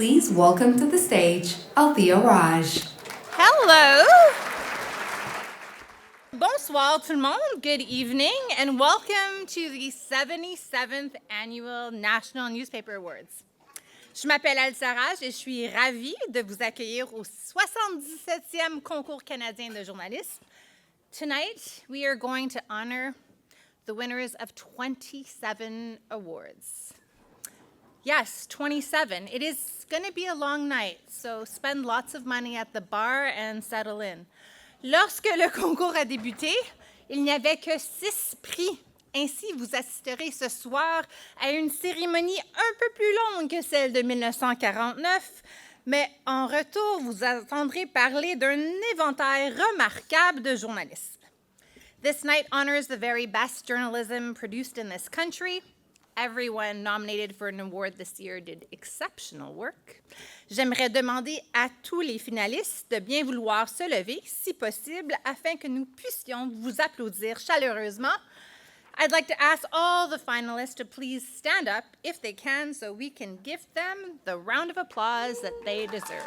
Please welcome to the stage Althea Raj. Hello. Bonsoir tout le monde. Good evening and welcome to the 77th Annual National Newspaper Awards. Je m'appelle Soares et je suis ravie de vous accueillir au 77e Concours canadien de journalisme. Tonight, we are going to honor the winners of 27 awards. Yes, 27. It is going to be a long night, so spend lots of money at the bar and settle in. Lorsque le concours a débuté, il n'y avait que 6 prix. Ainsi, vous assisterez ce soir à une cérémonie un peu plus longue que celle de 1949, mais en retour, vous entendrez parler d'un éventail remarquable de journalisme. This night honors the very best journalism produced in this country. Everyone nominated for an award this year did exceptional work. J'aimerais demander à tous les finalistes de bien vouloir se lever, si possible, afin que nous puissions vous applaudir chaleureusement. I'd like to ask all the finalists to please stand up if they can so we can give them the round of applause that they deserve.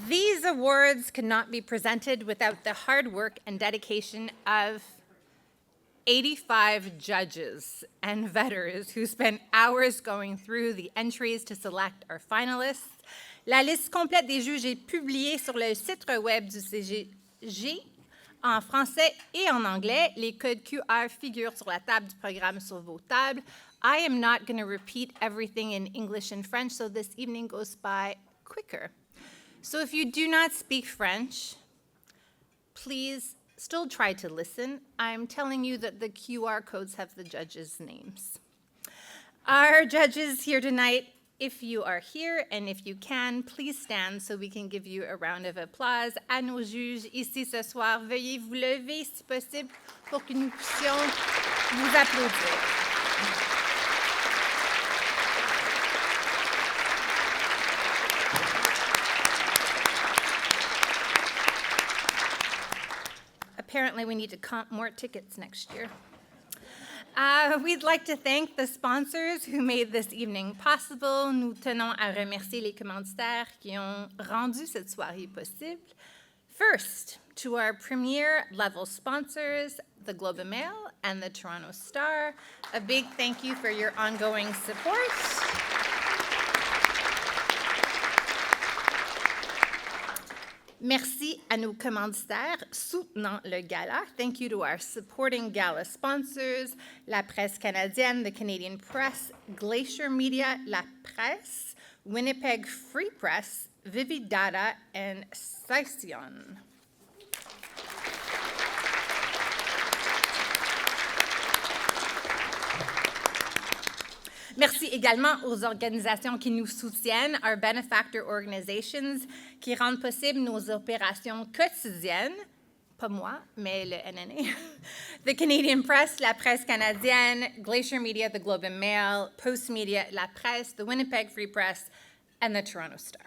These awards could not be presented without the hard work and dedication of 85 judges and vetters who spent hours going through the entries to select our finalists. La liste complète des juges est publiée sur le site web du CCJ en français et en anglais. Les codes QR figurent sur la table du programme sur vos tables. I am not going to repeat everything in English and French, so this evening goes by quicker. So if you do not speak French, please still try to listen. I'm telling you that the QR codes have the judges' names. Our judges here tonight, if you are here and if you can, please stand so we can give you a round of applause. À nos juges ici ce soir, veuillez vous lever si possible pour que nous puissions vous applaudir. Apparently, we need to comp more tickets next year. We'd like to thank the sponsors who made this evening possible. Nous tenons à remercier les commanditaires qui ont rendu cette soirée possible. First, to our premier level sponsors, the Globe and Mail and the Toronto Star, a big thank you for your ongoing support. Merci à nos commanditaires soutenant le gala. Thank you to our supporting gala sponsors, la presse canadienne, the Canadian Press, Glacier Media, La Presse, Winnipeg Free Press, Vividata, and Scion. Merci également aux organisations qui nous soutiennent, our benefactor organizations, qui rendent possible nos opérations quotidiennes, pas moi, mais le NNA, the Canadian Press, la presse canadienne, Glacier Media, the Globe and Mail, Post Media, La Presse, the Winnipeg Free Press, and the Toronto Star.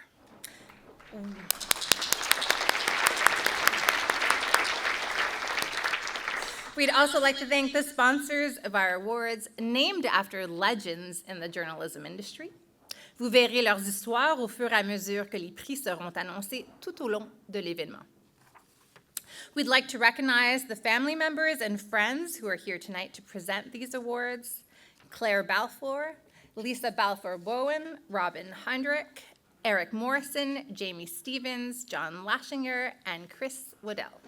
We'd also like to thank the sponsors of our awards, named after legends in the journalism industry. Vous verrez leurs histoires au fur et à mesure que les prix seront annoncés tout au long de l'événement. We'd like to recognize the family members and friends who are here tonight to present these awards: Claire Balfour, Lisa Balfour-Bowen, Robin Heinrich, Eric Morrison, Jamie Stevens, John Lashinger, and Chris Waddell.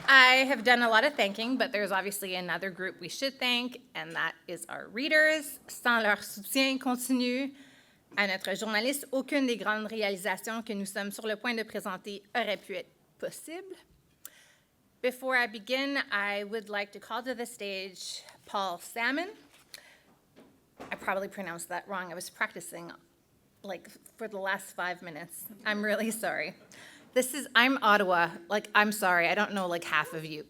I have done a lot of thanking, but there's obviously another group we should thank, and that is our readers. Sans leur soutien continu à notre journaliste, aucune des grandes réalisations que nous sommes sur le point de présenter aurait pu être possible. Before I begin, I would like to call to the stage Paul Salmon. I probably pronounced that wrong. I was practicing like for the last 5 minutes. I'm really sorry. I'm Ottawa. Like, I'm sorry, I don't know like half of you.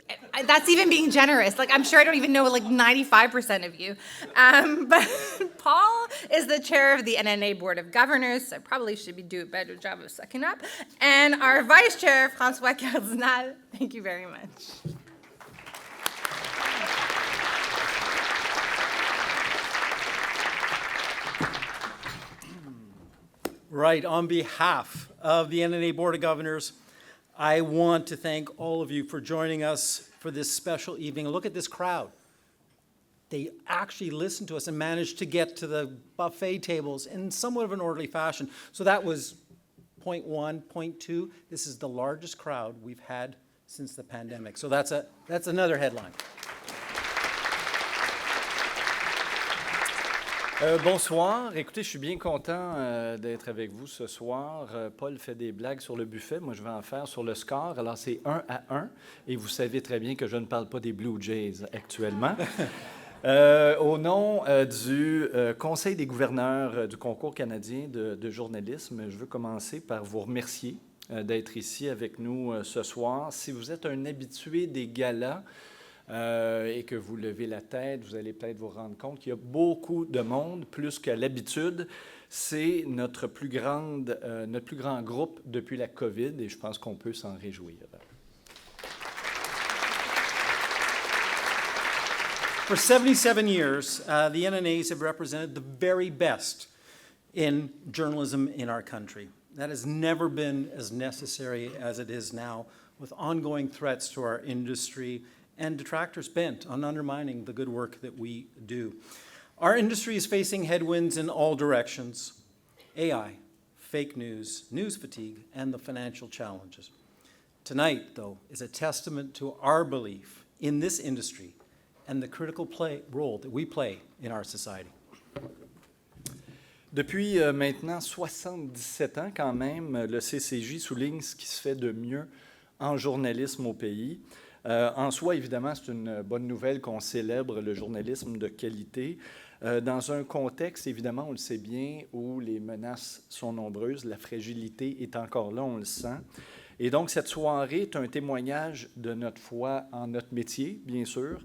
That's even being generous. Like, I'm sure I don't even know like 95% of you. But Paul is the chair of the NNA Board of Governors, so I probably should do a better job of sucking up. And our vice chair, François Cardinal, thank you very much. Right, on behalf of the NNA Board of Governors, I want to thank all of you for joining us for this special evening. Look at this crowd. They actually listened to us and managed to get to the buffet tables in somewhat of an orderly fashion. So that was point one. Point two, this is the largest crowd we've had since the pandemic. So that's another headline. Bonsoir. Écoutez, je suis bien content d'être avec vous ce soir. Paul fait des blagues sur le buffet. Moi, je vais en faire sur le score. Alors, c'est 1-1. Et vous savez très bien que je ne parle pas des Blue Jays actuellement. Au nom du Conseil des gouverneurs du Concours canadien de journalisme, je veux commencer par vous remercier d'être ici avec nous ce soir. Si vous êtes un habitué des galas, et que vous levez la tête, vous allez peut-être vous rendre compte qu'il y a beaucoup de monde, plus que l'habitude. C'est notre plus grand groupe depuis la COVID et je pense qu'on peut s'en réjouir. For 77 years, the NNAs have represented the very best in journalism in our country. That has never been as necessary as it is now, with ongoing threats to our industry and detractors bent on undermining the good work that we do. Our industry is facing headwinds in all directions: AI, fake news, news fatigue, and the financial challenges. Tonight, though, is a testament to our belief in this industry and the critical role that we play in our society. Depuis maintenant 77 ans quand même, le CCJ souligne ce qui se fait de mieux en journalisme au pays. En soi, évidemment, c'est une bonne nouvelle qu'on célèbre le journalisme de qualité. Dans un contexte, évidemment, on le sait bien, où les menaces sont nombreuses, la fragilité est encore là, on le sent. Et donc, cette soirée est un témoignage de notre foi en notre métier, bien sûr,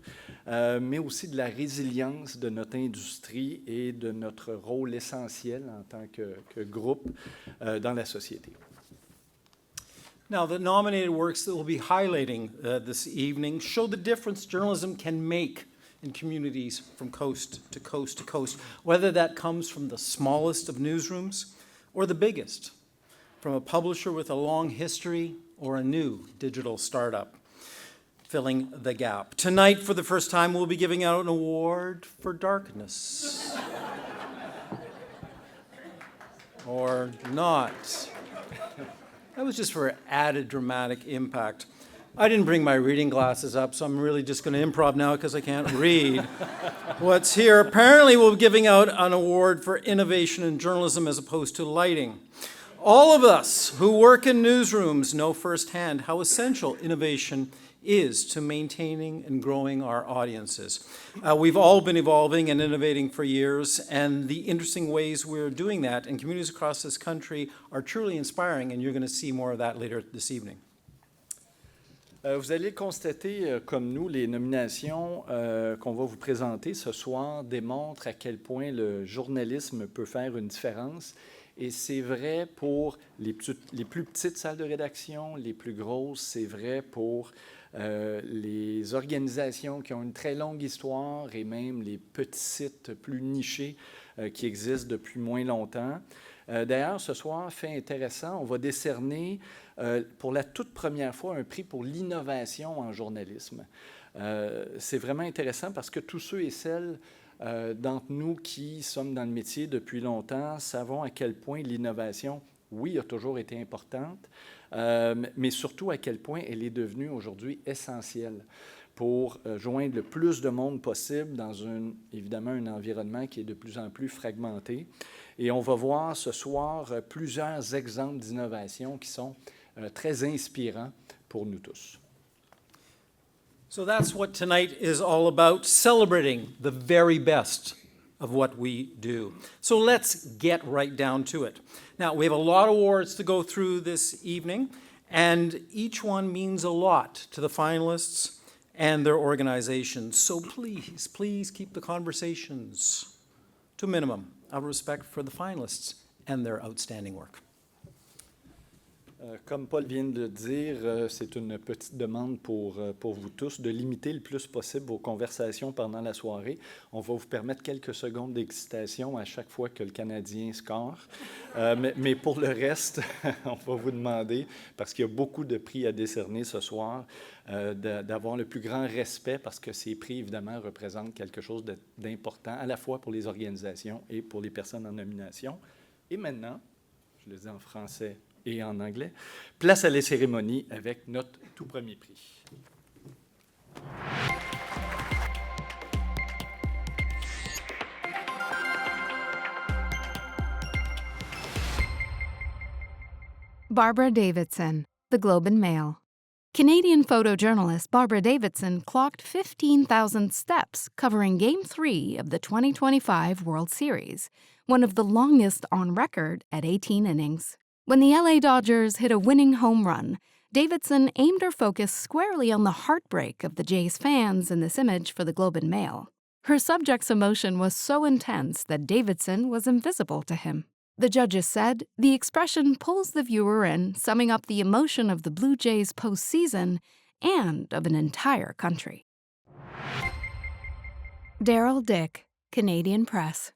mais aussi de la résilience de notre industrie et de notre rôle essentiel en tant que groupe dans la société. Now, the nominated works that we'll be highlighting this evening show the difference journalism can make in communities from coast to coast to coast, whether that comes from the smallest of newsrooms or the biggest, from a publisher with a long history or a new digital startup filling the gap. Tonight, for the first time, we'll be giving out an award for darkness. Or not. That was just for added dramatic impact. I didn't bring my reading glasses up, so I'm really just going to improv now because I can't read what's here. Apparently, we'll be giving out an award for innovation in journalism as opposed to lighting. All of us who work in newsrooms know firsthand how essential innovation is to maintaining and growing our audiences. We've all been evolving and innovating for years, and the interesting ways we're doing that in communities across this country are truly inspiring, and you're going to see more of that later this evening. Vous allez constater, comme nous, les nominations qu'on va vous présenter ce soir démontrent à quel point le journalisme peut faire une différence. Et c'est vrai pour les plus petites salles de rédaction, les plus grosses, c'est vrai pour les organisations qui ont une très longue histoire et même les petits sites plus nichés qui existent depuis moins longtemps. D'ailleurs, ce soir, fait intéressant, on va décerner pour la toute première fois un prix pour l'innovation en journalisme. C'est vraiment intéressant parce que tous ceux et celles d'entre nous qui sommes dans le métier depuis longtemps savons à quel point l'innovation, oui, a toujours été importante, mais surtout à quel point elle est devenue aujourd'hui essentielle pour joindre le plus de monde possible dans évidemment un environnement qui est de plus en plus fragmenté. Et on va voir ce soir plusieurs exemples d'innovation qui sont très inspirants pour nous tous. So that's what tonight is all about, celebrating the very best of what we do. So let's get right down to it. Now, we have a lot of awards to go through this evening, And each one means a lot to the finalists and their organizations. So please keep the conversations to a minimum out of respect for the finalists and their outstanding work. Comme Paul vient de le dire, c'est une petite demande pour vous tous de limiter le plus possible vos conversations pendant la soirée. On va vous permettre quelques secondes d'excitation à chaque fois que le Canadien score. Mais pour le reste, on va vous demander, parce qu'il y a beaucoup de prix à décerner ce soir, d'avoir le plus grand respect parce que ces prix, évidemment, représentent quelque chose d'important à la fois pour les organisations et pour les personnes en nomination. Et maintenant, je le dis en français et en anglais, place à la cérémonie avec notre tout premier prix. Barbara Davidson, The Globe and Mail. Canadian photojournalist Barbara Davidson clocked 15,000 steps covering Game 3 of the 2025 World Series, one of the longest on record at 18 innings. When the LA Dodgers hit a winning home run, Davidson aimed her focus squarely on the heartbreak of the Jays fans in this image for the Globe and Mail. Her subject's emotion was so intense that Davidson was invisible to him. The judges said the expression pulls the viewer in, summing up the emotion of the Blue Jays postseason and of an entire country. Daryl Dick, Canadian Press.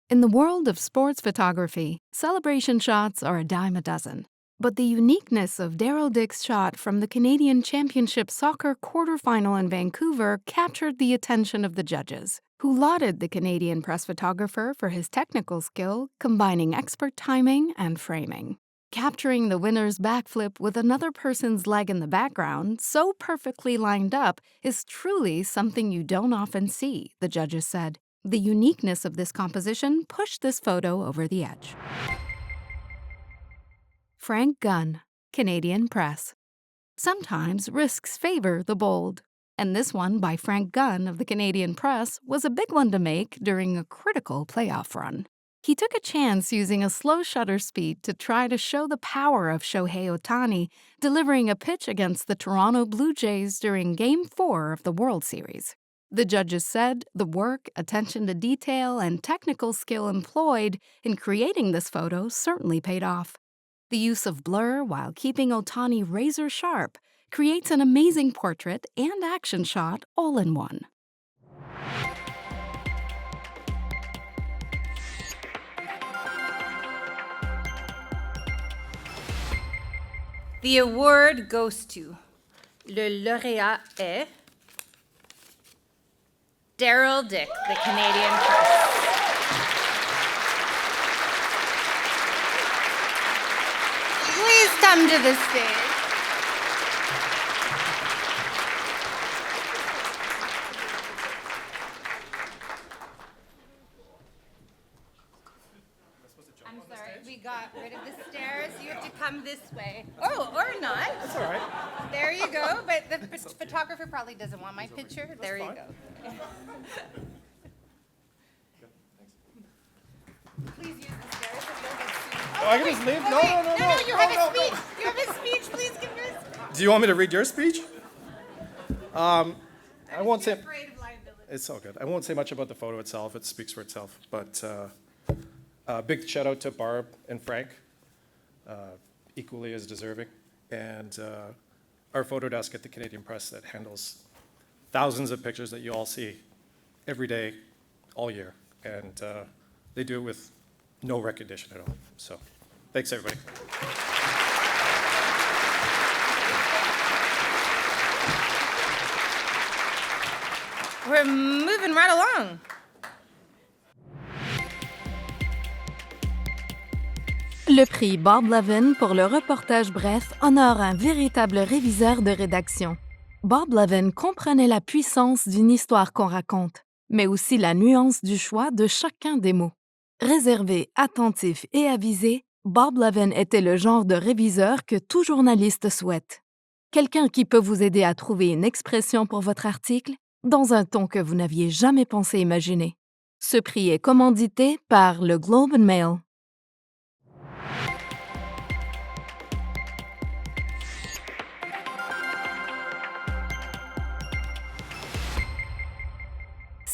In the world of sports photography, celebration shots are a dime a dozen. But the uniqueness of Daryl Dick's shot from the Canadian Championship Soccer quarterfinal in Vancouver captured the attention of the judges, who lauded the Canadian press photographer for his technical skill, combining expert timing and framing. Capturing the winner's backflip with another person's leg in the background, so perfectly lined up, is truly something you don't often see, the judges said. The uniqueness of this composition pushed this photo over the edge. Frank Gunn, Canadian Press. Sometimes risks favor the bold, and this one by Frank Gunn of the Canadian Press was a big one to make during a critical playoff run. He took a chance using a slow shutter speed to try to show the power of Shohei Ohtani, delivering a pitch against the Toronto Blue Jays during Game 4 of the World Series. The judges said the work, attention to detail, and technical skill employed in creating this photo certainly paid off. The use of blur while keeping Ohtani razor sharp creates an amazing portrait and action shot all in one. The award goes to le lauréat est Daryl Dick, the Canadian Press. Please come to the stage. I'm sorry, we got rid of the stairs. You have to come this way. Oh, or not. That's all right. There you go, but the photographer probably doesn't want my picture. There you go. Please use the stairs if you'll get sued. Oh, I can just leave? No, wait. no, no, No, you no, have no, a speech. You have a speech. Please give your speech. Do you want me to read your speech? I won't say. Afraid of liability. It's all good. I won't say much about the photo itself. It speaks for itself. But big shout out to Barb and Frank, equally as deserving, and our photo desk at the Canadian Press that handles thousands of pictures that you all see every day, all year, and they do it with no recognition at all. So, thanks everybody. We're moving right along. Le prix Bob Levin pour le reportage bref honore un véritable réviseur de rédaction. Bob Levin comprenait la puissance d'une histoire qu'on raconte, mais aussi la nuance du choix de chacun des mots. Réservé, attentif et avisé, Bob Levin était le genre de réviseur que tout journaliste souhaite. Quelqu'un qui peut vous aider à trouver une expression pour votre article dans un ton que vous n'aviez jamais pensé imaginer. Ce prix est commandité par le Globe and Mail.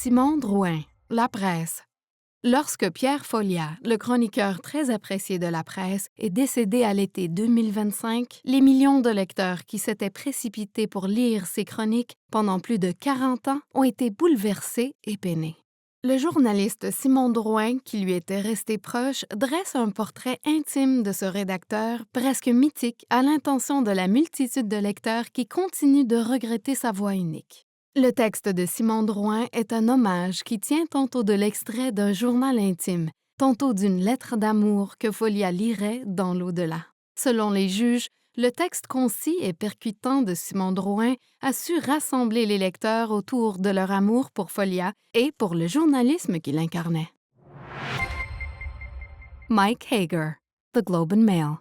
Simon Drouin, La Presse. Lorsque Pierre Folliat, le chroniqueur très apprécié de La Presse, est décédé à l'été 2025, les millions de lecteurs qui s'étaient précipités pour lire ses chroniques pendant plus de 40 ans ont été bouleversés et peinés. Le journaliste Simon Drouin, qui lui était resté proche, dresse un portrait intime de ce rédacteur, presque mythique, à l'intention de la multitude de lecteurs qui continuent de regretter sa voix unique. Le texte de Simon Drouin est un hommage qui tient tantôt de l'extrait d'un journal intime, tantôt d'une lettre d'amour que Folliat lirait dans l'au-delà. Selon les juges, le texte concis et percutant de Simon Drouin a su rassembler les lecteurs autour de leur amour pour Folliat et pour le journalisme qu'il incarnait. Mike Hager, The Globe and Mail.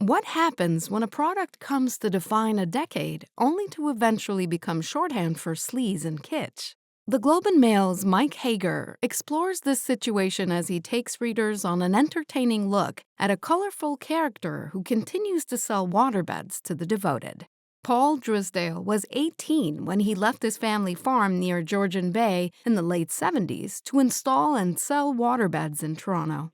What happens when a product comes to define a decade only to eventually become shorthand for sleaze and kitsch? The Globe and Mail's Mike Hager explores this situation as he takes readers on an entertaining look at a colorful character who continues to sell waterbeds to the devoted. Paul Drysdale was 18 when he left his family farm near Georgian Bay in the late 70s to install and sell waterbeds in Toronto.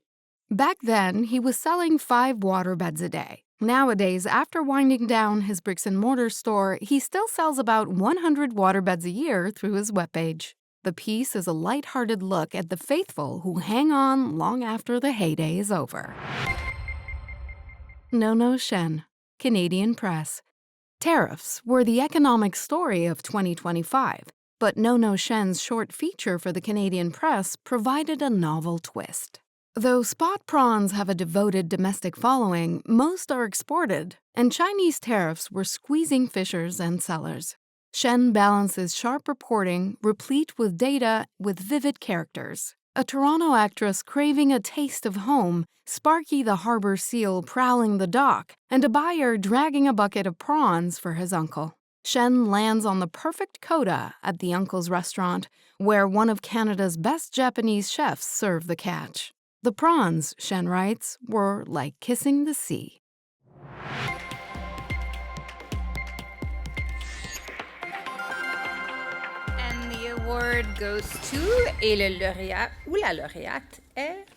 Back then, he was selling 5 waterbeds a day. Nowadays, after winding down his bricks-and-mortar store, he still sells about 100 waterbeds a year through his webpage. The piece is a light-hearted look at the faithful who hang on long after the heyday is over. No Shen, Canadian Press. Tariffs were the economic story of 2025, but No Shen's short feature for the Canadian Press provided a novel twist. Though spot prawns have a devoted domestic following, most are exported, and Chinese tariffs were squeezing fishers and sellers. Shen balances sharp reporting, replete with data, with vivid characters. A Toronto actress craving a taste of home, Sparky the harbor seal prowling the dock, and a buyer dragging a bucket of prawns for his uncle. Shen lands on the perfect coda at the uncle's restaurant, where one of Canada's best Japanese chefs serve the catch. The prawns, Shen writes, were like kissing the sea. And the award goes to, et le lauréat ou la lauréate est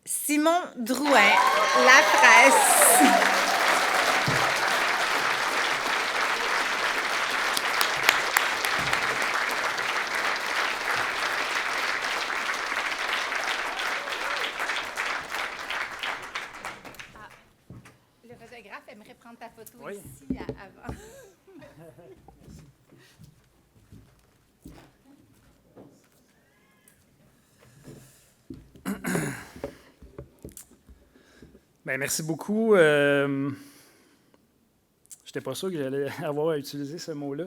Simon Drouin, La Presse. Le photographe aimerait prendre ta photo Oui. ici avant. Bien, merci beaucoup. J'étais pas sûr que j'allais avoir à utiliser ce mot-là.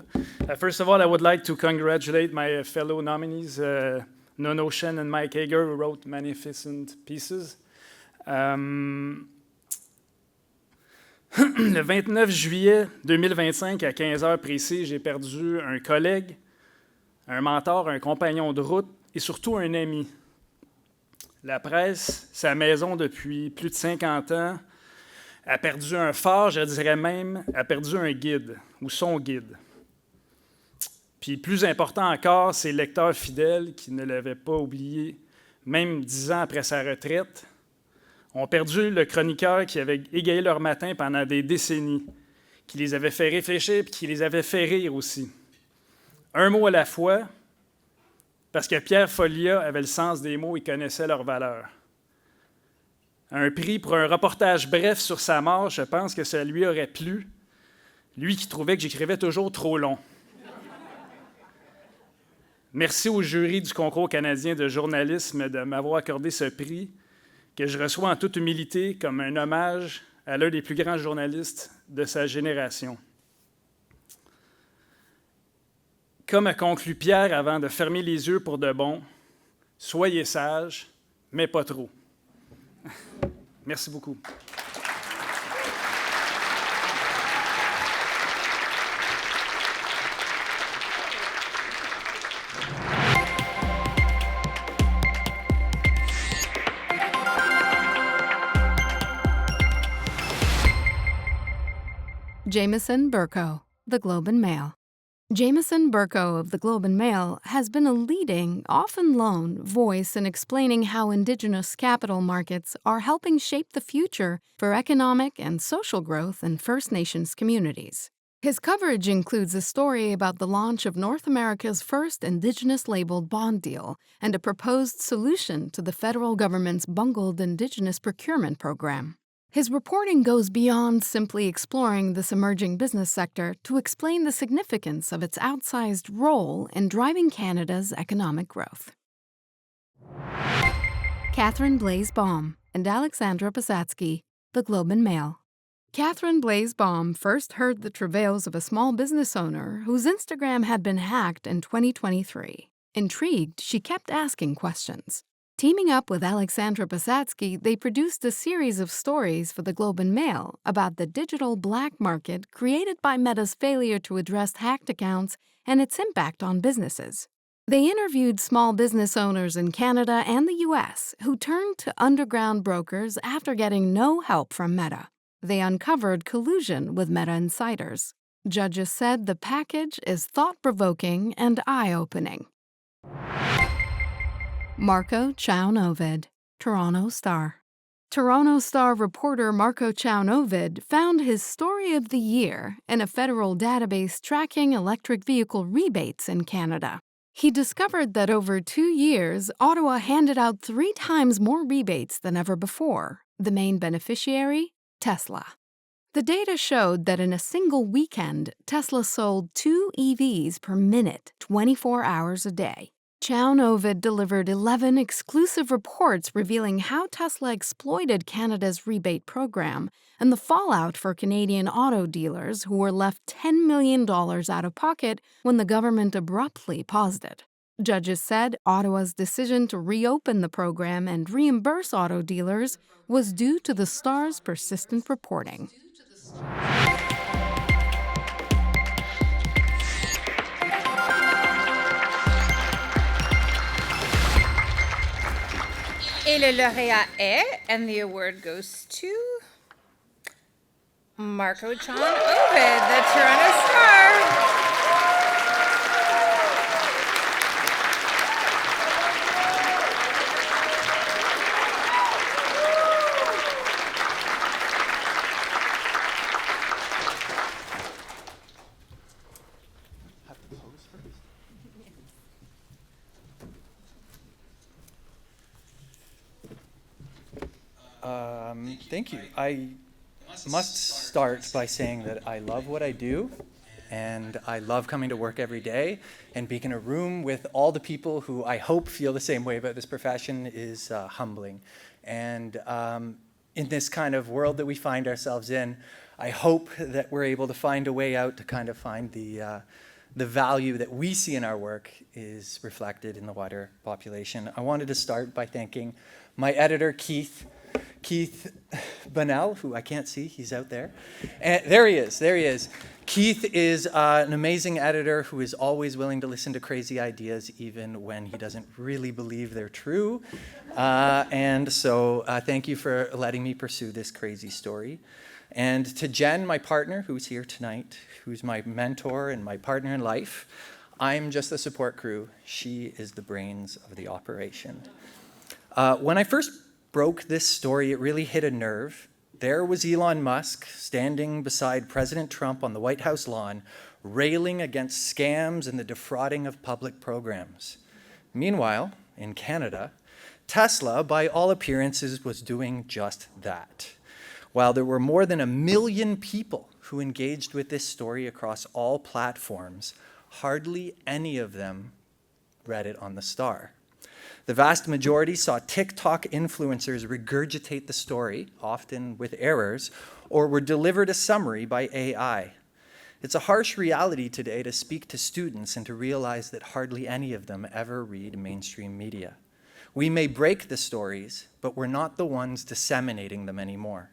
First of all, I would like to congratulate my fellow nominees, No Shen and Mike Hager, who wrote magnificent pieces. Le 29 juillet 2025, à 15 heures précis, j'ai perdu un collègue, un mentor, un compagnon de route et surtout un ami. La presse, sa maison depuis plus de 50 ans, a perdu un phare, je dirais même, a perdu un guide, ou son guide. Puis plus important encore, ses lecteurs fidèles, qui ne l'avaient pas oublié, même 10 ans après sa retraite, ont perdu le chroniqueur qui avait égayé leur matin pendant des décennies, qui les avait fait réfléchir et qui les avait fait rire aussi. Un mot à la fois, parce que Pierre Folliat avait le sens des mots et connaissait leur valeur. Un prix pour un reportage bref sur sa mort, je pense que ça lui aurait plu, lui qui trouvait que j'écrivais toujours trop long. Merci au jury du Concours canadien de journalisme de m'avoir accordé ce prix, que je reçois en toute humilité comme un hommage à l'un des plus grands journalistes de sa génération. Comme a conclu Pierre avant de fermer les yeux pour de bon, soyez sages, mais pas trop. Merci beaucoup. Jameson Burko, The Globe and Mail. Jameson Burko of the Globe and Mail has been a leading, often lone, voice in explaining how Indigenous capital markets are helping shape the future for economic and social growth in First Nations communities. His coverage includes a story about the launch of North America's first Indigenous-labeled bond deal and a proposed solution to the federal government's bungled Indigenous procurement program. His reporting goes beyond simply exploring this emerging business sector to explain the significance of its outsized role in driving Canada's economic growth. Catherine Blaise-Baum and Alexandra Pisatsky, The Globe and Mail. Catherine Blaise-Baum first heard the travails of a small business owner whose Instagram had been hacked in 2023. Intrigued, she kept asking questions. Teaming up with Alexandra Pisatsky, they produced a series of stories for the Globe and Mail about the digital black market created by Meta's failure to address hacked accounts and its impact on businesses. They interviewed small business owners in Canada and the U.S. who turned to underground brokers after getting no help from Meta. They uncovered collusion with Meta insiders. Judges said the package is thought-provoking and eye-opening. Marco Chown-Ovid, Toronto Star. Toronto Star reporter Marco Chown-Ovid found his story of the year in a federal database tracking electric vehicle rebates in Canada. He discovered that over 2 years, Ottawa handed out 3 times more rebates than ever before. The main beneficiary? Tesla. The data showed that in a single weekend, Tesla sold 2 EVs per minute, 24 hours a day. Chown-Ovid delivered 11 exclusive reports revealing how Tesla exploited Canada's rebate program and the fallout for Canadian auto dealers who were left $10 million out of pocket when the government abruptly paused it. Judges said Ottawa's decision to reopen the program and reimburse auto dealers was due to the Star's persistent reporting. Et le lauréat est, and the award goes to Marco Chown-Ovid, the Toronto Star. Thank you. I must start by saying that I love what I do, and I love coming to work every day, and being in a room with all the people who I hope feel the same way about this profession is humbling. And in this kind of world that we find ourselves in, I hope that we're able to find a way out to kind of find the value that we see in our work is reflected in the wider population. I wanted to start by thanking my editor, Keith Bunnell, who I can't see, he's out there. And there he is. Keith is an amazing editor who is always willing to listen to crazy ideas even when he doesn't really believe they're true. And so thank you for letting me pursue this crazy story. And to Jen, my partner, who's here tonight, who's my mentor and my partner in life, I'm just the support crew. She is the brains of the operation. When I first broke this story, it really hit a nerve. There was Elon Musk standing beside President Trump on the White House lawn, railing against scams and the defrauding of public programs. Meanwhile, in Canada, Tesla, by all appearances, was doing just that. While there were more than 1 million people who engaged with this story across all platforms, hardly any of them read it on the Star. The vast majority saw TikTok influencers regurgitate the story, often with errors, or were delivered a summary by AI. It's a harsh reality today to speak to students and to realize that hardly any of them ever read mainstream media. We may break the stories, but we're not the ones disseminating them anymore.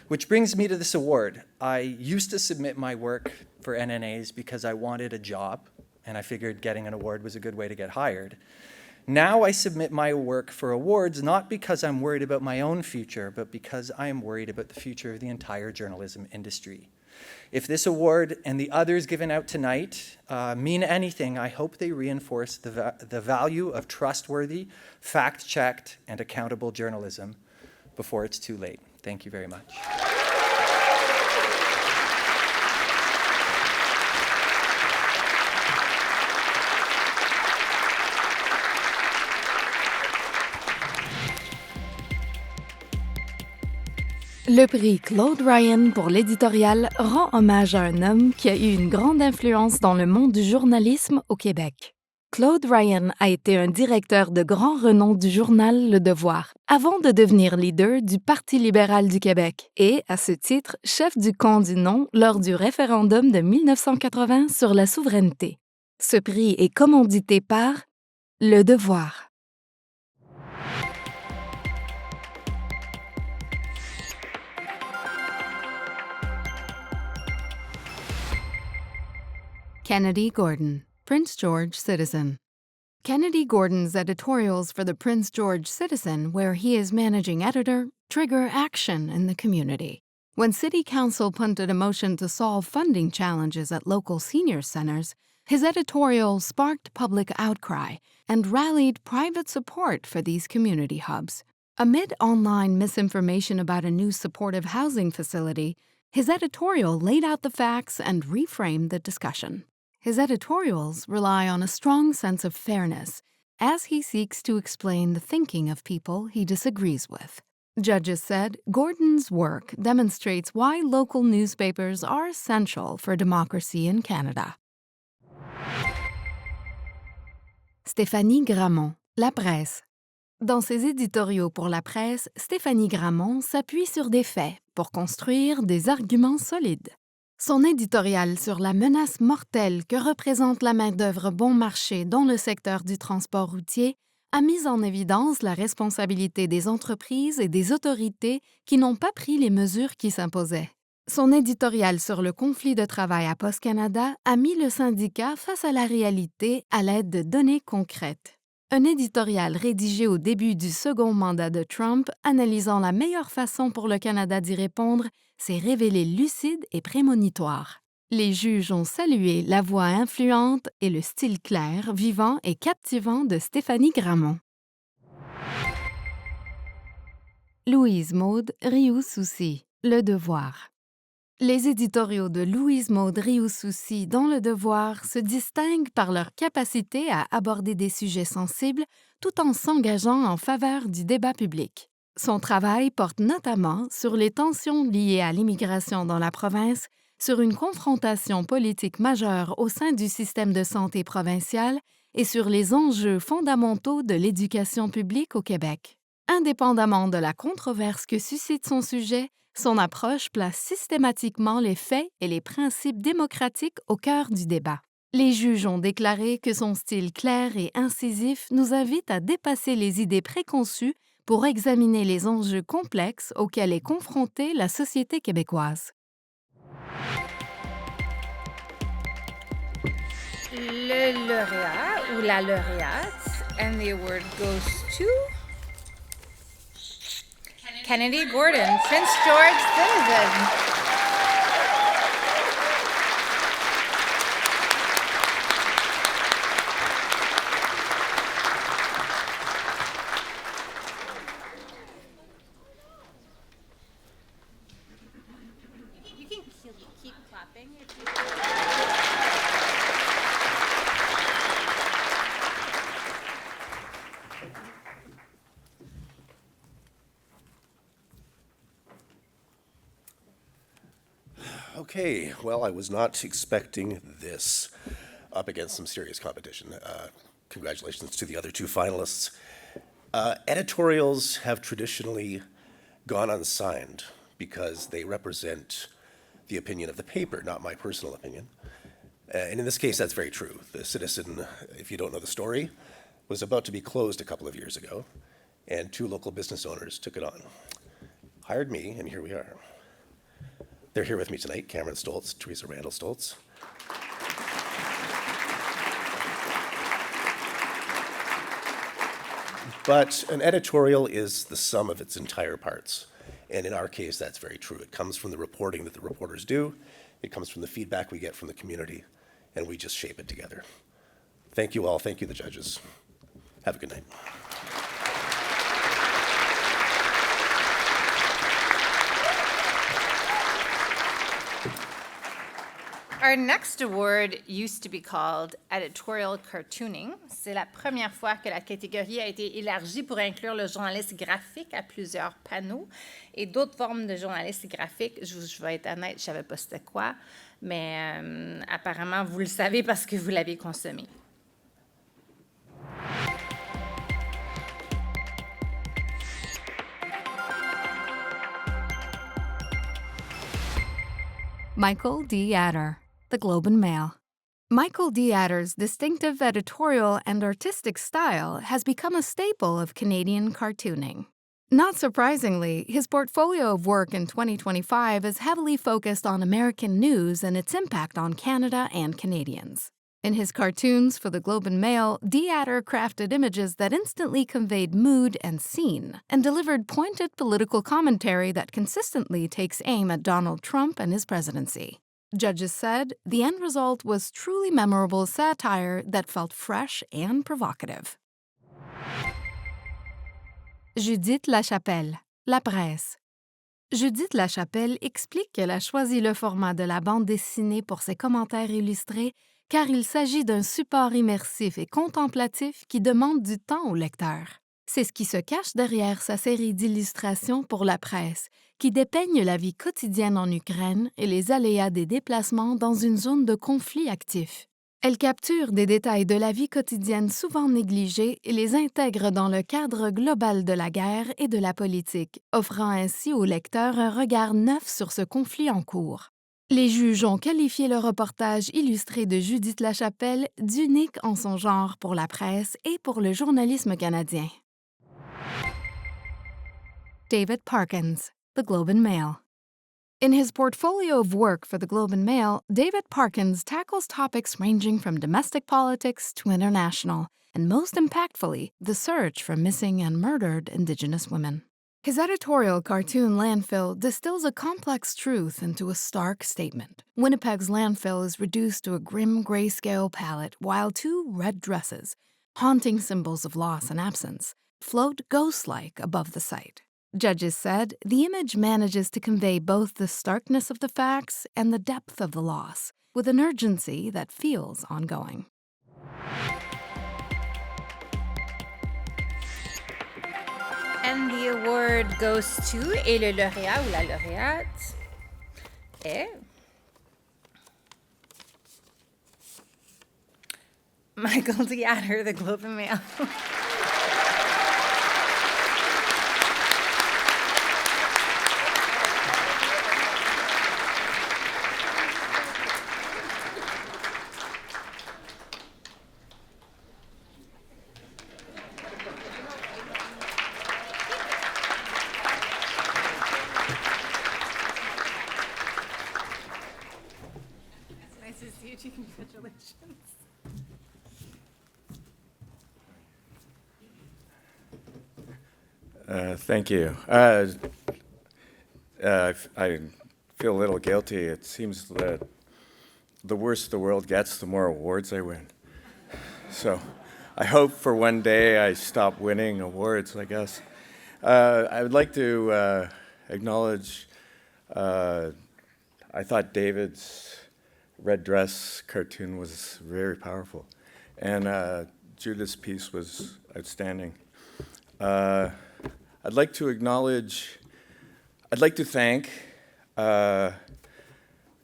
Which brings me to this award. I used to submit my work for NNAs because I wanted a job, and I figured getting an award was a good way to get hired. Now I submit my work for awards not because I'm worried about my own future, but because I am worried about the future of the entire journalism industry. If this award and the others given out tonight mean anything, I hope they reinforce the value of trustworthy, fact-checked, and accountable journalism before it's too late. Thank you very much. Le prix Claude Ryan pour l'éditorial rend hommage à un homme qui a eu une grande influence dans le monde du journalisme au Québec. Claude Ryan a été un directeur de grand renom du journal Le Devoir, avant de devenir leader du Parti libéral du Québec et, à ce titre, chef du camp du non lors du référendum de 1980 sur la souveraineté. Ce prix est commandité par Le Devoir. Kennedy Gordon, Prince George Citizen. Kennedy Gordon's editorials for the Prince George Citizen, where he is managing editor, trigger action in the community. When City Council punted a motion to solve funding challenges at local senior centers, his editorial sparked public outcry and rallied private support for these community hubs. Amid online misinformation about a new supportive housing facility, his editorial laid out the facts and reframed the discussion. His editorials rely on a strong sense of fairness as he seeks to explain the thinking of people he disagrees with. Judges said Gordon's work demonstrates why local newspapers are essential for democracy in Canada. Stéphanie Gramont, La Presse. Dans ses éditoriaux pour La Presse, Stéphanie Gramont s'appuie sur des faits pour construire des arguments solides. Son éditorial sur la menace mortelle que représente la main-d'œuvre bon marché dans le secteur du transport routier a mis en évidence la responsabilité des entreprises et des autorités qui n'ont pas pris les mesures qui s'imposaient. Son éditorial sur le conflit de travail à Post Canada a mis le syndicat face à la réalité à l'aide de données concrètes. Un éditorial rédigé au début du second mandat de Trump, analysant la meilleure façon pour le Canada d'y répondre, s'est révélé lucide et prémonitoire. Les juges ont salué la voix influente et le style clair, vivant et captivant de Stéphanie Gramont. Louise-Maude Rioux-Soucy, Le Devoir. Les éditoriaux de Louise-Maude Rioux-Soucy dans Le Devoir se distinguent par leur capacité à aborder des sujets sensibles tout en s'engageant en faveur du débat public. Son travail porte notamment sur les tensions liées à l'immigration dans la province, sur une confrontation politique majeure au sein du système de santé provincial et sur les enjeux fondamentaux de l'éducation publique au Québec. Indépendamment de la controverse que suscite son sujet, son approche place systématiquement les faits et les principes démocratiques au cœur du débat. Les juges ont déclaré que son style clair et incisif nous invite à dépasser les idées préconçues pour examiner les enjeux complexes auxquels est confrontée la société québécoise. Le lauréat ou la lauréate, and the award goes to Kennedy Gordon, Prince George Citizen. You can keep clapping if you Okay, well, I was not expecting this up against some serious competition. Congratulations to the other two finalists. Editorials have traditionally gone unsigned because they represent the opinion of the paper, not my personal opinion. And in this case, that's very true. The Citizen, if you don't know the story, was about to be closed a couple of years ago, and two local business owners took it on. Hired me, and here we are. They're here with me tonight, Cameron Stoltz, Teresa Randall Stoltz. But an editorial is the sum of its entire parts. And in our case, that's very true. It comes from the reporting that the reporters do, It comes from the feedback we get from the community, and we just shape it together. Thank you all. Thank you, the judges. Have a good night. Our next award used to be called Editorial Cartooning. C'est la première fois que la catégorie a été élargie pour inclure le journaliste graphique à plusieurs panneaux et d'autres formes de journalisme graphique. Je vais être honnête, je ne savais pas c'était quoi, mais apparemment, vous le savez parce que vous l'avez consommé. Michael D. Adder, The Globe and Mail. Michael D. Adder's distinctive editorial and artistic style has become a staple of Canadian cartooning. Not surprisingly, his portfolio of work in 2025 is heavily focused on American news and its impact on Canada and Canadians. In his cartoons for the Globe and Mail, D. Adder crafted images that instantly conveyed mood and scene, and delivered pointed political commentary that consistently takes aim at Donald Trump and his presidency. Judges said the end result was truly memorable satire that felt fresh and provocative. Judith Lachapelle, La Presse. Judith Lachapelle explique qu'elle a choisi le format de la bande dessinée pour ses commentaires illustrés car il s'agit d'un support immersif et contemplatif qui demande du temps au lecteur. C'est ce qui se cache derrière sa série d'illustrations pour la presse, qui dépeignent la vie quotidienne en Ukraine et les aléas des déplacements dans une zone de conflit actif. Elle capture des détails de la vie quotidienne souvent négligés et les intègre dans le cadre global de la guerre et de la politique, offrant ainsi au lecteur un regard neuf sur ce conflit en cours. Les juges ont qualifié le reportage illustré de Judith Lachapelle d'unique en son genre pour la presse et pour le journalisme canadien. David Parkins, The Globe and Mail. In his portfolio of work for the Globe and Mail, David Parkins tackles topics ranging from domestic politics to international, and most impactfully, the search for missing and murdered Indigenous women. His editorial cartoon Landfill distills a complex truth into a stark statement. Winnipeg's landfill is reduced to a grim grayscale palette, while two red dresses, haunting symbols of loss and absence, float ghost-like above the site. Judges said the image manages to convey both the starkness of the facts and the depth of the loss, with an urgency that feels ongoing. And the award goes to, et le lauréat ou la lauréate est Michael D. Adder, The Globe and Mail. Nice to see you too. Congratulations. Thank you. I feel a little guilty. It seems that the worse the world gets, the more awards I win. So I hope for one day I stop winning awards, I guess. I would like to acknowledge, I thought David's red dress cartoon was very powerful. And Judith's piece was outstanding. I'd like to thank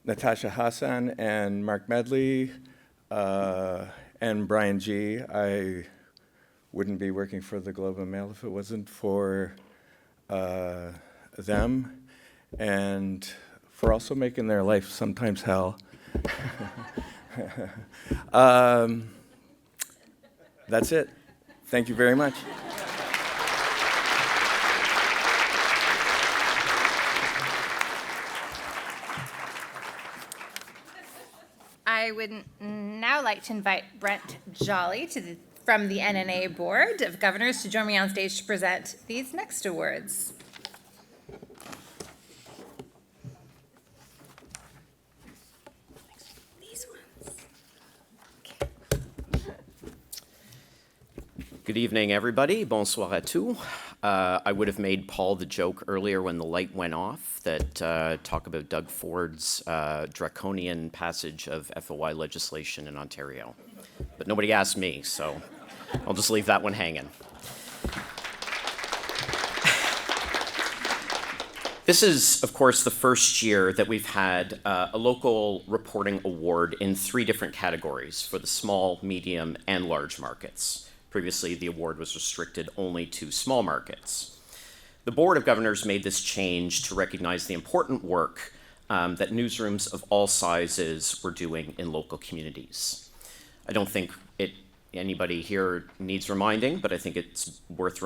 Natasha Hassan and Mark Medley and Brian G. I wouldn't be working for the Globe and Mail if it wasn't for them and for also making their life sometimes hell. That's it. Thank you very much. I would now like to invite Brent Jolly from the NNA Board of Governors to join me on stage to present these next awards. Good evening, everybody. Bonsoir à tous. I would have made Paul the joke earlier when the light went off that talk about Doug Ford's draconian passage of FOI legislation in Ontario. But nobody asked me, so I'll just leave that one hanging. This is, of course, the first year that we've had a local reporting award in 3 different categories for the small, medium, and large markets. Previously, the award was restricted only to small markets. The Board of Governors made this change to recognize the important work that newsrooms of all sizes were doing in local communities. I don't think anybody here needs reminding, but I think it's worth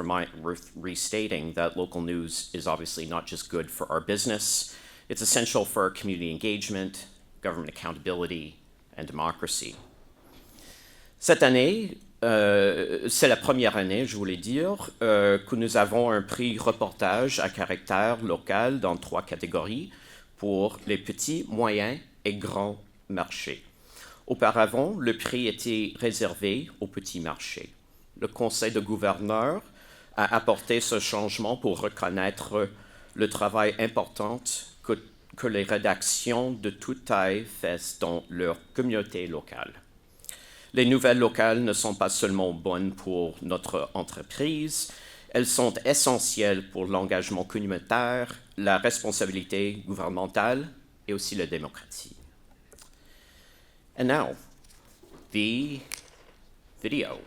restating that local news is obviously not just good for our business, it's essential for our community engagement, government accountability, and democracy. Cette année, c'est la première année, je voulais dire, que nous avons un prix reportage à caractère local dans 3 catégories pour les petits, moyens et grands marchés. Auparavant, le prix était réservé aux petits marchés. Le Conseil de gouverneurs a apporté ce changement pour reconnaître le travail important que les rédactions de toute taille font dans leur communauté locale. Les nouvelles locales ne sont pas seulement bonnes pour notre entreprise, elles sont essentielles pour l'engagement communautaire, la responsabilité gouvernementale et aussi la démocratie. And now, the video.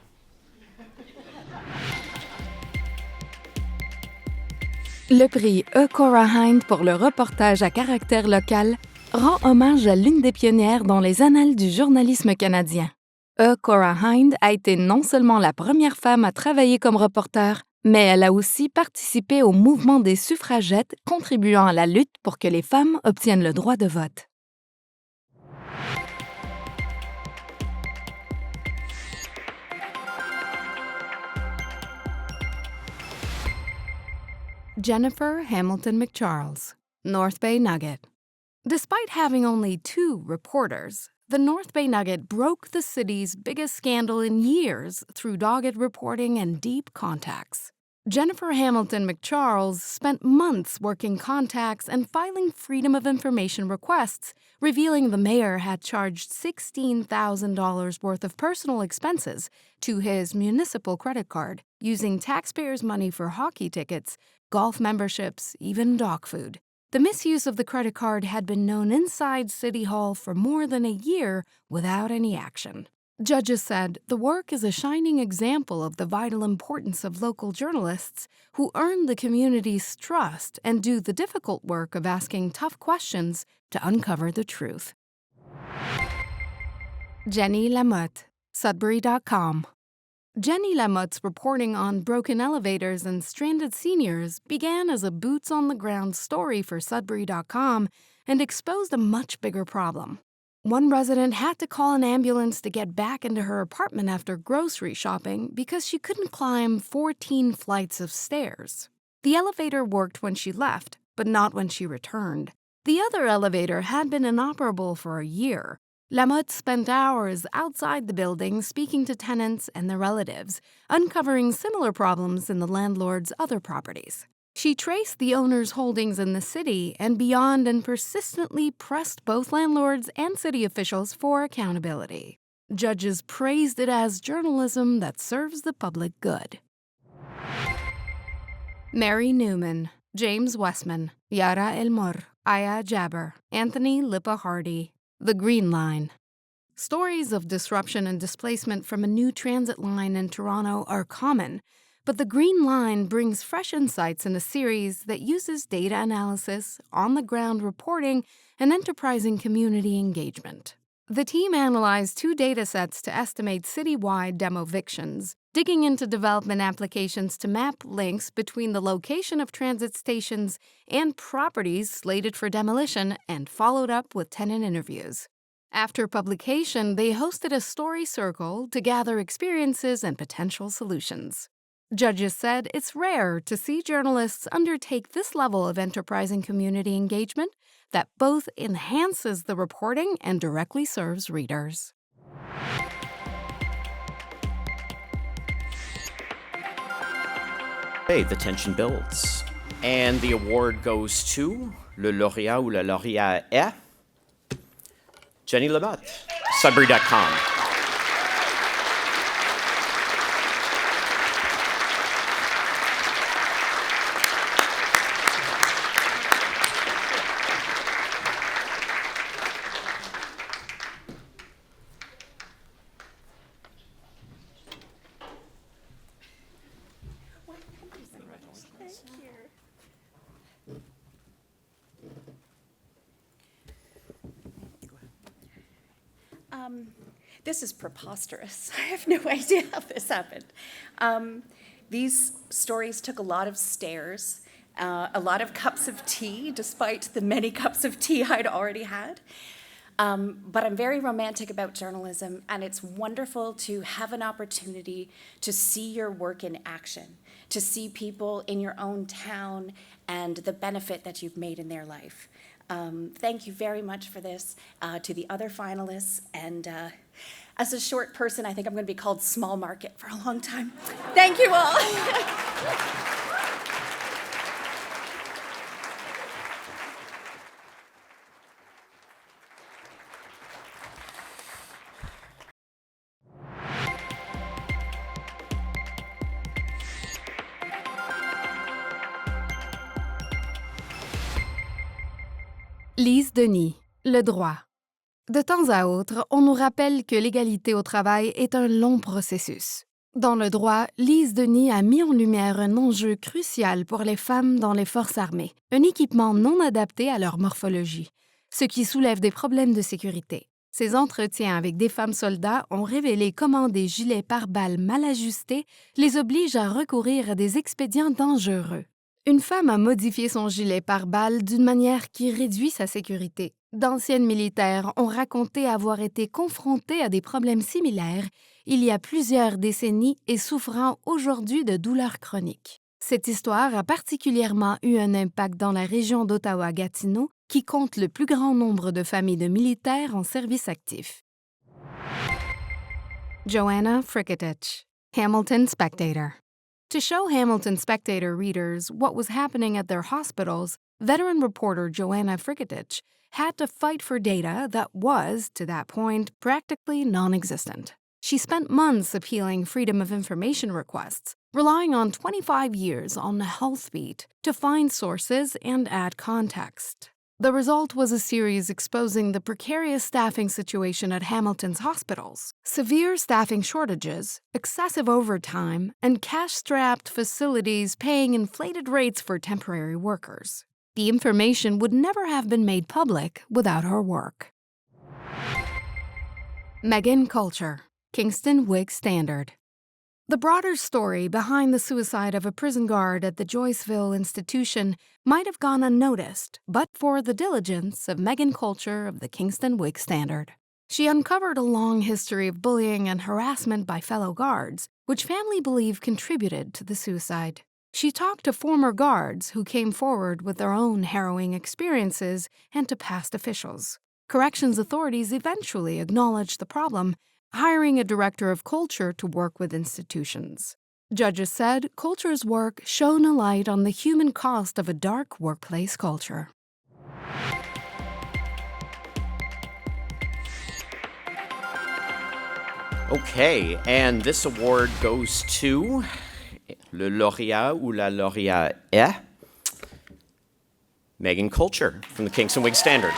Le prix E. Cora Hind pour le reportage à caractère local rend hommage à l'une des pionnières dans les annales du journalisme canadien. E. Cora Hind a été non seulement la première femme à travailler comme reporter, mais elle a aussi participé au mouvement des suffragettes, contribuant à la lutte pour que les femmes obtiennent le droit de vote. Jennifer Hamilton McCharles, North Bay Nugget. Despite having only 2 reporters, the North Bay Nugget broke the city's biggest scandal in years through dogged reporting and deep contacts. Jennifer Hamilton McCharles spent months working contacts and filing Freedom of Information requests, revealing the mayor had charged $16,000 worth of personal expenses to his municipal credit card, using taxpayers' money for hockey tickets, golf memberships, even dog food. The misuse of the credit card had been known inside City Hall for more than a year without any action. Judges said the work is a shining example of the vital importance of local journalists who earn the community's trust and do the difficult work of asking tough questions to uncover the truth. Jenny Lamotte, Sudbury.com. Jenny Lamotte's reporting on broken elevators and stranded seniors began as a boots-on-the-ground story for Sudbury.com and exposed a much bigger problem. One resident had to call an ambulance to get back into her apartment after grocery shopping because she couldn't climb 14 flights of stairs. The elevator worked when she left, but not when she returned. The other elevator had been inoperable for a year. Lamotte spent hours outside the building speaking to tenants and their relatives, uncovering similar problems in the landlord's other properties. She traced the owner's holdings in the city and beyond and persistently pressed both landlords and city officials for accountability. Judges praised it as journalism that serves the public good. Mary Newman, James Westman, Yara Elmore, Aya Jabber, Anthony Lippa Hardy. The Green Line. Stories of disruption and displacement from a new transit line in Toronto are common, but the Green Line brings fresh insights in a series that uses data analysis, on-the-ground reporting, and enterprising community engagement. The team analyzed 2 datasets to estimate citywide demovictions, digging into development applications to map links between the location of transit stations and properties slated for demolition, and followed up with tenant interviews. After publication, they hosted a story circle to gather experiences and potential solutions. Judges said it's rare to see journalists undertake this level of enterprising community engagement that both enhances the reporting and directly serves readers. Okay, the tension builds. And the award goes to le lauréat ou la lauréate est Jenny Lamotte, Sudbury.com. This is preposterous. I have no idea how this happened. These stories took a lot of stairs, a lot of cups of tea, despite the many cups of tea I'd already had. But I'm very romantic about journalism, and it's wonderful to have an opportunity to see your work in action, to see people in your own town and the benefit that you've made in their life. Thank you very much for this, to the other finalists, and as a short person, I think I'm going to be called small market for a long time. Thank you all. Lise Denis, le droit. De temps à autre, on nous rappelle que l'égalité au travail est un long processus. Dans le droit, Lise Denis a mis en lumière un enjeu crucial pour les femmes dans les forces armées, un équipement non adapté à leur morphologie, ce qui soulève des problèmes de sécurité. Ses entretiens avec des femmes soldats ont révélé comment des gilets pare-balles mal ajustés les obligent à recourir à des expédients dangereux. Une femme a modifié son gilet pare-balles d'une manière qui réduit sa sécurité. D'anciennes militaires ont raconté avoir été confrontées à des problèmes similaires il y a plusieurs décennies et souffrant aujourd'hui de douleurs chroniques. Cette histoire a particulièrement eu un impact dans la région d'Ottawa-Gatineau, qui compte le plus grand nombre de familles de militaires en service actif. Joanna Frickettich, Hamilton Spectator. To show Hamilton Spectator readers what was happening at their hospitals, veteran reporter Joanna Frickettich had to fight for data that was, to that point, practically non-existent. She spent months appealing Freedom of Information requests, relying on 25 years on the health beat to find sources and add context. The result was a series exposing the precarious staffing situation at Hamilton's hospitals, severe staffing shortages, excessive overtime, and cash-strapped facilities paying inflated rates for temporary workers. The information would never have been made public without her work. Megan Culture, Kingston Whig Standard. The broader story behind the suicide of a prison guard at the Joyceville institution might have gone unnoticed, but for the diligence of Megan Culture of the Kingston Whig Standard. She uncovered a long history of bullying and harassment by fellow guards, which family believe contributed to the suicide. She talked to former guards who came forward with their own harrowing experiences and to past officials. Corrections authorities eventually acknowledged the problem, hiring a director of culture to work with institutions. Judges said Culture's work shone a light on the human cost of a dark workplace culture. Okay, and this award goes to le lauréat ou la lauréate est Megan Culture from the Kingston Whig Standard.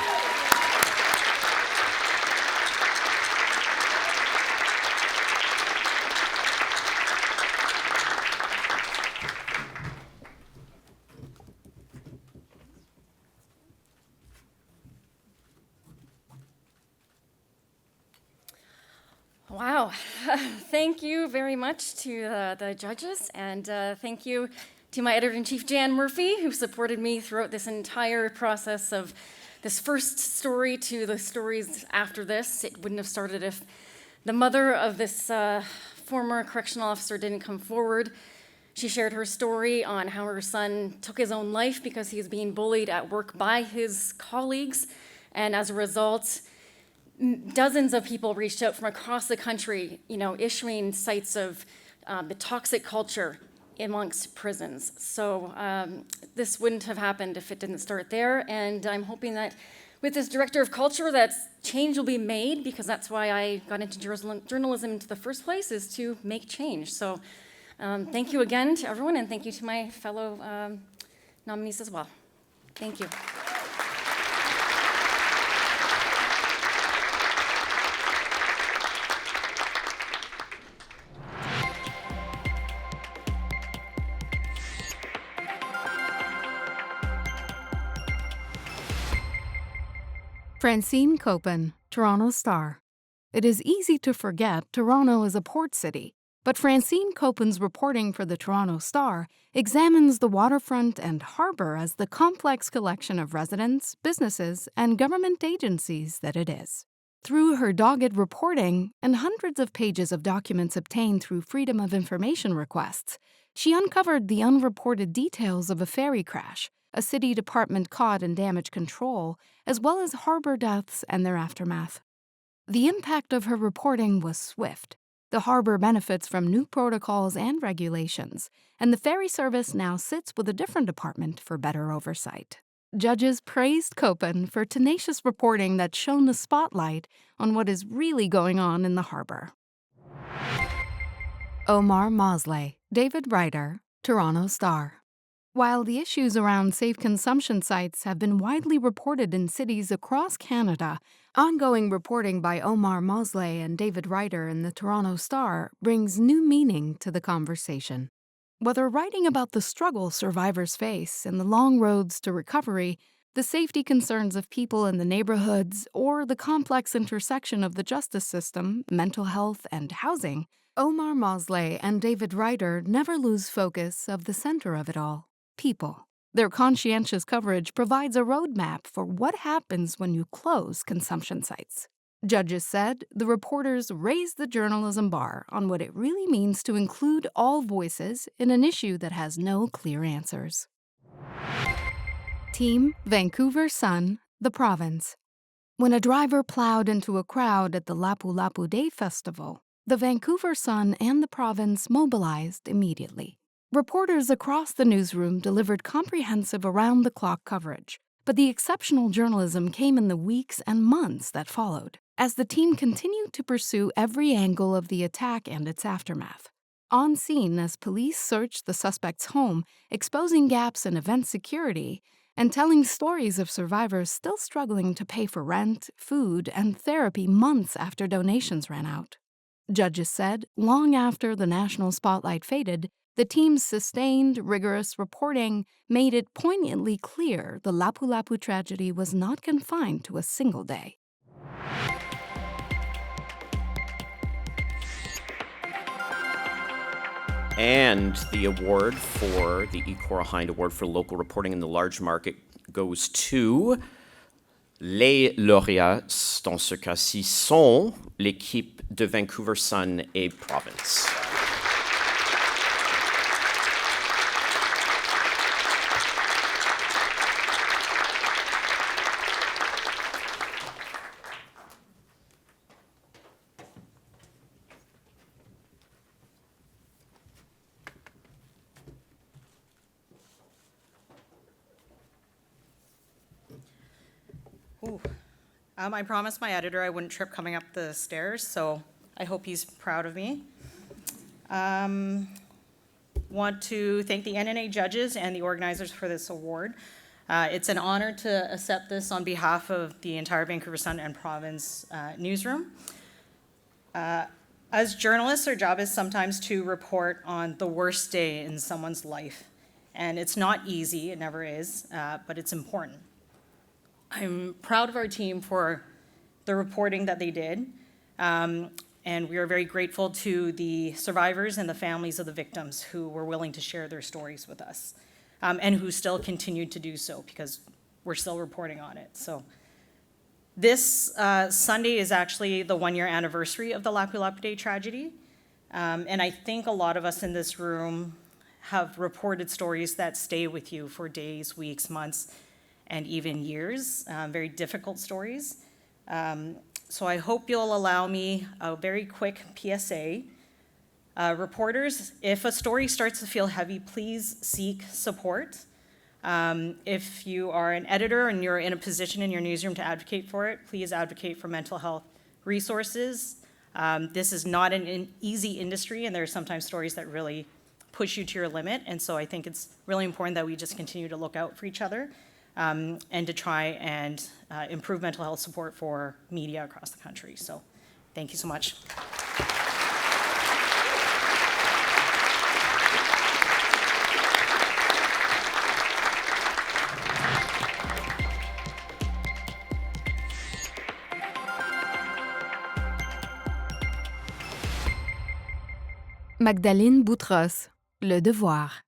Wow. Thank you very much to the judges, and thank you to my editor-in-chief, Jan Murphy, who supported me throughout this entire process of this first story to the stories after this. It wouldn't have started if the mother of this former correctional officer didn't come forward. She shared her story on how her son took his own life because he was being bullied at work by his colleagues, and as a result, dozens of people reached out from across the country, issuing sites of the toxic culture amongst prisons. So this wouldn't have happened if it didn't start there, and I'm hoping that with this director of culture that change will be made, because that's why I got into journalism in the first place, is to make change. So thank you again to everyone, and thank you to my fellow nominees as well. Thank you. Francine Copen, Toronto Star. It is easy to forget Toronto is a port city, but Francine Copen's reporting for the Toronto Star examines the waterfront and harbor as the complex collection of residents, businesses, and government agencies that it is. Through her dogged reporting and hundreds of pages of documents obtained through Freedom of Information requests, she uncovered the unreported details of a ferry crash, a city department caught in damage control, as well as harbor deaths and their aftermath. The impact of her reporting was swift. The harbor benefits from new protocols and regulations, and the ferry service now sits with a different department for better oversight. Judges praised Copen for tenacious reporting that shone the spotlight on what is really going on in the harbor. Omar Mosley, David Ryder, Toronto Star. While the issues around safe consumption sites have been widely reported in cities across Canada, ongoing reporting by Omar Mosley and David Ryder in the Toronto Star brings new meaning to the conversation. Whether writing about the struggle survivors face and the long roads to recovery, the safety concerns of people in the neighborhoods, or the complex intersection of the justice system, mental health, and housing, Omar Mosley and David Ryder never lose focus of the center of it all. People. Their conscientious coverage provides a roadmap for what happens when you close consumption sites. Judges said the reporters raised the journalism bar on what it really means to include all voices in an issue that has no clear answers. Team Vancouver Sun, the province. When a driver plowed into a crowd at the Lapu Lapu Day Festival, the Vancouver Sun and the province mobilized immediately. Reporters across the newsroom delivered comprehensive around-the-clock coverage, but the exceptional journalism came in the weeks and months that followed, as the team continued to pursue every angle of the attack and its aftermath. On scene as police searched the suspect's home, exposing gaps in event security, and telling stories of survivors still struggling to pay for rent, food, and therapy months after donations ran out. Judges said, long after the national spotlight faded, the team's sustained, rigorous reporting made it poignantly clear the Lapu Lapu tragedy was not confined to a single day. And the award for the E. Cora Hind Award for Local Reporting in the Large Market goes to les lauréats, dans ce cas-ci, sont l'équipe de Vancouver Sun et Province. I promised my editor I wouldn't trip coming up the stairs, so I hope he's proud of me. Want to thank the NNA judges and the organizers for this award. It's an honor to accept this on behalf of the entire Vancouver Sun and Province newsroom. As journalists, our job is sometimes to report on the worst day in someone's life. And it's not easy, it never is, but it's important. I'm proud of our team for the reporting that they did, and we are very grateful to the survivors and the families of the victims who were willing to share their stories with us, and who still continue to do so because we're still reporting on it. So this Sunday is actually the 1-year anniversary of the Lapu Lapu Day tragedy, and I think a lot of us in this room have reported stories that stay with you for days, weeks, months, and even years, very difficult stories. So I hope you'll allow me a very quick PSA. Reporters, if a story starts to feel heavy, please seek support. If you are an editor and you're in a position in your newsroom to advocate for it, please advocate for mental health resources. This is not an easy industry, and there are sometimes stories that really push you to your limit, and so I think it's really important that we just continue to look out for each other and to try and improve mental health support for media across the country. So thank you so much. Magdalene Boutros, Le Devoir.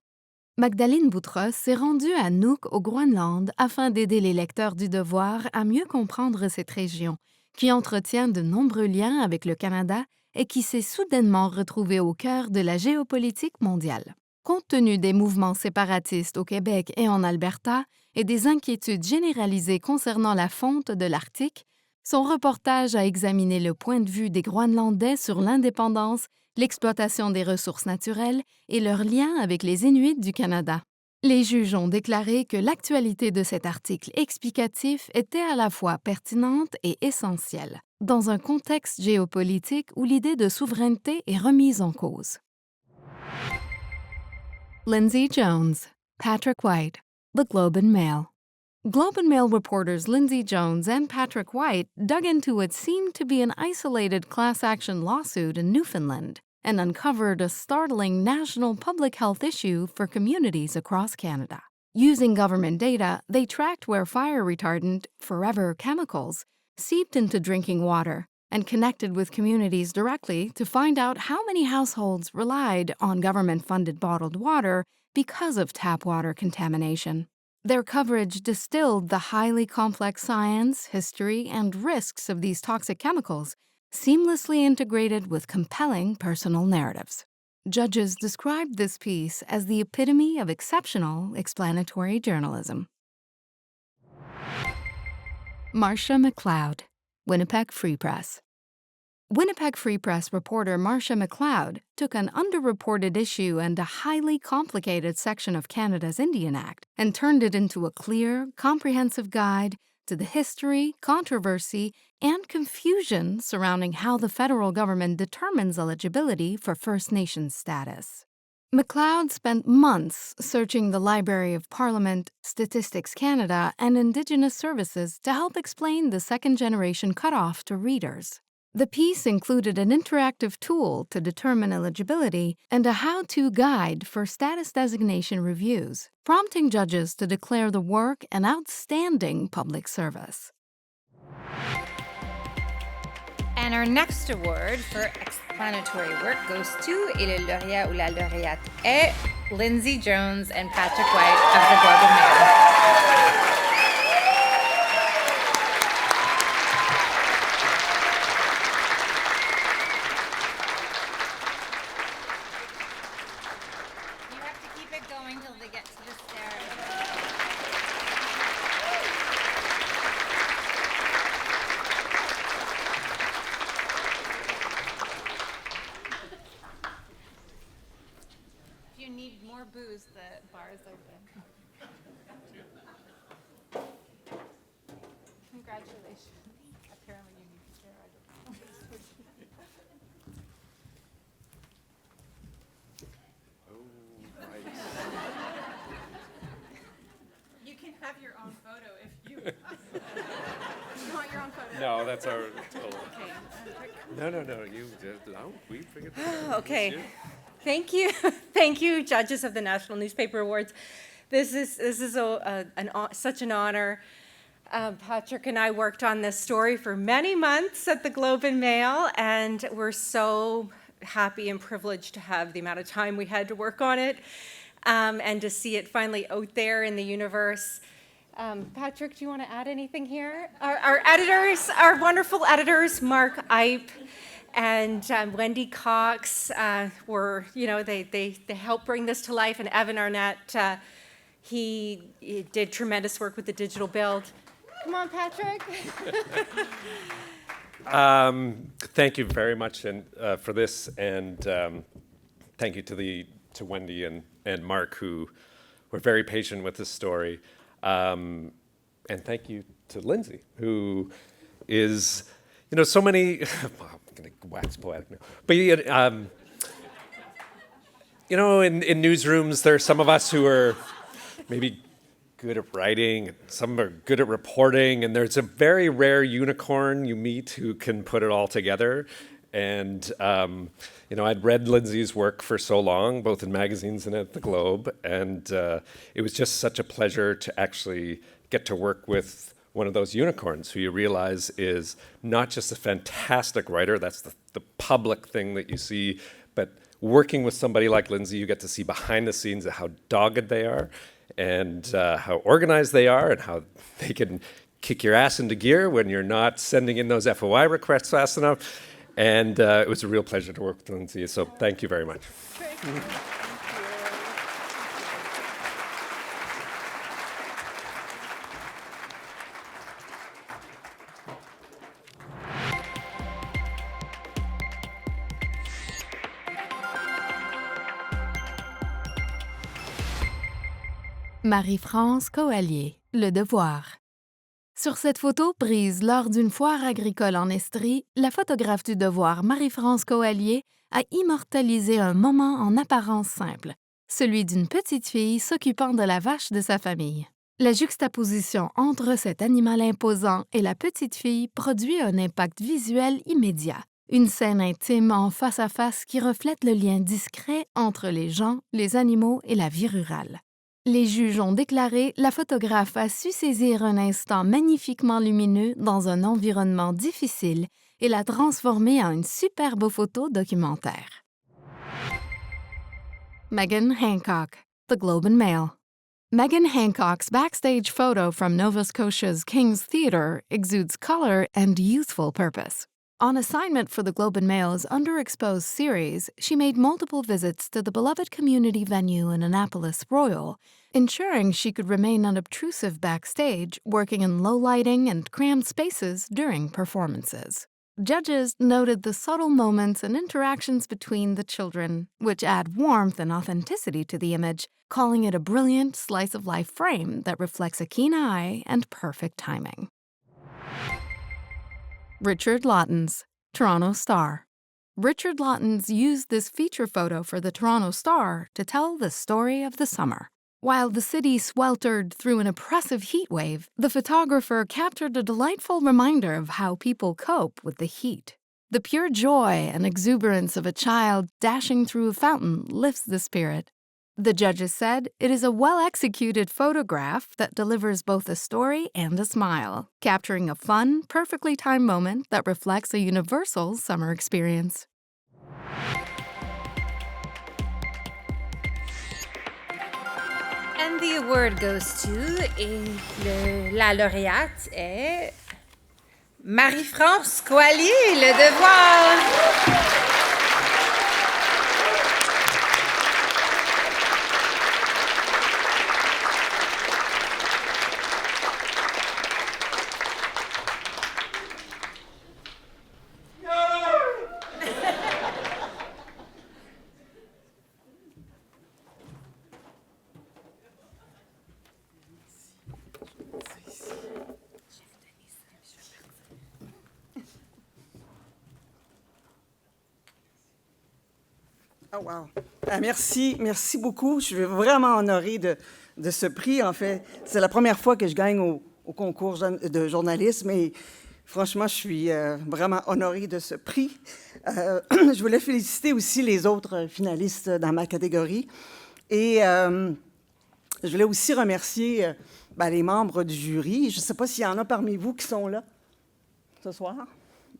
Magdalene Boutros s'est rendue à Nuuk, au Groenland, afin d'aider les lecteurs du Devoir à mieux comprendre cette région, qui entretient de nombreux liens avec le Canada et qui s'est soudainement retrouvée au cœur de la géopolitique mondiale. Compte tenu des mouvements séparatistes au Québec et en Alberta et des inquiétudes généralisées concernant la fonte de l'Arctique, son reportage a examiné le point de vue des Groenlandais sur l'indépendance, l'exploitation des ressources naturelles et leurs liens avec les Inuits du Canada. Les juges ont déclaré que l'actualité de cet article explicatif était à la fois pertinente et essentielle, dans un contexte géopolitique où l'idée de souveraineté est remise en cause. Lindsay Jones, Patrick White, The Globe and Mail. Globe and Mail reporters Lindsay Jones and Patrick White dug into what seemed to be an isolated class action lawsuit in Newfoundland and uncovered a startling national public health issue for communities across Canada. Using government data, they tracked where fire retardant, forever chemicals, seeped into drinking water and connected with communities directly to find out how many households relied on government-funded bottled water because of tap water contamination. Their coverage distilled the highly complex science, history, and risks of these toxic chemicals, seamlessly integrated with compelling personal narratives. Judges described this piece as the epitome of exceptional explanatory journalism. Marcia McLeod, Winnipeg Free Press. Winnipeg Free Press reporter Marcia McLeod took an underreported issue and a highly complicated section of Canada's Indian Act and turned it into a clear, comprehensive guide to the history, controversy, and confusion surrounding how the federal government determines eligibility for First Nations status. McLeod spent months searching the Library of Parliament, Statistics Canada, and Indigenous Services to help explain the second-generation cutoff to readers. The piece included an interactive tool to determine eligibility and a how-to guide for status designation reviews, prompting judges to declare the work an outstanding public service. And our next award for explanatory work goes to, et le lauréat ou la lauréate est Lindsay Jones and Patrick White of the Globe and Mail. Booze, the bar is open. Congratulations. Apparently you need to share. I don't know. You can have your own photo if you want your own photo. No, that's our. Okay. No. You just no. We figured that out. Okay. Thank you. Thank you, judges of the National Newspaper Awards. This is such an honor. Patrick and I worked on this story for many months at the Globe and Mail, and we're so happy and privileged to have the amount of time we had to work on it and to see it finally out there in the universe. Patrick, do you want to add anything here? Our editors, our wonderful editors, Mark Ipe and Wendy Cox were, they helped bring this to life, and Evan Arnett, he did tremendous work with the digital build. Come on, Patrick. Thank you very much for this, and thank you to Wendy and Mark, who were very patient with this story. And thank you to Lindsay, who is, so many, well, I'm going to wax poetic now. But, in newsrooms, there are some of us who are maybe good at writing, and some are good at reporting, and there's a very rare unicorn you meet who can put it all together. And, I'd read Lindsay's work for so long, both in magazines and at the Globe, and it was just such a pleasure to actually get to work with one of those unicorns who you realize is not just a fantastic writer, that's the public thing that you see, but working with somebody like Lindsay, you get to see behind the scenes of how dogged they are and how organized they are and how they can kick your ass into gear when you're not sending in those FOI requests fast enough. And it was a real pleasure to work with Lindsay, so thank you very much. Marie-France Coallier, Le Devoir. Sur cette photo prise lors d'une foire agricole en Estrie, la photographe du Devoir, Marie-France Coallier, a immortalisé un moment en apparence simple, celui d'une petite fille s'occupant de la vache de sa famille. La juxtaposition entre cet animal imposant et la petite fille produit un impact visuel immédiat. Une scène intime en face-à-face qui reflète le lien discret entre les gens, les animaux et la vie rurale. Les juges ont déclaré la photographe a su saisir un instant magnifiquement lumineux dans un environnement difficile et l'a transformé en une superbe photo documentaire. Megan Hancock, The Globe and Mail. Megan Hancock's backstage photo from Nova Scotia's King's Theatre exudes color and youthful purpose. On assignment for the Globe and Mail's Underexposed series, she made multiple visits to the beloved community venue in Annapolis Royal, ensuring she could remain unobtrusive backstage, working in low lighting and crammed spaces during performances. Judges noted the subtle moments and interactions between the children, which add warmth and authenticity to the image, calling it a brilliant slice-of-life frame that reflects a keen eye and perfect timing. Richard Lawtons, Toronto Star. Richard Lawtons used this feature photo for the Toronto Star to tell the story of the summer. While the city sweltered through an oppressive heat wave, the photographer captured a delightful reminder of how people cope with the heat. The pure joy and exuberance of a child dashing through a fountain lifts the spirit. The judges said it is a well-executed photograph that delivers both a story and a smile, capturing a fun, perfectly timed moment that reflects a universal summer experience. And the award goes to, la lauréate est Marie-France Coallier, Le Devoir. Oh wow. Merci beaucoup. Je suis vraiment honorée de ce prix. En fait, c'est la première fois que je gagne au concours de journalisme et franchement, je suis vraiment honorée de ce prix. Je voulais féliciter aussi les autres finalistes dans ma catégorie et je voulais aussi remercier les membres du jury. Je ne sais pas s'il y en a parmi vous qui sont là ce soir,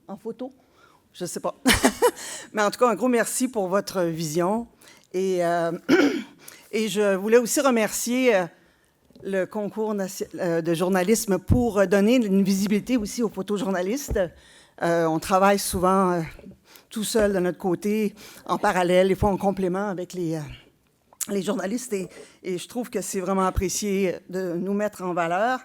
en photo. Je ne sais pas. Mais en tout cas, un gros merci pour votre vision. Et je voulais aussi remercier le concours de journalisme pour donner une visibilité aussi aux photojournalistes. On travaille souvent tout seul de notre côté, en parallèle, des fois en complément avec les journalistes. Et je trouve que c'est vraiment apprécié de nous mettre en valeur.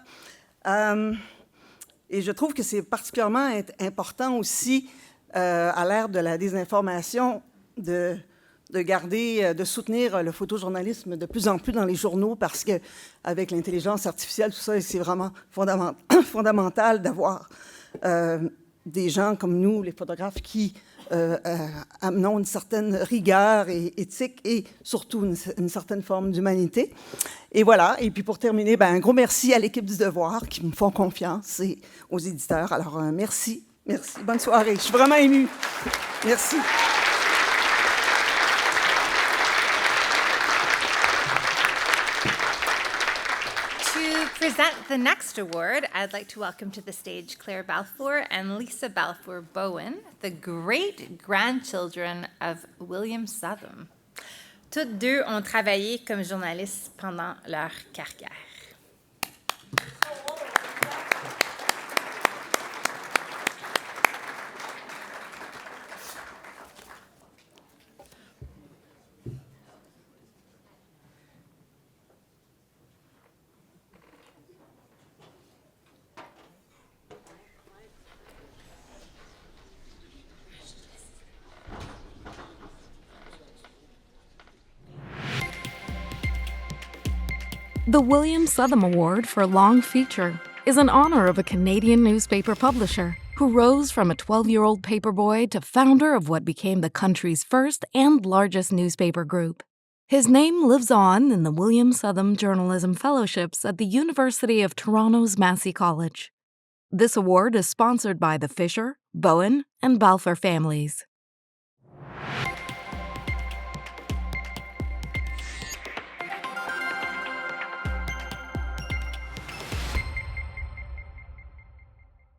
Et je trouve que c'est particulièrement important aussi à l'ère de la désinformation, de de garder, de soutenir le photojournalisme de plus en plus dans les journaux parce qu'avec l'intelligence artificielle, tout ça, c'est vraiment fondamental d'avoir des gens comme nous, les photographes, qui amenons une certaine rigueur et éthique et surtout une certaine forme d'humanité. Et voilà. Et puis pour terminer, un gros merci à l'équipe du Devoir qui me font confiance et aux éditeurs. Alors merci, merci. Bonne soirée. Je suis vraiment émue. Merci. To present the next award, I'd like to welcome to the stage Claire Balfour and Lisa Balfour Bowen, the great-grandchildren of William Southam. Toutes deux ont travaillé comme journalistes pendant leur carrière. The William Southam Award for Long Feature is in honor of a Canadian newspaper publisher who rose from a 12-year-old paperboy to founder of what became the country's first and largest newspaper group. His name lives on in the William Southam Journalism Fellowships at the University of Toronto's Massey College. This award is sponsored by the Fisher, Bowen, and Balfour families.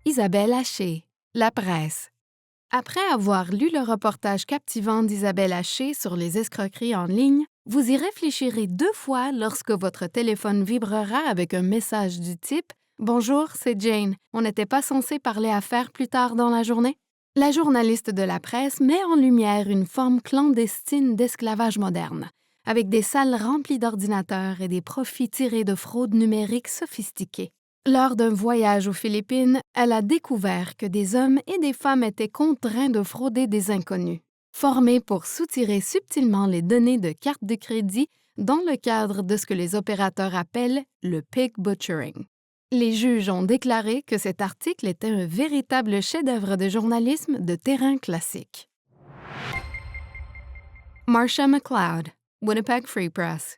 Isabelle Haché, La Presse. Après avoir lu le reportage captivant d'Isabelle Haché sur les escroqueries en ligne, vous y réfléchirez 2 fois lorsque votre téléphone vibrera avec un message du type « Bonjour, c'est Jane. On n'était pas censé parler affaires plus tard dans la journée? » La journaliste de La Presse met en lumière une forme clandestine d'esclavage moderne, avec des salles remplies d'ordinateurs et des profits tirés de fraudes numériques sophistiquées. Lors d'un voyage aux Philippines, elle a découvert que des hommes et des femmes étaient contraints de frauder des inconnus, formés pour soutirer subtilement les données de cartes de crédit dans le cadre de ce que les opérateurs appellent le pig butchering. Les juges ont déclaré que cet article était un véritable chef-d'œuvre de journalisme de terrain classique. Marcia McLeod, Winnipeg Free Press.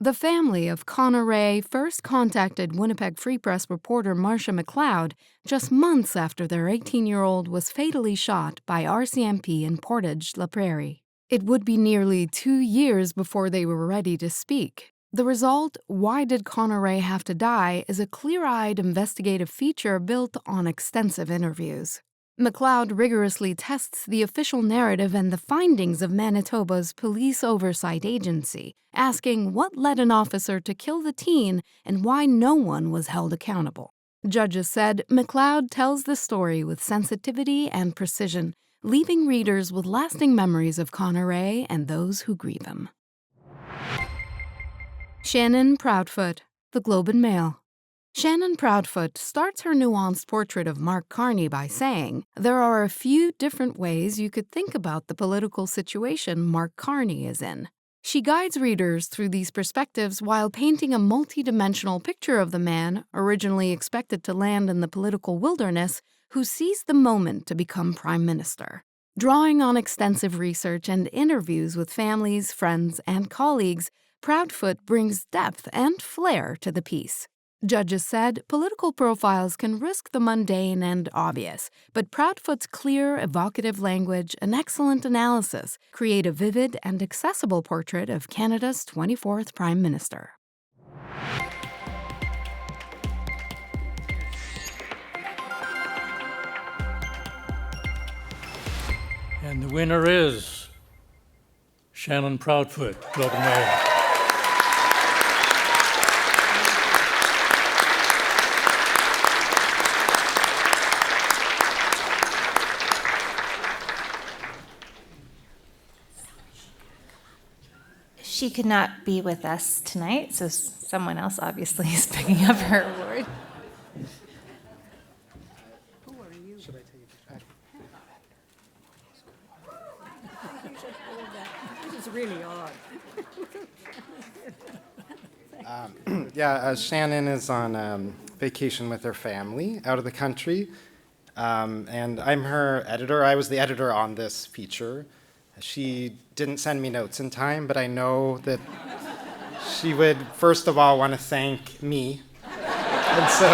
The family of Connor Ray first contacted Winnipeg Free Press reporter Marcia McLeod just months after their 18-year-old was fatally shot by RCMP in Portage la Prairie. It would be nearly 2 years before they were ready to speak. The result, Why Did Connor Ray Have to Die, is a clear-eyed investigative feature built on extensive interviews. McLeod rigorously tests the official narrative and the findings of Manitoba's Police Oversight Agency, asking what led an officer to kill the teen and why no one was held accountable. Judges said McLeod tells the story with sensitivity and precision, leaving readers with lasting memories of Connor Ray and those who grieve him. Shannon Proudfoot, The Globe and Mail. Shannon Proudfoot starts her nuanced portrait of Mark Carney by saying, there are a few different ways you could think about the political situation Mark Carney is in. She guides readers through these perspectives while painting a multi-dimensional picture of the man, originally expected to land in the political wilderness, who seized the moment to become Prime Minister. Drawing on extensive research and interviews with families, friends, and colleagues, Proudfoot brings depth and flair to the piece. Judges said political profiles can risk the mundane and obvious, but Proudfoot's clear, evocative language and excellent analysis create a vivid and accessible portrait of Canada's 24th Prime Minister. And the winner is Shannon Proudfoot, Globe and Mail. She could not be with us tonight, so someone else obviously is picking up her award. Who are you? Should I take it? Shannon is on vacation with her family out of the country, and I'm her editor. I was the editor on this feature. She didn't send me notes in time, but I know that she would, first of all, want to thank me. And so,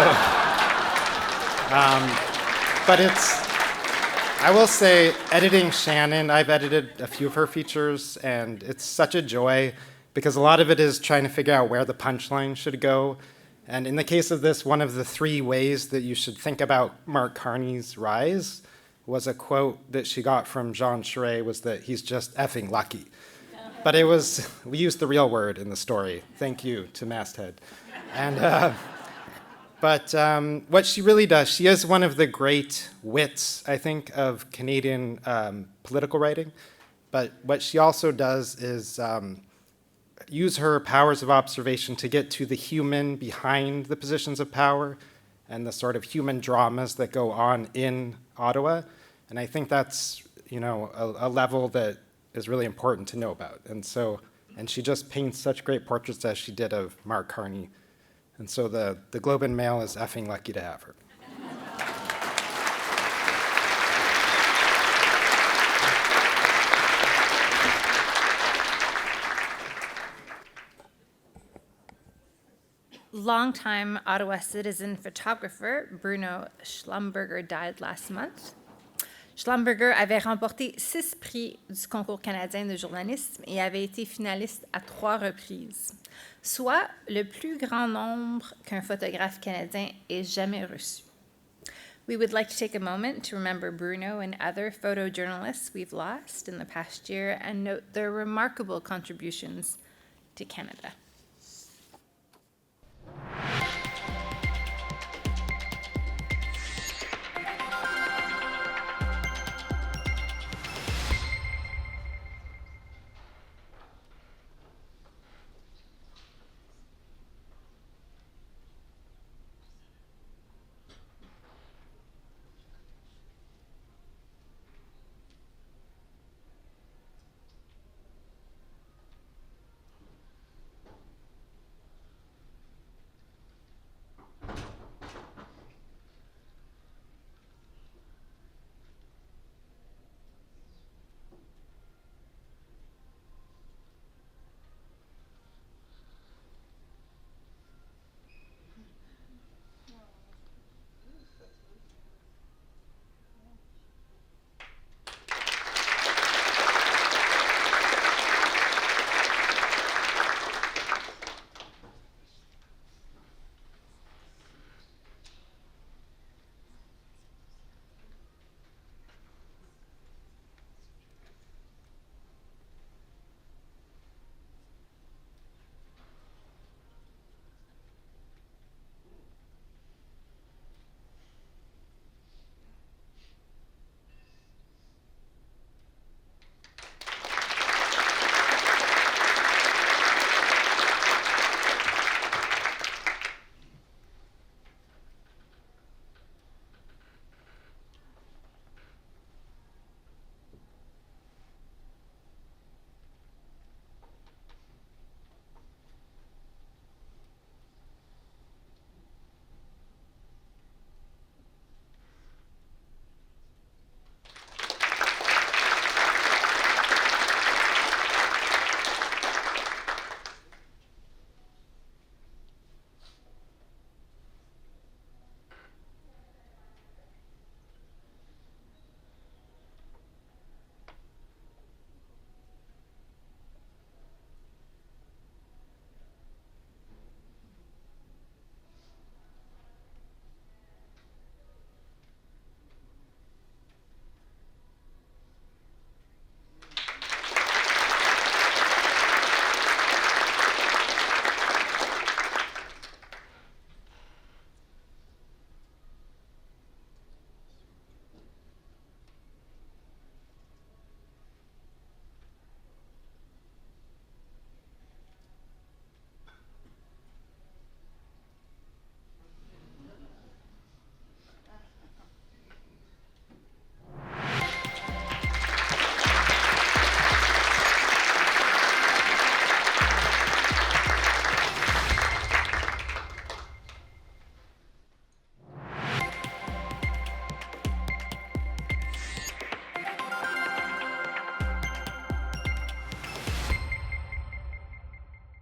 but I will say, editing Shannon, I've edited a few of her features, and it's such a joy because a lot of it is trying to figure out where the punchline should go. And in the case of this, one of the 3 ways that you should think about Mark Carney's rise was a quote that she got from Jean Charest, was that he's just effing lucky. But we used the real word in the story. Thank you to Masthead. And, but what she really does, she is one of the great wits, I think, of Canadian political writing. But what she also does is use her powers of observation to get to the human behind the positions of power and the sort of human dramas that go on in Ottawa. And I think that's, a level that is really important to know about. And she just paints such great portraits as she did of Mark Carney. And so the Globe and Mail is effing lucky to have her. Longtime Ottawa citizen photographer Bruno Schlumberger died last month. Schlumberger avait remporté 6 prix du Concours canadien de journalisme et avait été finaliste à 3 reprises, soit le plus grand nombre qu'un photographe canadien ait jamais reçu. We would like to take a moment to remember Bruno and other photojournalists we've lost in the past year and note their remarkable contributions to Canada.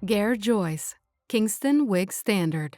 Gare Joyce, Kingston Whig Standard.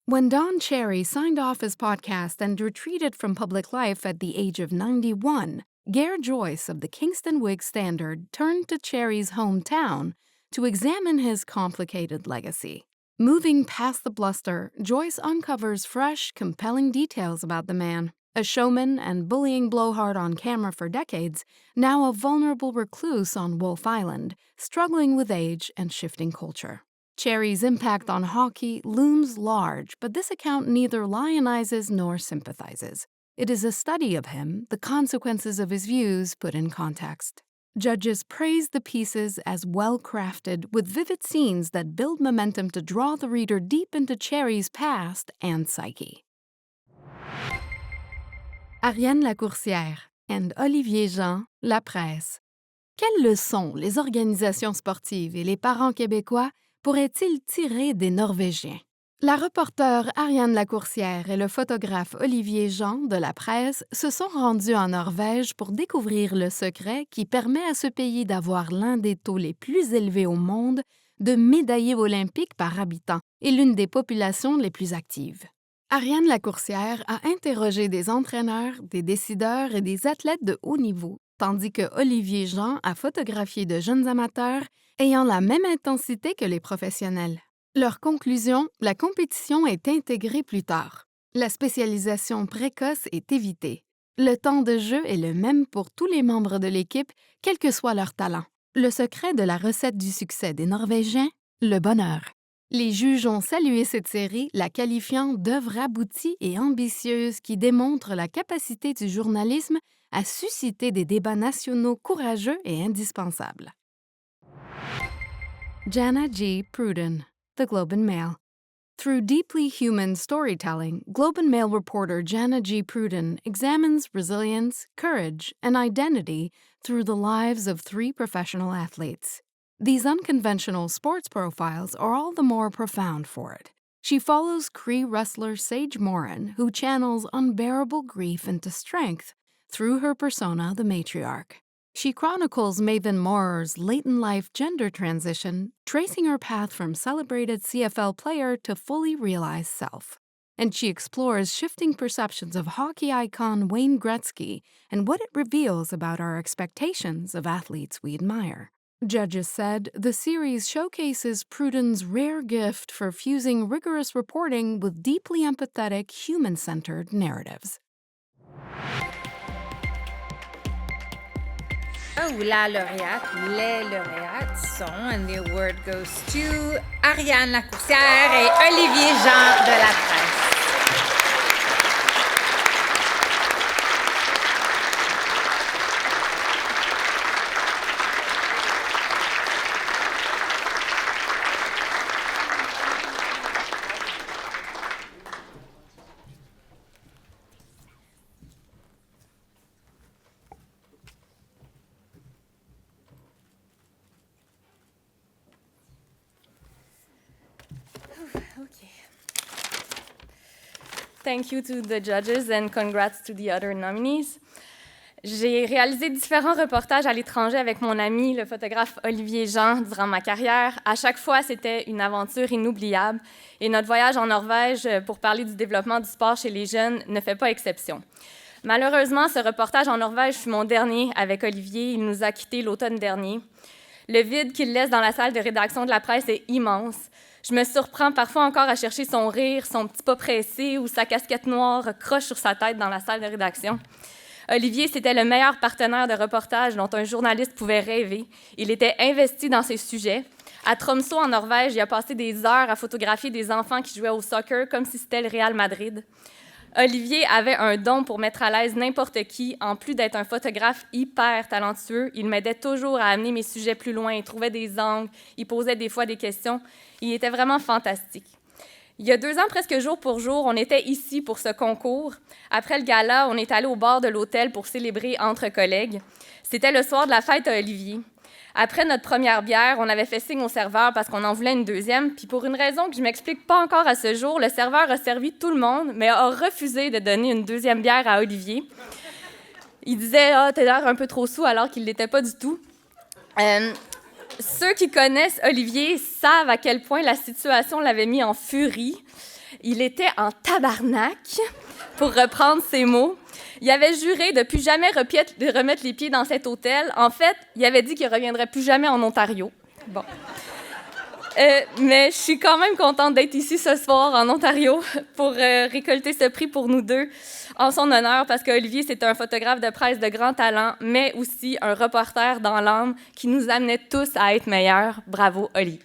When Don Cherry signed off his podcast and retreated from public life at the age of 91, Gare Joyce of the Kingston Whig Standard turned to Cherry's hometown to examine his complicated legacy. Moving past the bluster, Joyce uncovers fresh, compelling details about the man, a showman and bullying blowhard on camera for decades, now a vulnerable recluse on Wolfe Island, struggling with age and shifting culture. Cherry's impact on hockey looms large, but this account neither lionizes nor sympathizes. It is a study of him, the consequences of his views put in context. Judges praise the pieces as well-crafted, with vivid scenes that build momentum to draw the reader deep into Cherry's past and psyche. Ariane Lacourcière and Olivier Jean, La Presse. Quelles leçons les organisations sportives et les parents québécois pourraient-ils tirer des Norvégiens? La reporter Ariane Lacourcière et le photographe Olivier Jean de La Presse se sont rendus en Norvège pour découvrir le secret qui permet à ce pays d'avoir l'un des taux les plus élevés au monde de médaillés olympiques par habitant et l'une des populations les plus actives. Ariane Lacourcière a interrogé des entraîneurs, des décideurs et des athlètes de haut niveau, tandis que Olivier Jean a photographié de jeunes amateurs ayant la même intensité que les professionnels. Leur conclusion, la compétition est intégrée plus tard. La spécialisation précoce est évitée. Le temps de jeu est le même pour tous les membres de l'équipe, quel que soit leur talent. Le secret de la recette du succès des Norvégiens, le bonheur. Les juges ont salué cette série, la qualifiant d'œuvre aboutie et ambitieuse qui démontre la capacité du journalisme à susciter des débats nationaux courageux et indispensables. Jana G. Pruden, The Globe and Mail. Through deeply human storytelling, Globe and Mail reporter Jana G. Pruden examines resilience, courage, and identity through the lives of 3 professional athletes. These unconventional sports profiles are all the more profound for it. She follows Cree wrestler Sage Morin, who channels unbearable grief into strength through her persona, the matriarch. She chronicles Maven Moorer's late-in-life gender transition, tracing her path from celebrated CFL player to fully realized self. And she explores shifting perceptions of hockey icon Wayne Gretzky and what it reveals about our expectations of athletes we admire. Judges said the series showcases Pruden's rare gift for fusing rigorous reporting with deeply empathetic, human-centered narratives. Oh, la lauréate, les lauréates sont, and the award goes to Ariane Lacourcière et Olivier Jean de La Presse. Thank you to the judges and congrats to the other nominees. J'ai réalisé différents reportages à l'étranger avec mon ami, le photographe Olivier Jean, durant ma carrière. À chaque fois, c'était une aventure inoubliable et notre voyage en Norvège pour parler du développement du sport chez les jeunes ne fait pas exception. Malheureusement, ce reportage en Norvège fut mon dernier avec Olivier. Il nous a quittés l'automne dernier. Le vide qu'il laisse dans la salle de rédaction de La Presse est immense. Je me surprends parfois encore à chercher son rire, son petit pas pressé ou sa casquette noire croche sur sa tête dans la salle de rédaction. Olivier, c'était le meilleur partenaire de reportage dont un journaliste pouvait rêver. Il était investi dans ses sujets. À Tromsø, en Norvège, il a passé des heures à photographier des enfants qui jouaient au soccer comme si c'était le Real Madrid. Olivier avait un don pour mettre à l'aise n'importe qui. En plus d'être un photographe hyper talentueux, il m'aidait toujours à amener mes sujets plus loin. Il trouvait des angles, il posait des fois des questions. Il était vraiment fantastique. Il y a 2 ans, presque jour pour jour, on était ici pour ce concours. Après le gala, on est allé au bar de l'hôtel pour célébrer entre collègues. C'était le soir de la fête à Olivier. Après notre première bière, on avait fait signe au serveur parce qu'on en voulait une deuxième. Puis pour une raison que je ne m'explique pas encore à ce jour, le serveur a servi tout le monde, mais a refusé de donner une deuxième bière à Olivier. Il disait « Ah, t'as l'air un peu trop saoul » alors qu'il ne l'était pas du tout. Ceux qui connaissent Olivier savent à quel point la situation l'avait mis en furie. Il était en tabarnak, pour reprendre ses mots. Il avait juré de plus jamais remettre les pieds dans cet hôtel. En fait, il avait dit qu'il ne reviendrait plus jamais en Ontario. Bon. Mais je suis quand même contente d'être ici ce soir en Ontario pour récolter ce prix pour nous deux en son honneur, parce qu'Olivier, c'est un photographe de presse de grand talent, mais aussi un reporter dans l'âme qui nous amenait tous à être meilleurs. Bravo, Oli.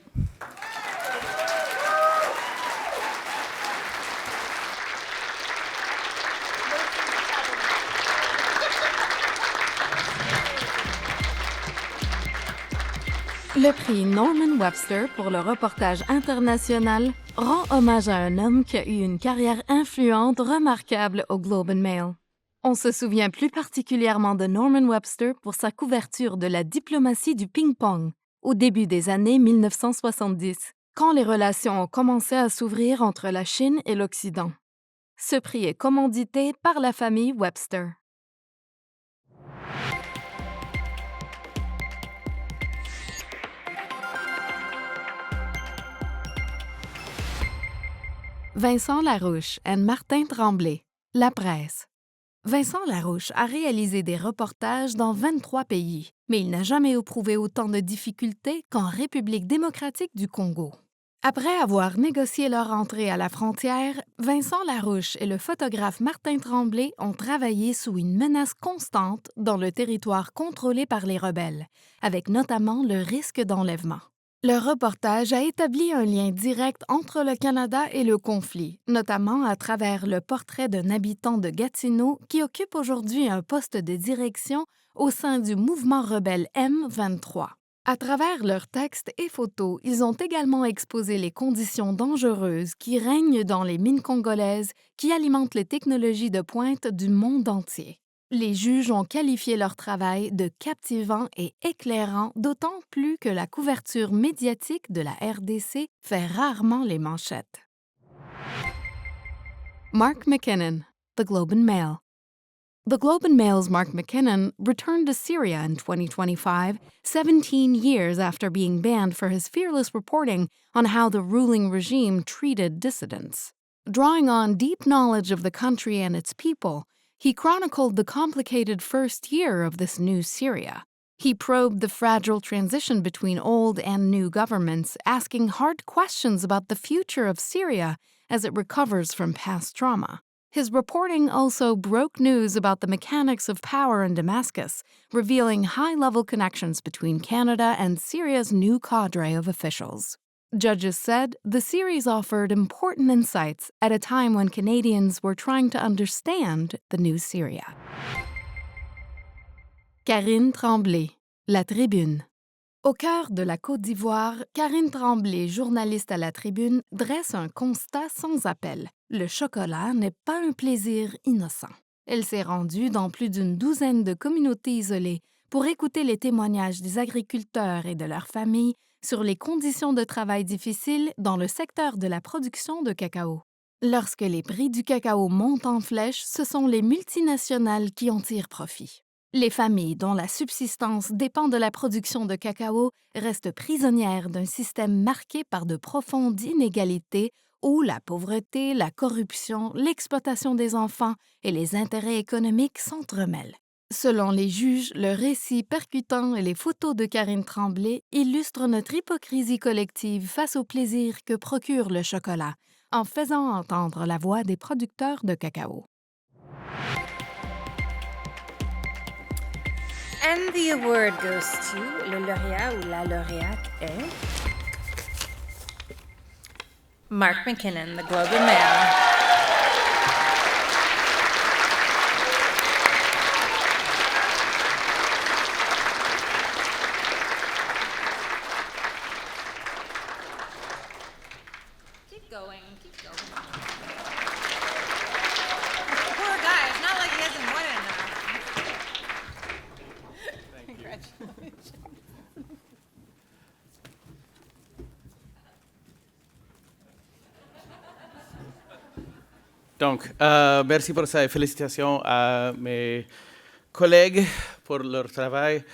Le prix Norman Webster pour le reportage international rend hommage à un homme qui a eu une carrière influente remarquable au Globe and Mail. On se souvient plus particulièrement de Norman Webster pour sa couverture de la diplomatie du ping-pong au début des années 1970, quand les relations ont commencé à s'ouvrir entre la Chine et l'Occident. Ce prix est commandité par la famille Webster. Vincent Larouche et Martin Tremblay, La Presse. Vincent Larouche a réalisé des reportages dans 23 pays, mais il n'a jamais éprouvé autant de difficultés qu'en République démocratique du Congo. Après avoir négocié leur entrée à la frontière, Vincent Larouche et le photographe Martin Tremblay ont travaillé sous une menace constante dans le territoire contrôlé par les rebelles, avec notamment le risque d'enlèvement. Le reportage a établi un lien direct entre le Canada et le conflit, notamment à travers le portrait d'un habitant de Gatineau qui occupe aujourd'hui un poste de direction au sein du mouvement rebelle M23. À travers leurs textes et photos, ils ont également exposé les conditions dangereuses qui règnent dans les mines congolaises qui alimentent les technologies de pointe du monde entier. Les juges ont qualifié leur travail de captivant et éclairant, d'autant plus que la couverture médiatique de la RDC fait rarement les manchettes. Mark McKinnon, The Globe and Mail. The Globe and Mail's Mark McKinnon returned to Syria in 2025, 17 years after being banned for his fearless reporting on how the ruling regime treated dissidents. Drawing on deep knowledge of the country and its people, he chronicled the complicated first year of this new Syria. He probed the fragile transition between old and new governments, asking hard questions about the future of Syria as it recovers from past trauma. His reporting also broke news about the mechanics of power in Damascus, revealing high-level connections between Canada and Syria's new cadre of officials. Judges said the series offered important insights at a time when Canadians were trying to understand the new Syria. Karine Tremblay, La Tribune. Au cœur de la Côte d'Ivoire, Karine Tremblay, journaliste à La Tribune, dresse un constat sans appel. Le chocolat n'est pas un plaisir innocent. Elle s'est rendue dans plus d'une douzaine de communautés isolées pour écouter les témoignages des agriculteurs et de leurs familles sur les conditions de travail difficiles dans le secteur de la production de cacao. Lorsque les prix du cacao montent en flèche, ce sont les multinationales qui en tirent profit. Les familles dont la subsistance dépend de la production de cacao restent prisonnières d'un système marqué par de profondes inégalités où la pauvreté, la corruption, l'exploitation des enfants et les intérêts économiques s'entremêlent. Selon les juges, le récit percutant et les photos de Karine Tremblay illustrent notre hypocrisie collective face au plaisir que procure le chocolat, en faisant entendre la voix des producteurs de cacao. And the award goes to le lauréat ou la lauréate est Mark McKinnon, The Globe and Mail. Donc, merci pour ça et félicitations à mes collègues pour leur travail.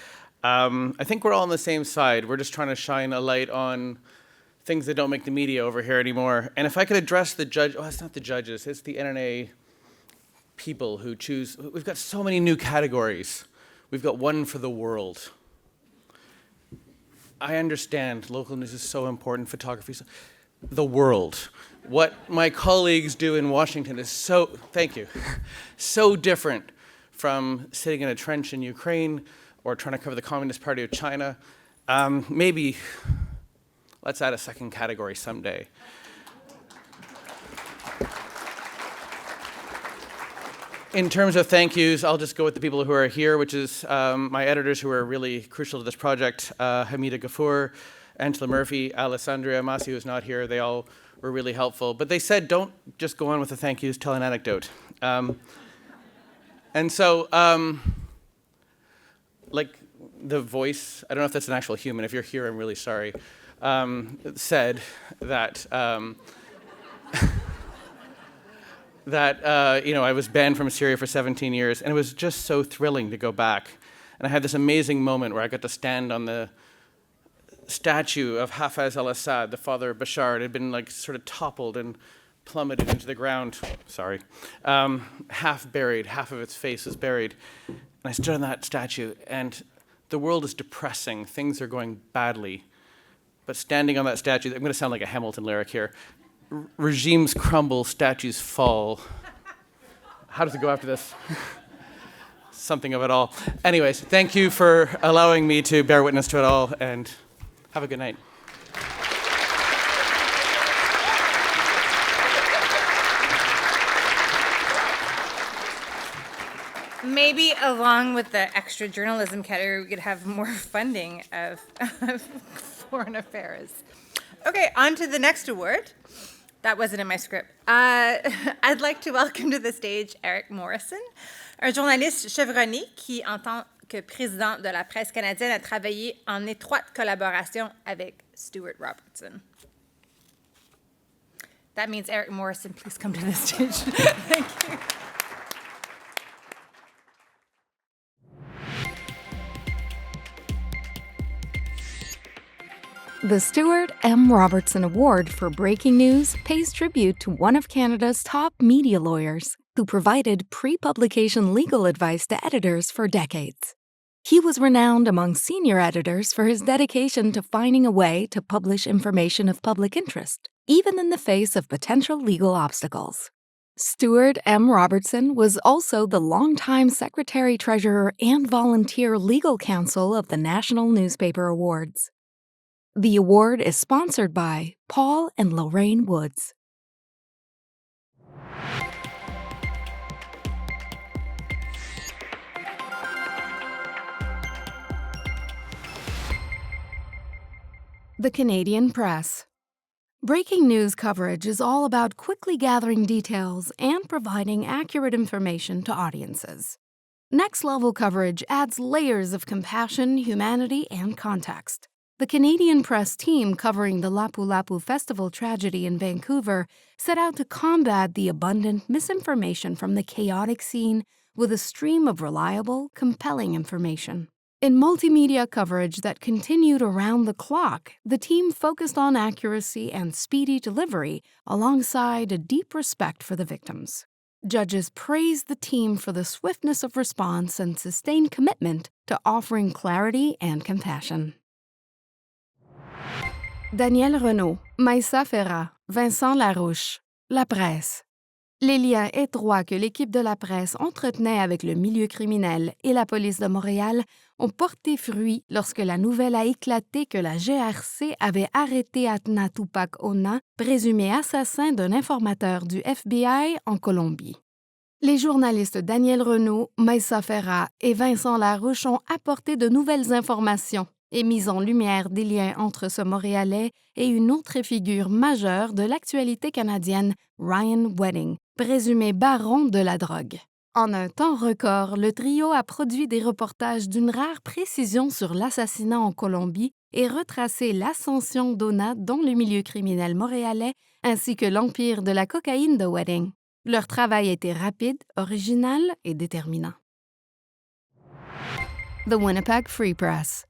I think we're all on the same side. We're just trying to shine a light on things that don't make the media over here anymore. And if I could address the it's not the judges, it's the NNA people who choose. We've got so many new categories. We've got one for the world. I understand local news is so important, photography, the world. What my colleagues do in Washington is so different from sitting in a trench in Ukraine or trying to cover the Communist Party of China. Maybe let's add a second category someday. In terms of thank yous, I'll just go with the people who are here, which is my editors who are really crucial to this project, Hamida Ghafour, Angela Murphy, Alessandria Masi, who's not here. They all were really helpful. But they said, don't just go on with the thank yous, tell an anecdote. And so, like the voice, I don't know if that's an actual human. If you're here, I'm really sorry, said that I was banned from Syria for 17 years, and it was just so thrilling to go back. And I had this amazing moment where I got to stand on the statue of Hafez al-Assad, the father of Bashar. It had been like sort of toppled and plummeted into the ground. Sorry. Half buried, half of its face was buried. And I stood on that statue, and the world is depressing. Things are going badly. But standing on that statue, I'm going to sound like a Hamilton lyric here. Regimes crumble, statues fall. How does it go after this? Something of it all. Anyways, thank you for allowing me to bear witness to it all, and have a good night. Maybe along with the extra journalism category, we could have more funding of foreign affairs. Okay, on to the next award. That wasn't in my script. I'd like to welcome to the stage Eric Morrison, un journaliste chevronné qui, en tant que président de la presse canadienne, a travaillé en étroite collaboration avec Stuart Robertson. That means Eric Morrison, please come to the stage. Thank you. The Stuart M. Robertson Award for Breaking News pays tribute to one of Canada's top media lawyers who provided pre-publication legal advice to editors for decades. He was renowned among senior editors for his dedication to finding a way to publish information of public interest, even in the face of potential legal obstacles. Stuart M. Robertson was also the longtime Secretary-Treasurer and volunteer legal counsel of the National Newspaper Awards. The award is sponsored by Paul and Lorraine Woods. The Canadian Press. Breaking news coverage is all about quickly gathering details and providing accurate information to audiences. Next-level coverage adds layers of compassion, humanity, and context. The Canadian Press team covering the Lapu-Lapu Festival tragedy in Vancouver set out to combat the abundant misinformation from the chaotic scene with a stream of reliable, compelling information. In multimedia coverage that continued around the clock, the team focused on accuracy and speedy delivery alongside a deep respect for the victims. Judges praised the team for the swiftness of response and sustained commitment to offering clarity and compassion. Daniel Renaud, Maïssa Ferrat, Vincent Larouche, La Presse. Les liens étroits que l'équipe de la presse entretenait avec le milieu criminel et la police de Montréal ont porté fruit lorsque la nouvelle a éclaté que la GRC avait arrêté Atna Tupac Ona, présumé assassin d'un informateur du FBI en Colombie. Les journalistes Daniel Renaud, Maïssa Ferrat et Vincent Larouche ont apporté de nouvelles informations et mis en lumière des liens entre ce Montréalais et une autre figure majeure de l'actualité canadienne, Ryan Wedding, présumé baron de la drogue. En un temps record, le trio a produit des reportages d'une rare précision sur l'assassinat en Colombie et retracé l'ascension d'Ona dans le milieu criminel montréalais ainsi que l'empire de la cocaïne de Wedding. Leur travail était rapide, original et déterminant. The Winnipeg Free Press.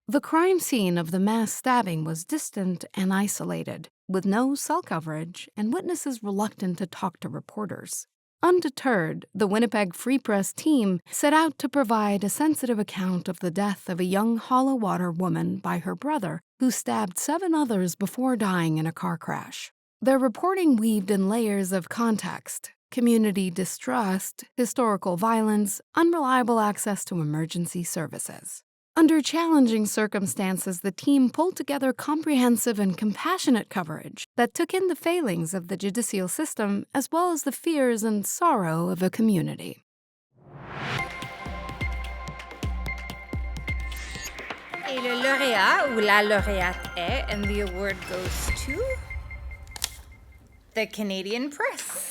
The crime scene of the mass stabbing was distant and isolated, with no cell coverage and witnesses reluctant to talk to reporters. Undeterred, the Winnipeg Free Press team set out to provide a sensitive account of the death of a young Hollow Water woman by her brother, who stabbed 7 others before dying in a car crash. Their reporting weaved in layers of context: community distrust, historical violence, unreliable access to emergency services. Under challenging circumstances, the team pulled together comprehensive and compassionate coverage that took in the failings of the judicial system as well as the fears and sorrow of a community. Et le lauréat ou la lauréate est, and the award goes to the Canadian Press.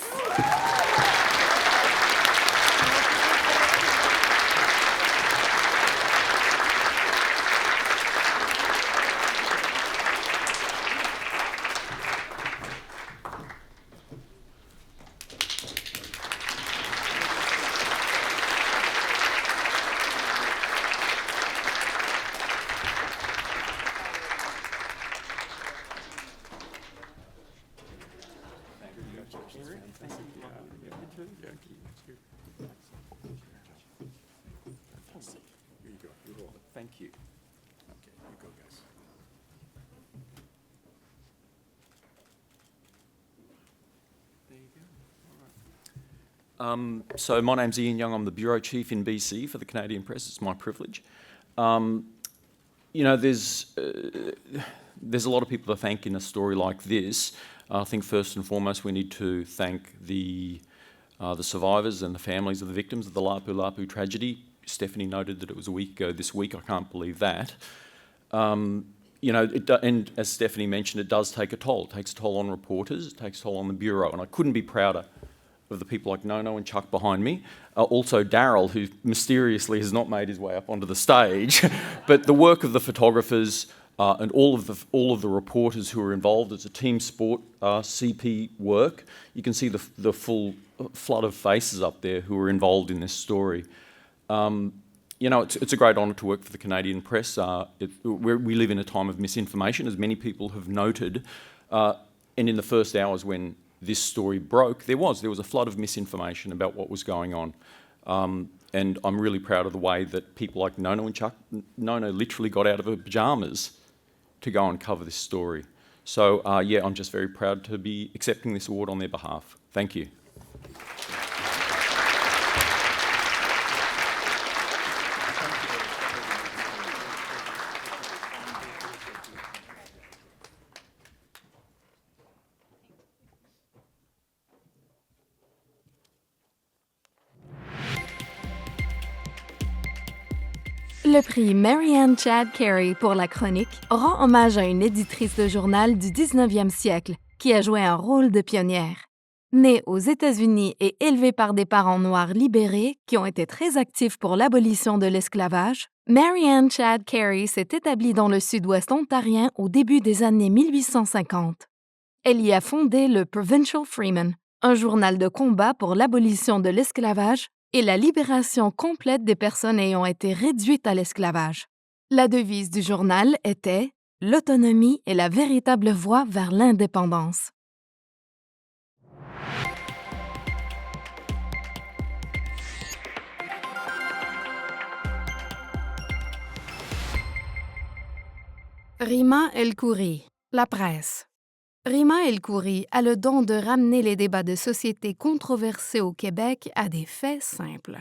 Thank you. Okay, you go, guys. There you go. All right. So my name's Ian Young. I'm the bureau chief in BC for the Canadian Press. It's my privilege. You know, there's a lot of people to thank in a story like this. I think first and foremost we need to thank the survivors and the families of the victims of the Lapu-Lapu tragedy. Stephanie noted that it was a week ago this week. I can't believe that. You know, and as Stephanie mentioned, it does take a toll. It takes a toll on reporters, it takes a toll on the Bureau, and I couldn't be prouder of the people like Nono and Chuck behind me. Also Daryl, who mysteriously has not made his way up onto the stage. But the work of the photographers and all of the reporters who are involved. It's a team sport, CP work. You can see the full flood of faces up there who are involved in this story. You know, it's a great honour to work for the Canadian Press. We live in a time of misinformation, as many people have noted. And in the first hours when this story broke, there was a flood of misinformation about what was going on. And I'm really proud of the way that people like Nono and Chuck, Nono literally got out of her pyjamas to go and cover this story. So yeah, I'm just very proud to be accepting this award on their behalf. Thank you. Le prix Marianne Chad Carey pour la chronique rend hommage à une éditrice de journal du 19e siècle qui a joué un rôle de pionnière. Née aux États-Unis et élevée par des parents noirs libérés qui ont été très actifs pour l'abolition de l'esclavage, Marianne Chad Carey s'est établie dans le sud-ouest ontarien au début des années 1850. Elle y a fondé le Provincial Freeman, un journal de combat pour l'abolition de l'esclavage et la libération complète des personnes ayant été réduites à l'esclavage. La devise du journal était « L'autonomie est la véritable voie vers l'indépendance ». Rima El-Khoury, la presse. Rima El-Khoury a le don de ramener les débats de société controversés au Québec à des faits simples.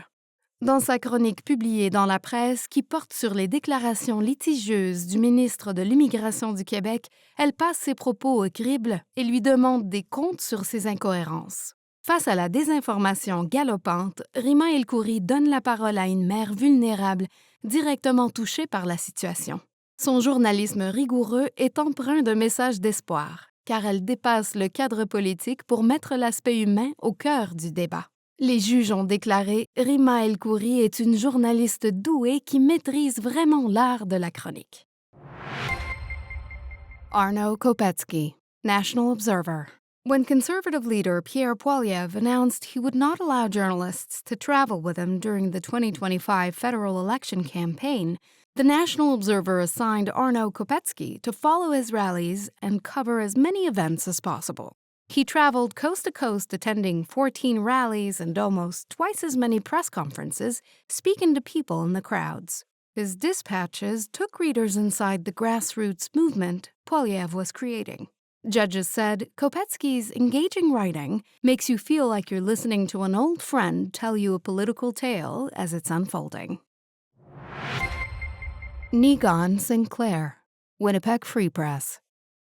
Dans sa chronique publiée dans la presse qui porte sur les déclarations litigieuses du ministre de l'Immigration du Québec, elle passe ses propos au crible et lui demande des comptes sur ses incohérences. Face à la désinformation galopante, Rima El-Khoury donne la parole à une mère vulnérable, directement touchée par la situation. Son journalisme rigoureux est empreint d'un message d'espoir, car elle dépasse le cadre politique pour mettre l'aspect humain au cœur du débat. Les juges ont déclaré « Rima El-Khoury est une journaliste douée qui maîtrise vraiment l'art de la chronique ». Arno Kopetsky, National Observer. When Conservative leader Pierre Poilievre announced he would not allow journalists to travel with him during the 2025 federal election campaign, the National Observer assigned Arnaud Kopetsky to follow his rallies and cover as many events as possible. He traveled coast to coast, attending 14 rallies and almost twice as many press conferences, speaking to people in the crowds. His dispatches took readers inside the grassroots movement Poilievre was creating. Judges said Kopetsky's engaging writing makes you feel like you're listening to an old friend tell you a political tale as it's unfolding. Negon Sinclair, Winnipeg Free Press.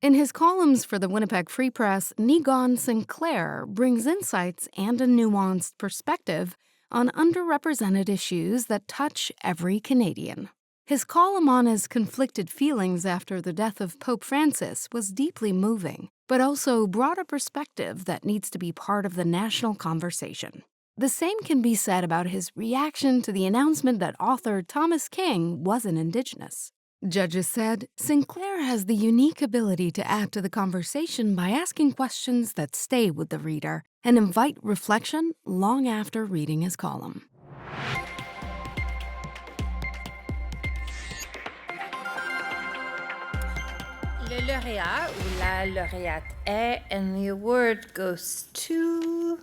In his columns for the Winnipeg Free Press, Negon Sinclair brings insights and a nuanced perspective on underrepresented issues that touch every Canadian. His column on his conflicted feelings after the death of Pope Francis was deeply moving, but also brought a perspective that needs to be part of the national conversation. The same can be said about his reaction to the announcement that author Thomas King wasn't Indigenous. Judges said Sinclair has the unique ability to add to the conversation by asking questions that stay with the reader and invite reflection long after reading his column. Le lauréat ou la lauréate est, and the award goes to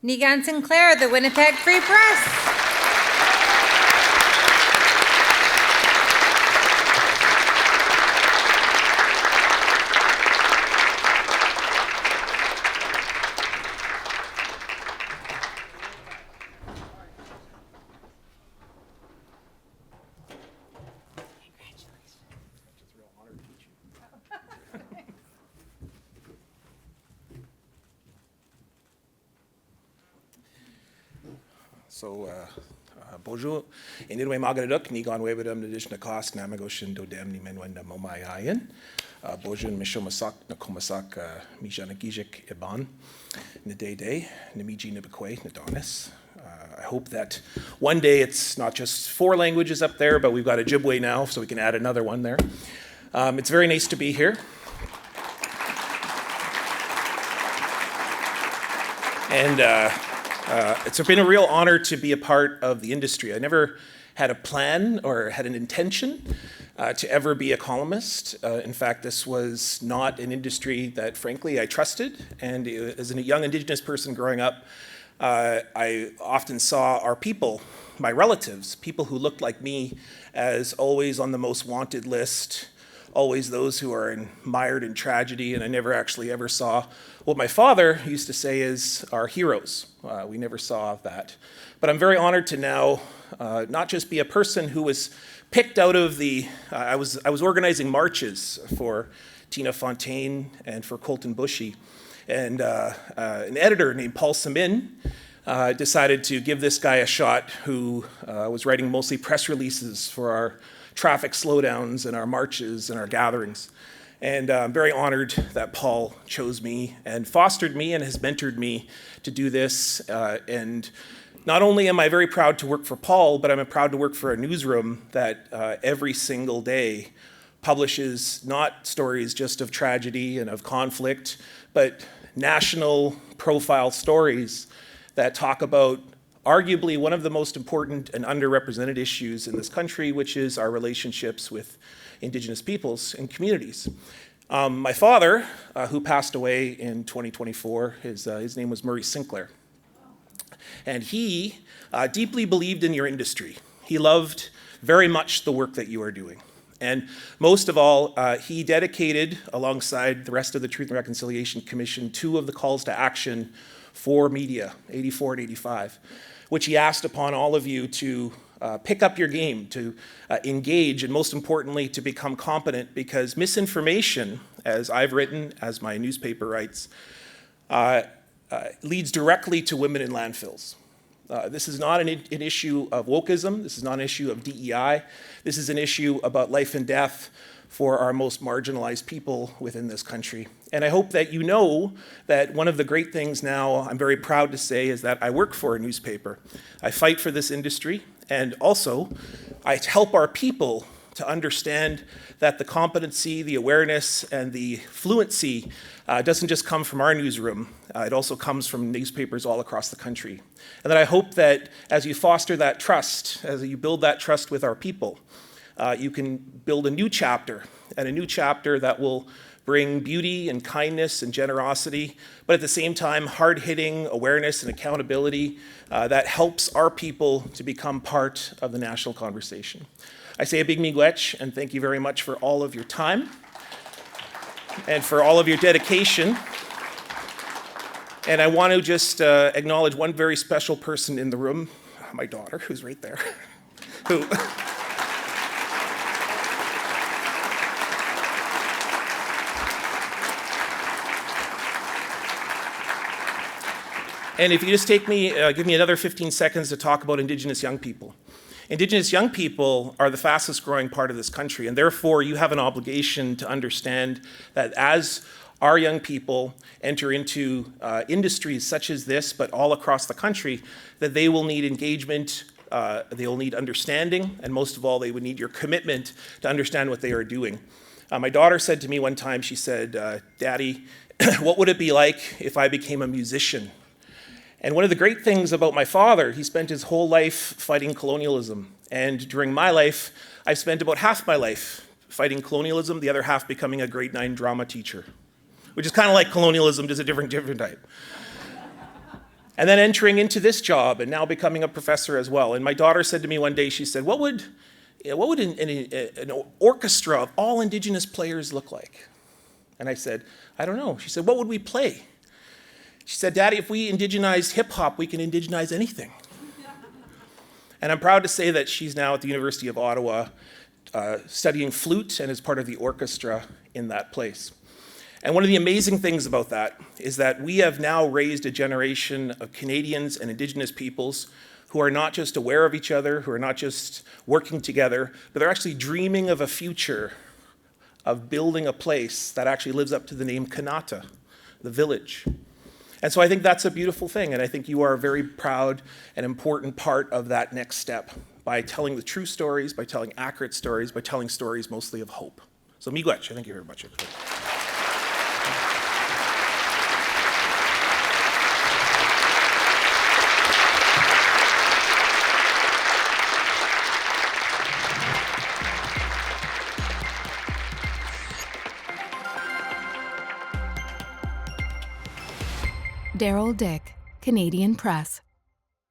Negon Sinclair, the Winnipeg Free Press. So, bonjour. Inidwe Magaduk, Nigon Webedum, Nadish Nakas, Namagoshin, Dodem, Nimenwenda Momayayan. Bonjour, Mishomasak, Nakomasak, Mijanakijik, Iban, Nade, Namiji Nibakwe, Nadonis. I hope that one day it's not just 4 languages up there, but we've got Ojibwe now, so we can add another one there. It's very nice to be here. And it's been a real honor to be a part of the industry. I never had a plan or had an intention to ever be a columnist. In fact, this was not an industry that, frankly, I trusted. And as a young Indigenous person growing up, I often saw our people, my relatives, people who looked like me, as always on the most wanted list, always those who are mired in tragedy, and I never actually ever saw what my father used to say is our heroes. We never saw that. But I'm very honored to now not just be a person who was picked out of the, I was organizing marches for Tina Fontaine and for Colton Bushy, and an editor named Paul Samin decided to give this guy a shot who was writing mostly press releases for our traffic slowdowns and our marches and our gatherings. And I'm very honored that Paul chose me and fostered me and has mentored me to do this. And not only am I very proud to work for Paul, but I'm proud to work for a newsroom that every single day publishes not stories just of tragedy and of conflict, but national profile stories that talk about arguably one of the most important and underrepresented issues in this country, which is our relationships with Indigenous peoples and communities. My father, who passed away in 2024, his name was Murray Sinclair. And he deeply believed in your industry. He loved very much the work that you are doing. And most of all, he dedicated, alongside the rest of the Truth and Reconciliation Commission, 2 of the calls to action for media, 84 and 85, which he asked upon all of you to pick up your game, to engage, and most importantly, to become competent, because misinformation, as I've written, as my newspaper writes, leads directly to women in landfills. This is not an issue of wokeism. This is not an issue of DEI. This is an issue about life and death for our most marginalized people within this country. And I hope that you know that one of the great things now, I'm very proud to say, is that I work for a newspaper. I fight for this industry, and also I help our people to understand that the competency, the awareness, and the fluency doesn't just come from our newsroom. It also comes from newspapers all across the country. And that I hope that as you foster that trust, as you build that trust with our people, you can build a new chapter, and a new chapter that will bring beauty and kindness and generosity, but at the same time, hard-hitting awareness and accountability that helps our people to become part of the national conversation. I say a big miigwech, and thank you very much for all of your time and for all of your dedication. And I want to just acknowledge one very special person in the room, my daughter, who's right there, who... And if you just give me another 15 seconds to talk about Indigenous young people. Indigenous young people are the fastest growing part of this country, and therefore you have an obligation to understand that as our young people enter into industries such as this, but all across the country, that they will need engagement, they will need understanding, and most of all, they would need your commitment to understand what they are doing. My daughter said to me one time, she said, "Daddy, what would it be like if I became a musician?" And one of the great things about my father, he spent his whole life fighting colonialism. And during my life, I've spent about half my life fighting colonialism, the other half becoming a grade 9 drama teacher, which is kind of like colonialism, just a different type. And then entering into this job and now becoming a professor as well. And my daughter said to me one day, she said, what would an orchestra of all Indigenous players look like? And I said, I don't know. She said, what would we play? She said, Daddy, if we indigenized hip-hop, we can indigenize anything. And I'm proud to say that she's now at the University of Ottawa studying flute and is part of the orchestra in that place. And one of the amazing things about that is that we have now raised a generation of Canadians and Indigenous peoples who are not just aware of each other, who are not just working together, but they're actually dreaming of a future of building a place that actually lives up to the name Kanata, the village. And so I think that's a beautiful thing, and I think you are a very proud and important part of that next step by telling the true stories, by telling accurate stories, by telling stories mostly of hope. So miigwech, thank you very much. Daryl Dick, Canadian Press.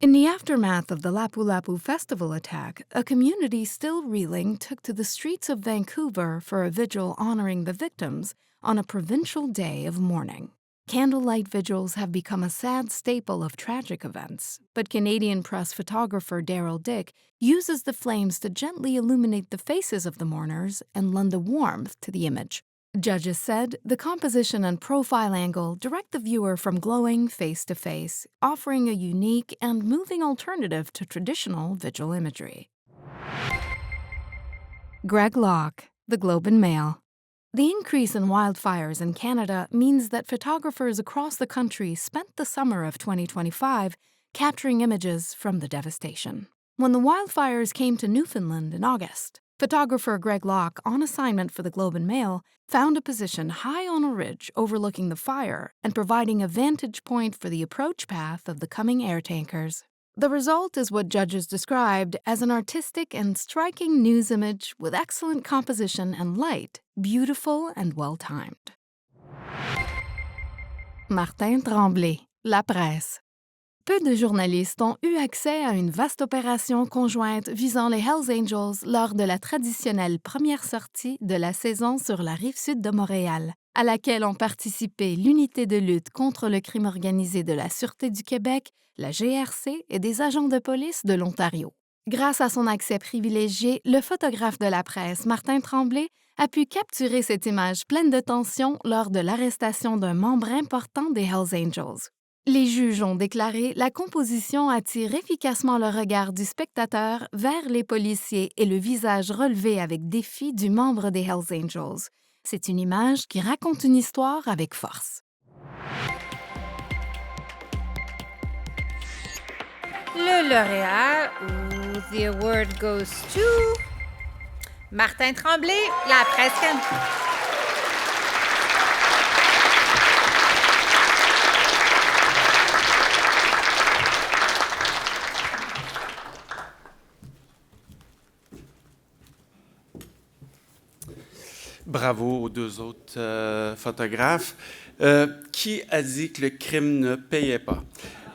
In the aftermath of the Lapu Lapu Festival attack, a community still reeling took to the streets of Vancouver for a vigil honoring the victims on a provincial day of mourning. Candlelight vigils have become a sad staple of tragic events, but Canadian Press photographer Daryl Dick uses the flames to gently illuminate the faces of the mourners and lend a warmth to the image. Judges said the composition and profile angle direct the viewer from glowing face to face, offering a unique and moving alternative to traditional vigil imagery. Greg Locke, The Globe and Mail. The increase in wildfires in Canada means that photographers across the country spent the summer of 2025 capturing images from the devastation. When the wildfires came to Newfoundland in August, photographer Greg Locke, on assignment for the Globe and Mail, found a position high on a ridge overlooking the fire and providing a vantage point for the approach path of the coming air tankers. The result is what judges described as an artistic and striking news image with excellent composition and light, beautiful and well-timed. Martin Tremblay, La Presse. Peu de journalistes ont eu accès à une vaste opération conjointe visant les Hells Angels lors de la traditionnelle première sortie de la saison sur la rive-sud de Montréal, à laquelle ont participé l'Unité de lutte contre le crime organisé de la Sûreté du Québec, la GRC et des agents de police de l'Ontario. Grâce à son accès privilégié, le photographe de La Presse, Martin Tremblay, a pu capturer cette image pleine de tension lors de l'arrestation d'un membre important des Hells Angels. Les juges ont déclaré la composition attire efficacement le regard du spectateur vers les policiers et le visage relevé avec défi du membre des Hells Angels. C'est une image qui raconte une histoire avec force. Le lauréat, ou the award goes to Martin Tremblay, La Presse canadienne. Bravo aux deux autres photographes. Qui a dit que le crime ne payait pas?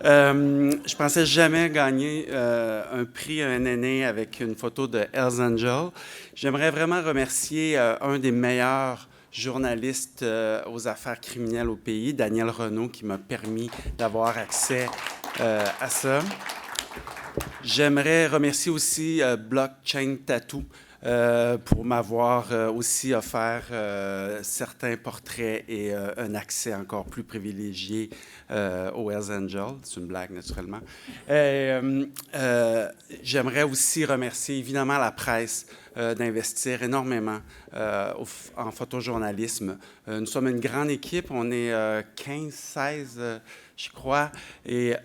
Je pensais jamais gagner un prix, un NNA avec une photo de Hells Angels. J'aimerais vraiment remercier un des meilleurs journalistes aux affaires criminelles au pays, Daniel Renaud, qui m'a permis d'avoir accès à ça. J'aimerais remercier aussi Blockchain Tattoo pour m'avoir aussi offert certains portraits et un accès encore plus privilégié aux Hells Angels. C'est une blague, naturellement. J'aimerais aussi remercier évidemment la presse d'investir énormément en photojournalisme. Nous sommes une grande équipe, on est 15, 16, je crois, et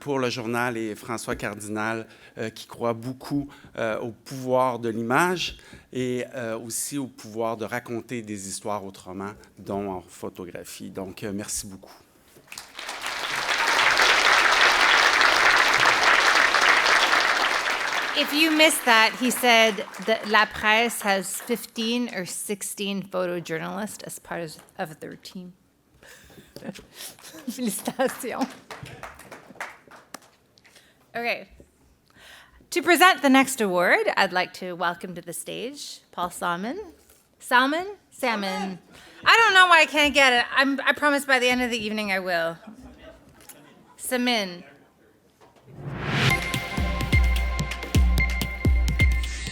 pour le journal et François Cardinal qui croit beaucoup au pouvoir de l'image et aussi au pouvoir de raconter des histoires autrement, dont en photographie. Donc, merci beaucoup. If you missed that, he said that La Presse has 15 or 16 photojournalists as part of their team. Félicitations. Okay. To present the next award, I'd like to welcome to the stage Paul Salmon. Salmon? Salmon. I don't know why I can't get it. I promise by the end of the evening I will. Salmon.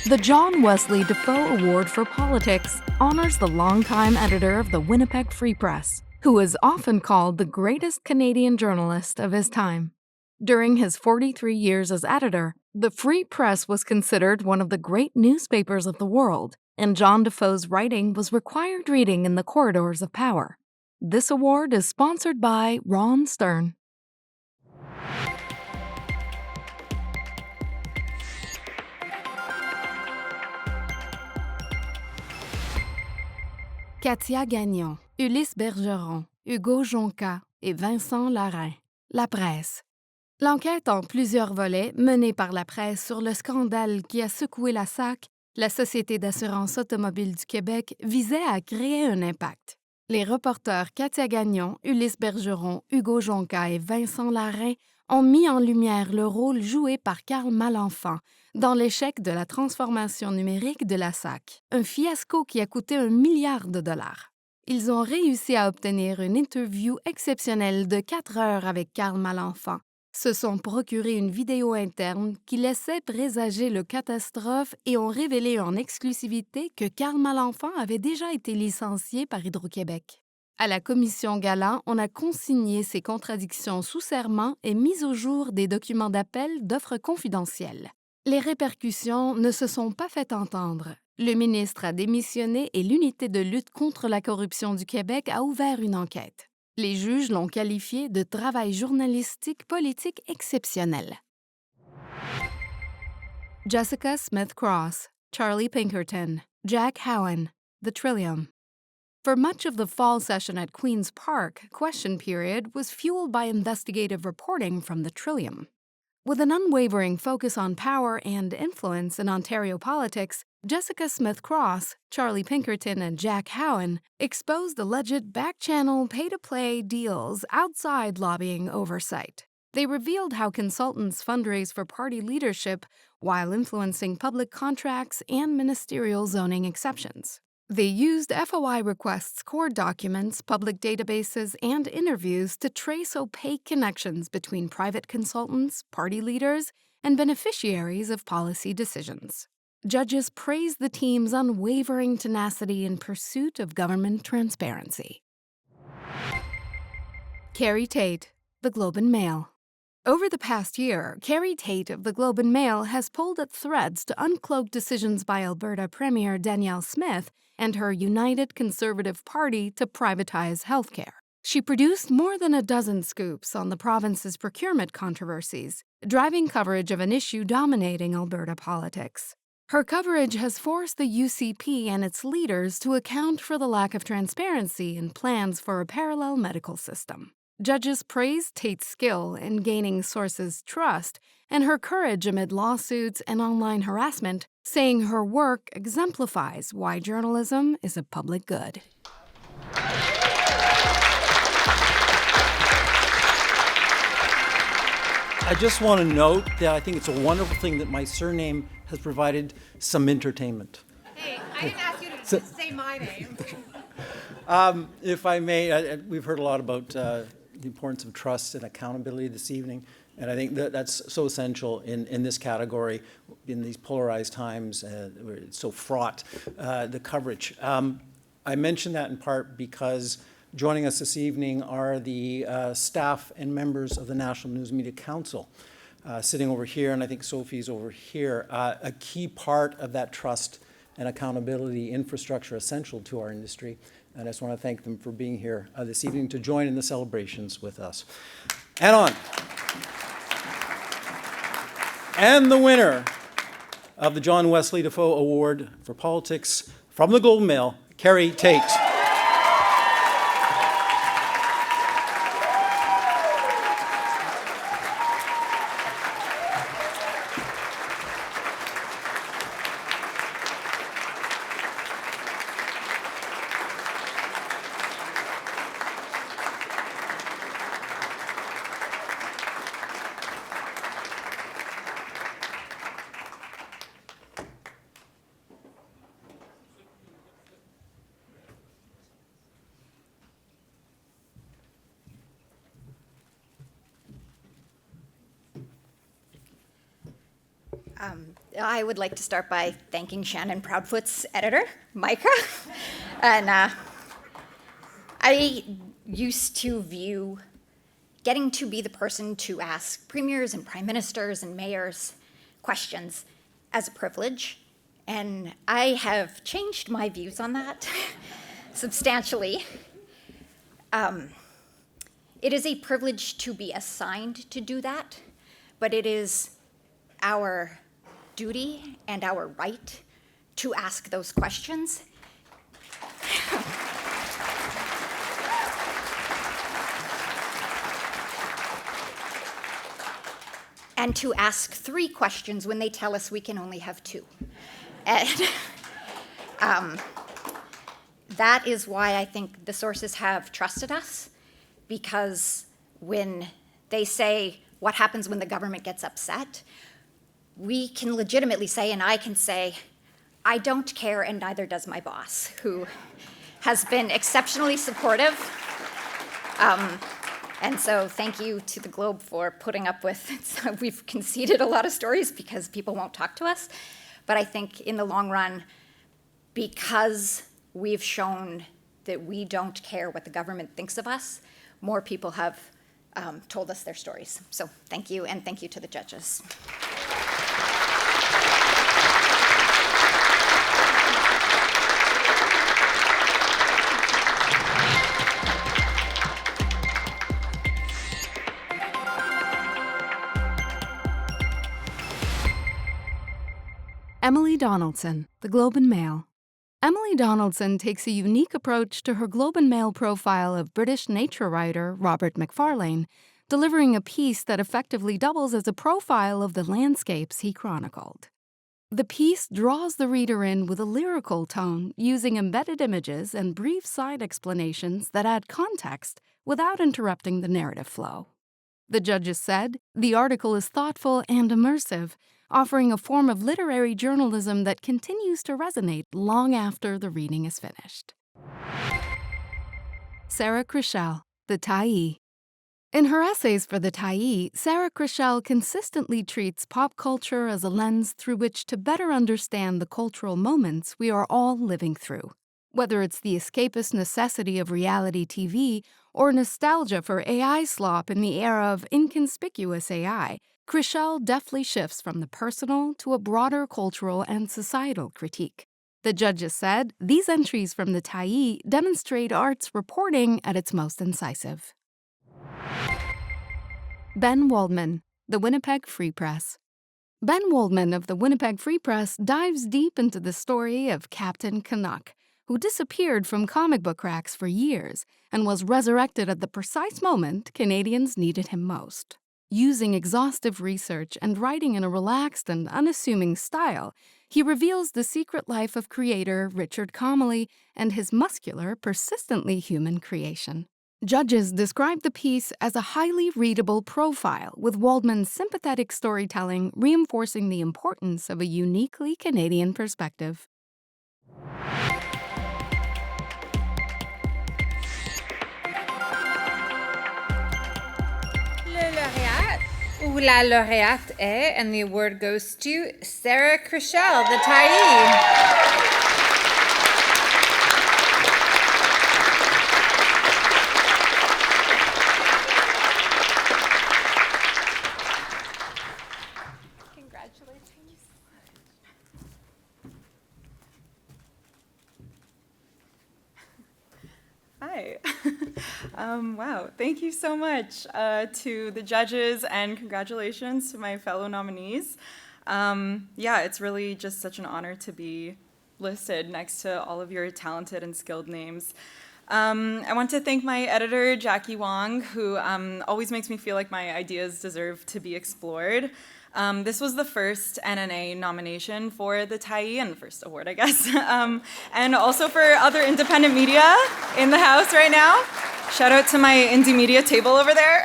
The John Wesley Defoe Award for Politics honors the longtime editor of the Winnipeg Free Press, who is often called the greatest Canadian journalist of his time. During his 43 years as editor, the Free Press was considered one of the great newspapers of the world, and John Defoe's writing was required reading in the corridors of power. This award is sponsored by Ron Stern. Katia Gagnon, Ulysse Bergeron, Hugo Jonca et Vincent Larrain. La presse. L'enquête en plusieurs volets menée par la presse sur le scandale qui a secoué la SAC, la Société d'assurance automobile du Québec, visait à créer un impact. Les reporters Katia Gagnon, Ulysse Bergeron, Hugo Jonca et Vincent Larrain ont mis en lumière le rôle joué par Carl Malenfant dans l'échec de la transformation numérique de la SAC, un fiasco qui a coûté $1 milliard. Ils ont réussi à obtenir une interview exceptionnelle de 4 heures avec Carl Malenfant, se sont procuré une vidéo interne qui laissait présager le catastrophe et ont révélé en exclusivité que Carl Malenfant avait déjà été licencié par Hydro-Québec. À la commission Gala, on a consigné ces contradictions sous serment et mis au jour des documents d'appel d'offres confidentielles. Les répercussions ne se sont pas fait entendre. Le ministre a démissionné et l'Unité de lutte contre la corruption du Québec a ouvert une enquête. Les juges l'ont qualifié de travail journalistique politique exceptionnel. Jessica Smith-Cross, Charlie Pinkerton, Jack Howen, The Trillium. For much of the fall session at Queen's Park, question period was fueled by investigative reporting from The Trillium. With an unwavering focus on power and influence in Ontario politics, Jessica Smith-Cross, Charlie Pinkerton, and Jack Howen exposed alleged back-channel pay-to-play deals outside lobbying oversight. They revealed how consultants fundraise for party leadership while influencing public contracts and ministerial zoning exceptions. They used FOI requests, court documents, public databases, and interviews to trace opaque connections between private consultants, party leaders, and beneficiaries of policy decisions. Judges praised the team's unwavering tenacity in pursuit of government transparency. Carrie Tate, The Globe and Mail. Over the past year, Carrie Tate of The Globe and Mail has pulled at threads to uncloak decisions by Alberta Premier Danielle Smith and her United Conservative Party to privatize healthcare. She produced more than a dozen scoops on the province's procurement controversies, driving coverage of an issue dominating Alberta politics. Her coverage has forced the UCP and its leaders to account for the lack of transparency in plans for a parallel medical system. Judges praised Tate's skill in gaining sources' trust and her courage amid lawsuits and online harassment, saying her work exemplifies why journalism is a public good. I just want to note that I think it's a wonderful thing that my surname has provided some entertainment. Hey, I didn't ask you to say my name. If I may, we've heard a lot about the importance of trust and accountability this evening, and I think that's so essential in this category, in these polarized times where it's so fraught, the coverage. I mention that in part because joining us this evening are the staff and members of the National News Media Council, sitting over here, and I think Sophie's over here. A key part of that trust and accountability infrastructure essential to our industry, and I just want to thank them for being here this evening to join in the celebrations with us. And on. And the winner of the John Wesley Defoe Award for Politics from the Globe and Mail, Carrie Tate. I would like to start by thanking Shannon Proudfoot's editor, Micah. And I used to view getting to be the person to ask premiers and prime ministers and mayors questions as a privilege. And I have changed my views on that substantially. It is a privilege to be assigned to do that, but it is our duty and our right to ask those questions. And to ask 3 questions when they tell us we can only have 2. And that is why I think the sources have trusted us, because when they say, what happens when the government gets upset, we can legitimately say, and I can say, I don't care, and neither does my boss, who has been exceptionally supportive. And so thank you to the Globe for putting up with it. We've conceded a lot of stories because people won't talk to us. But I think in the long run, because we've shown that we don't care what the government thinks of us, more people have told us their stories. So thank you, and thank you to the judges. Emily Donaldson, The Globe and Mail. Emily Donaldson takes a unique approach to her Globe and Mail profile of British nature writer Robert Macfarlane, delivering a piece that effectively doubles as a profile of the landscapes he chronicled. The piece draws the reader in with a lyrical tone, using embedded images and brief side explanations that add context without interrupting the narrative flow. The judges said the article is thoughtful and immersive, offering a form of literary journalism that continues to resonate long after the reading is finished. Sarah Krischel, The Tyee. In her essays for The Tyee, Sarah Krischel consistently treats pop culture as a lens through which to better understand the cultural moments we are all living through. Whether it's the escapist necessity of reality TV or nostalgia for AI slop in the era of inconspicuous AI, Krischel deftly shifts from the personal to a broader cultural and societal critique. The judges said these entries from The Tyee demonstrate art's reporting at its most incisive. Ben Waldman, The Winnipeg Free Press. Ben Waldman of the Winnipeg Free Press dives deep into the story of Captain Canuck, who disappeared from comic book racks for years and was resurrected at the precise moment Canadians needed him most. Using exhaustive research and writing in a relaxed and unassuming style, he reveals the secret life of creator Richard Comely and his muscular, persistently human creation. Judges described the piece as a highly readable profile, with Waldman's sympathetic storytelling reinforcing the importance of a uniquely Canadian perspective. Le lauréat ou la lauréate est, and the award goes to Sarah Krischel, the Tyee. Hi. Wow, thank you so much to the judges, and congratulations to my fellow nominees. Yeah, it's really just such an honor to be listed next to all of your talented and skilled names. I want to thank my editor, Jackie Wong, who always makes me feel like my ideas deserve to be explored. This was the first NNA nomination for the Tyee, and the first award, I guess, and also for other independent media in the house right now. Shout out to my indie media table over there.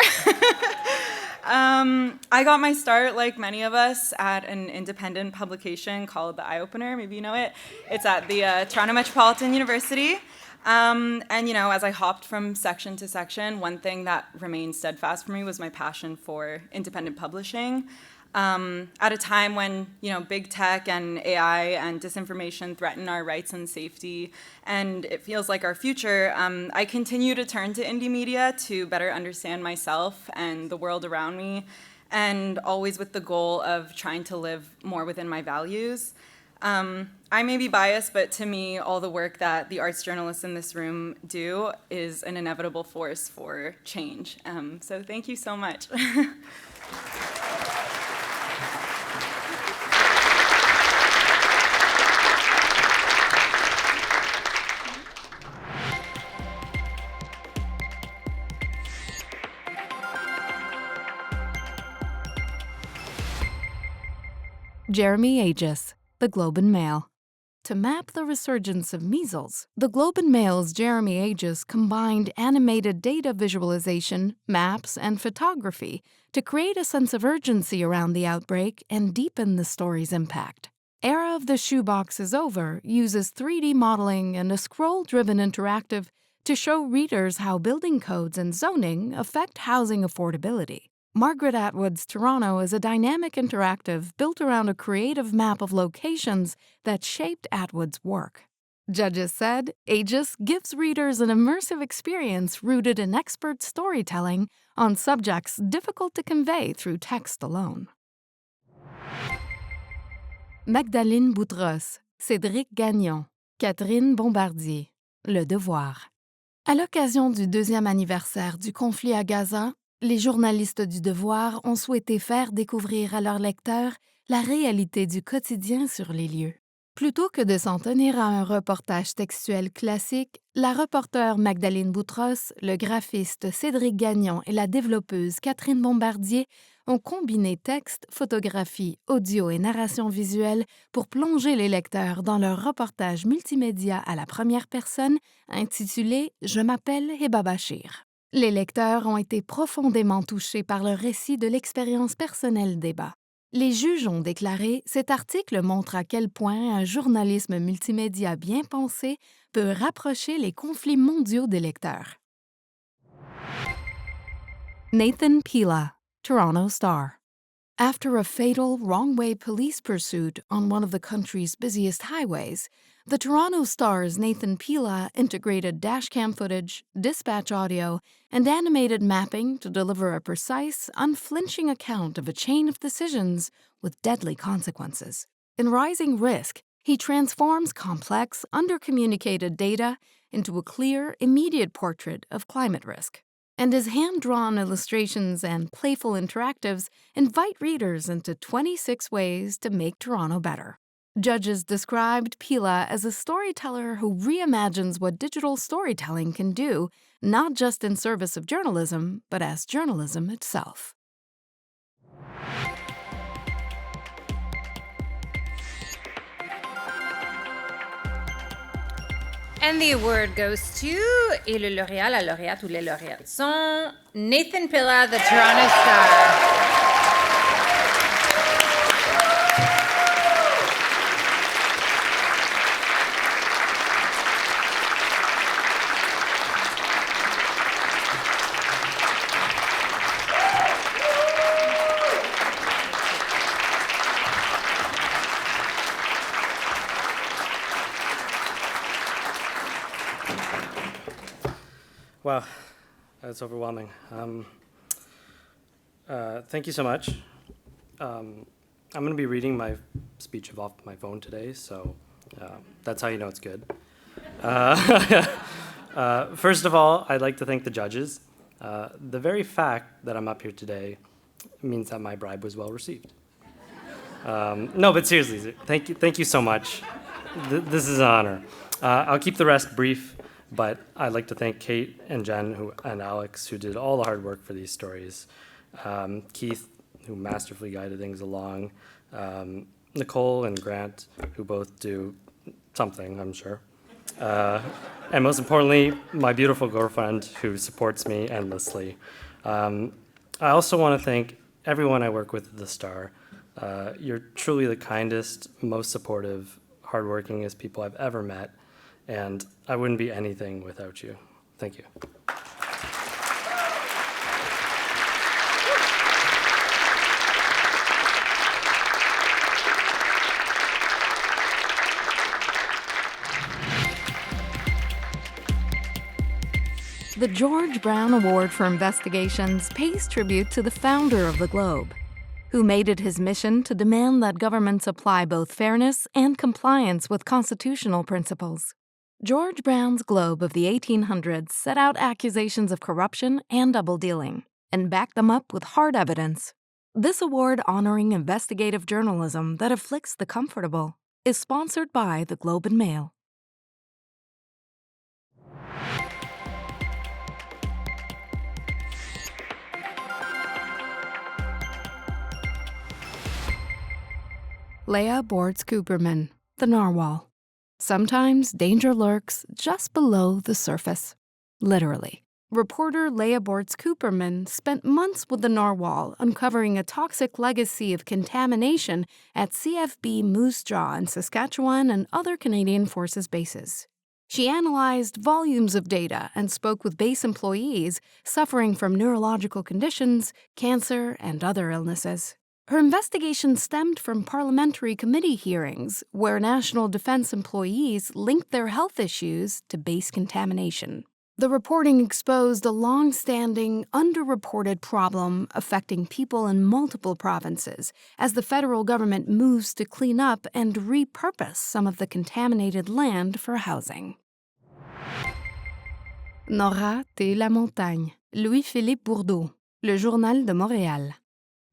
I got my start, like many of us, at an independent publication called The Eye Opener. Maybe you know it. It's at the Toronto Metropolitan University. And, you know, as I hopped from section to section, one thing that remained steadfast for me was my passion for independent publishing. At a time when, you know, big tech and AI and disinformation threaten our rights and safety, and it feels like our future, I continue to turn to indie media to better understand myself and the world around me, and always with the goal of trying to live more within my values. I may be biased, but to me, all the work that the arts journalists in this room do is an inevitable force for change. So thank you so much. Jeremy Aegis, The Globe and Mail. To map the resurgence of measles, the Globe and Mail's Jeremy Aegis combined animated data visualization, maps, and photography to create a sense of urgency around the outbreak and deepen the story's impact. Era of the Shoebox is Over uses 3D modeling and a scroll-driven interactive to show readers how building codes and zoning affect housing affordability. Margaret Atwood's Toronto is a dynamic interactive built around a creative map of locations that shaped Atwood's work. Judges said Aegis gives readers an immersive experience rooted in expert storytelling on subjects difficult to convey through text alone. Magdalene Boutros, Cédric Gagnon, Catherine Bombardier, Le Devoir. À l'occasion du 2e anniversaire du conflit à Gaza, les journalistes du Devoir ont souhaité faire découvrir à leurs lecteurs la réalité du quotidien sur les lieux. Plutôt que de s'en tenir à un reportage textuel classique, la reporter Magdalene Boutros, le graphiste Cédric Gagnon et la développeuse Catherine Bombardier ont combiné texte, photographie, audio et narration visuelle pour plonger les lecteurs dans leur reportage multimédia à la première personne intitulé « Je m'appelle Heba Bachir ». Les lecteurs ont été profondément touchés par le récit de l'expérience personnelle d'Heba. Les juges ont déclaré « Cet article montre à quel point un journalisme multimédia bien pensé peut rapprocher les conflits mondiaux des lecteurs. » Nathan Pila, Toronto Star. After a fatal wrong-way police pursuit on one of the country's busiest highways, the Toronto Star's Nathan Pila integrated dashcam footage, dispatch audio, and animated mapping to deliver a precise, unflinching account of a chain of decisions with deadly consequences. In Rising Risk, he transforms complex, undercommunicated data into a clear, immediate portrait of climate risk. and his hand-drawn illustrations and playful interactives invite readers into 26 ways to make Toronto better. Judges described Pila as a storyteller who reimagines what digital storytelling can do, not just in service of journalism, but as journalism itself. And the award goes to, et le lauréat, la lauréate ou les lauréates sont Nathan Pilla, the Toronto Star. Wow, that's overwhelming. Thank you so much. I'm going to be reading my speech off my phone today, so that's how you know it's good. First of all, I'd like to thank the judges. The very fact that I'm up here today means that my bribe was well received. No, but seriously, thank you so much. This is an honor. I'll keep the rest brief. But I'd like to thank Kate and Jen and Alex, who did all the hard work for these stories. Keith, who masterfully guided things along. Nicole and Grant, who both do something, I'm sure. And most importantly, my beautiful girlfriend, who supports me endlessly. I also want to thank everyone I work with at the Star. You're truly the kindest, most supportive, hardworkingest people I've ever met. And I wouldn't be anything without you. Thank you. The George Brown Award for Investigations pays tribute to the founder of the Globe, who made it his mission to demand that governments apply both fairness and compliance with constitutional principles. George Brown's Globe of the 1800s set out accusations of corruption and double-dealing, and backed them up with hard evidence. This award honoring investigative journalism that afflicts the comfortable is sponsored by the Globe and Mail. Leah Bortz-Cooperman, The Narwhal. Sometimes danger lurks just below the surface. Literally. Reporter Leah Bortz-Cooperman spent months with the narwhal uncovering a toxic legacy of contamination at CFB Moose Jaw in Saskatchewan and other Canadian Forces bases. She analyzed volumes of data and spoke with base employees suffering from neurological conditions, cancer, and other illnesses. Her investigation stemmed from parliamentary committee hearings where national defense employees linked their health issues to base contamination. The reporting exposed a long-standing, underreported problem affecting people in multiple provinces as the federal government moves to clean up and repurpose some of the contaminated land for housing. Nora et la montagne, Louis-Philippe Bourdeau, Le Journal de Montréal.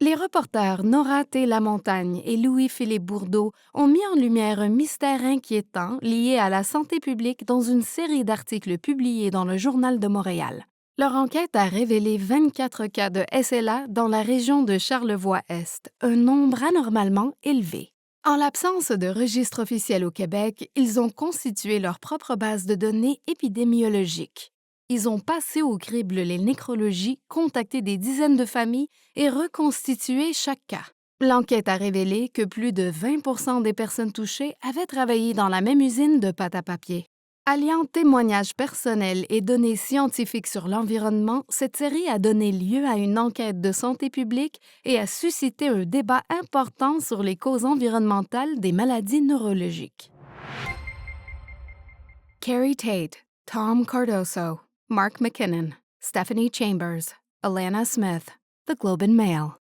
Les reporters Nora et la montagne et Louis-Philippe Bourdeau ont mis en lumière un mystère inquiétant lié à la santé publique dans une série d'articles publiés dans le Journal de Montréal. Leur enquête a révélé 24 cas de SLA dans la région de Charlevoix-Est, un nombre anormalement élevé. En l'absence de registre officiel au Québec, ils ont constitué leur propre base de données épidémiologiques. Ils ont passé au crible les nécrologies, contacté des dizaines de familles et reconstitué chaque cas. L'enquête a révélé que plus de 20% des personnes touchées avaient travaillé dans la même usine de pâte à papier. Alliant témoignages personnels et données scientifiques sur l'environnement, cette série a donné lieu à une enquête de santé publique et a suscité un débat important sur les causes environnementales des maladies neurologiques. Carrie Tate, Tom Cardoso, Mark McKinnon, Stephanie Chambers, Alana Smith, The Globe and Mail.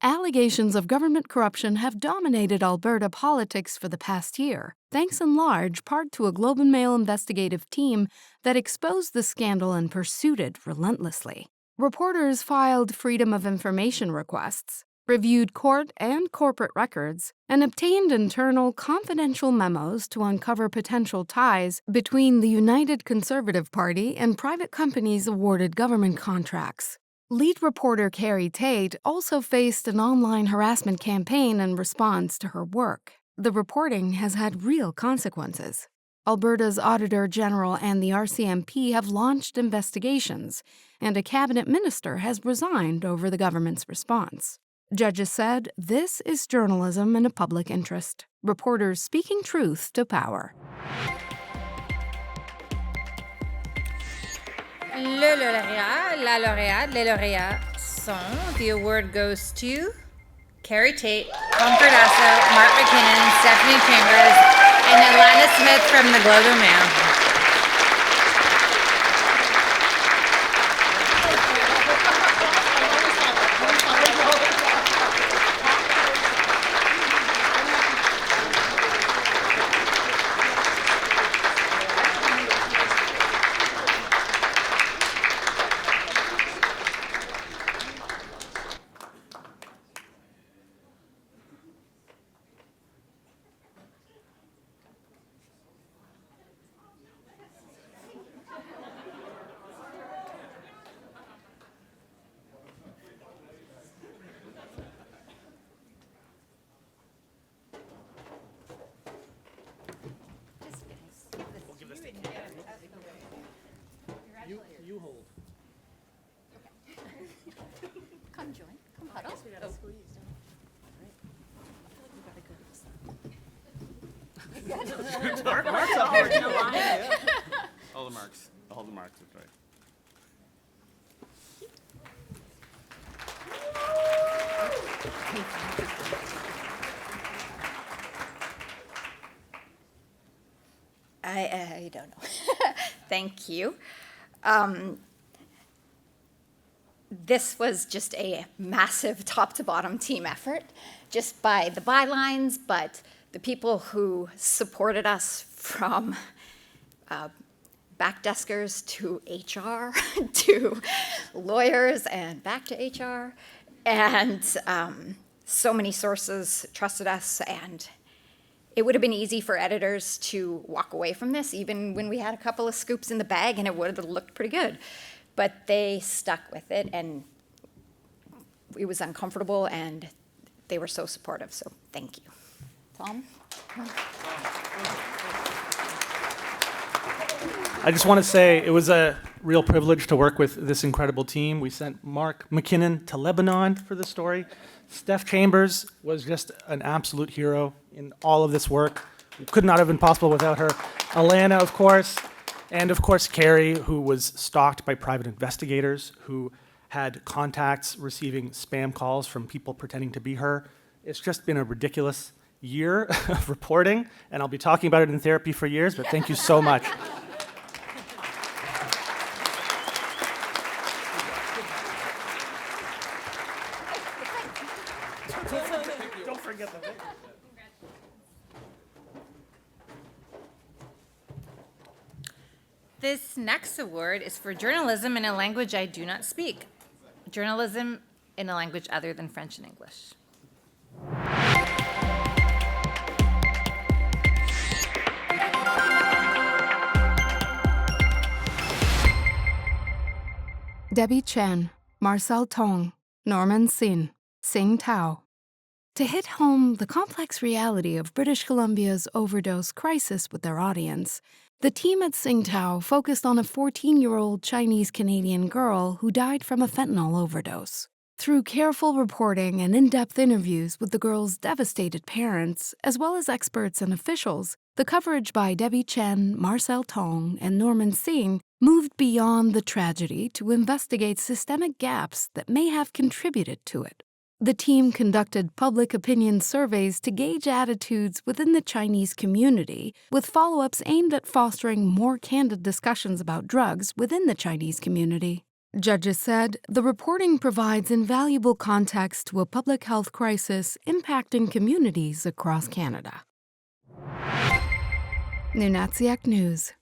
Allegations of government corruption have dominated Alberta politics for the past year, thanks in large part to a Globe and Mail investigative team that exposed the scandal and pursued it relentlessly. Reporters filed Freedom of Information requests, reviewed court and corporate records, and obtained internal confidential memos to uncover potential ties between the United Conservative Party and private companies awarded government contracts. Lead reporter Carrie Tate also faced an online harassment campaign in response to her work. The reporting has had real consequences. Alberta's Auditor General and the RCMP have launched investigations, and a cabinet minister has resigned over the government's response. Judges said this is journalism in a public interest, reporters speaking truth to power. Le lauréat, la lauréate, les lauréats sont, the award goes to Carrie Tate, Concord Asso, Mark McKinnon, Stephanie Chambers, and Atlanta Smith from the Globe and Mail. You hold. Come join. Come huddle. Mark's up there too. Yeah. All the marks. All the marks, that's right. I don't know. Thank you. This was just a massive top-to-bottom team effort, just by the bylines, but the people who supported us from backdeskers to HR to lawyers and back to HR, and so many sources trusted us, and it would have been easy for editors to walk away from this, even when we had a couple of scoops in the bag, and it would have looked pretty good. But they stuck with it, and it was uncomfortable, and they were so supportive, so thank you. Tom? I just want to say it was a real privilege to work with this incredible team. We sent Mark McKinnon to Lebanon for the story. Steph Chambers was just an absolute hero in all of this work. It could not have been possible without her. Alana, of course, and of course Carrie, who was stalked by private investigators, who had contacts receiving spam calls from people pretending to be her. It's just been a ridiculous year of reporting, and I'll be talking about it in therapy for years, but thank you so much. Don't forget the video. This next award is for journalism in a language I do not speak. Journalism in a language other than French and English. Debbie Chen, Marcel Tong, Norman Sin, Sing Tao. To hit home the complex reality of British Columbia's overdose crisis with their audience, the team at Sing Tao focused on a 14-year-old Chinese-Canadian girl who died from a fentanyl overdose. Through careful reporting and in-depth interviews with the girl's devastated parents, as well as experts and officials, the coverage by Debbie Chen, Marcel Tong, and Norman Singh moved beyond the tragedy to investigate systemic gaps that may have contributed to it. The team conducted public opinion surveys to gauge attitudes within the Chinese community, with follow-ups aimed at fostering more candid discussions about drugs within the Chinese community. Judges said the reporting provides invaluable context to a public health crisis impacting communities across Canada. NNA-CCJ News.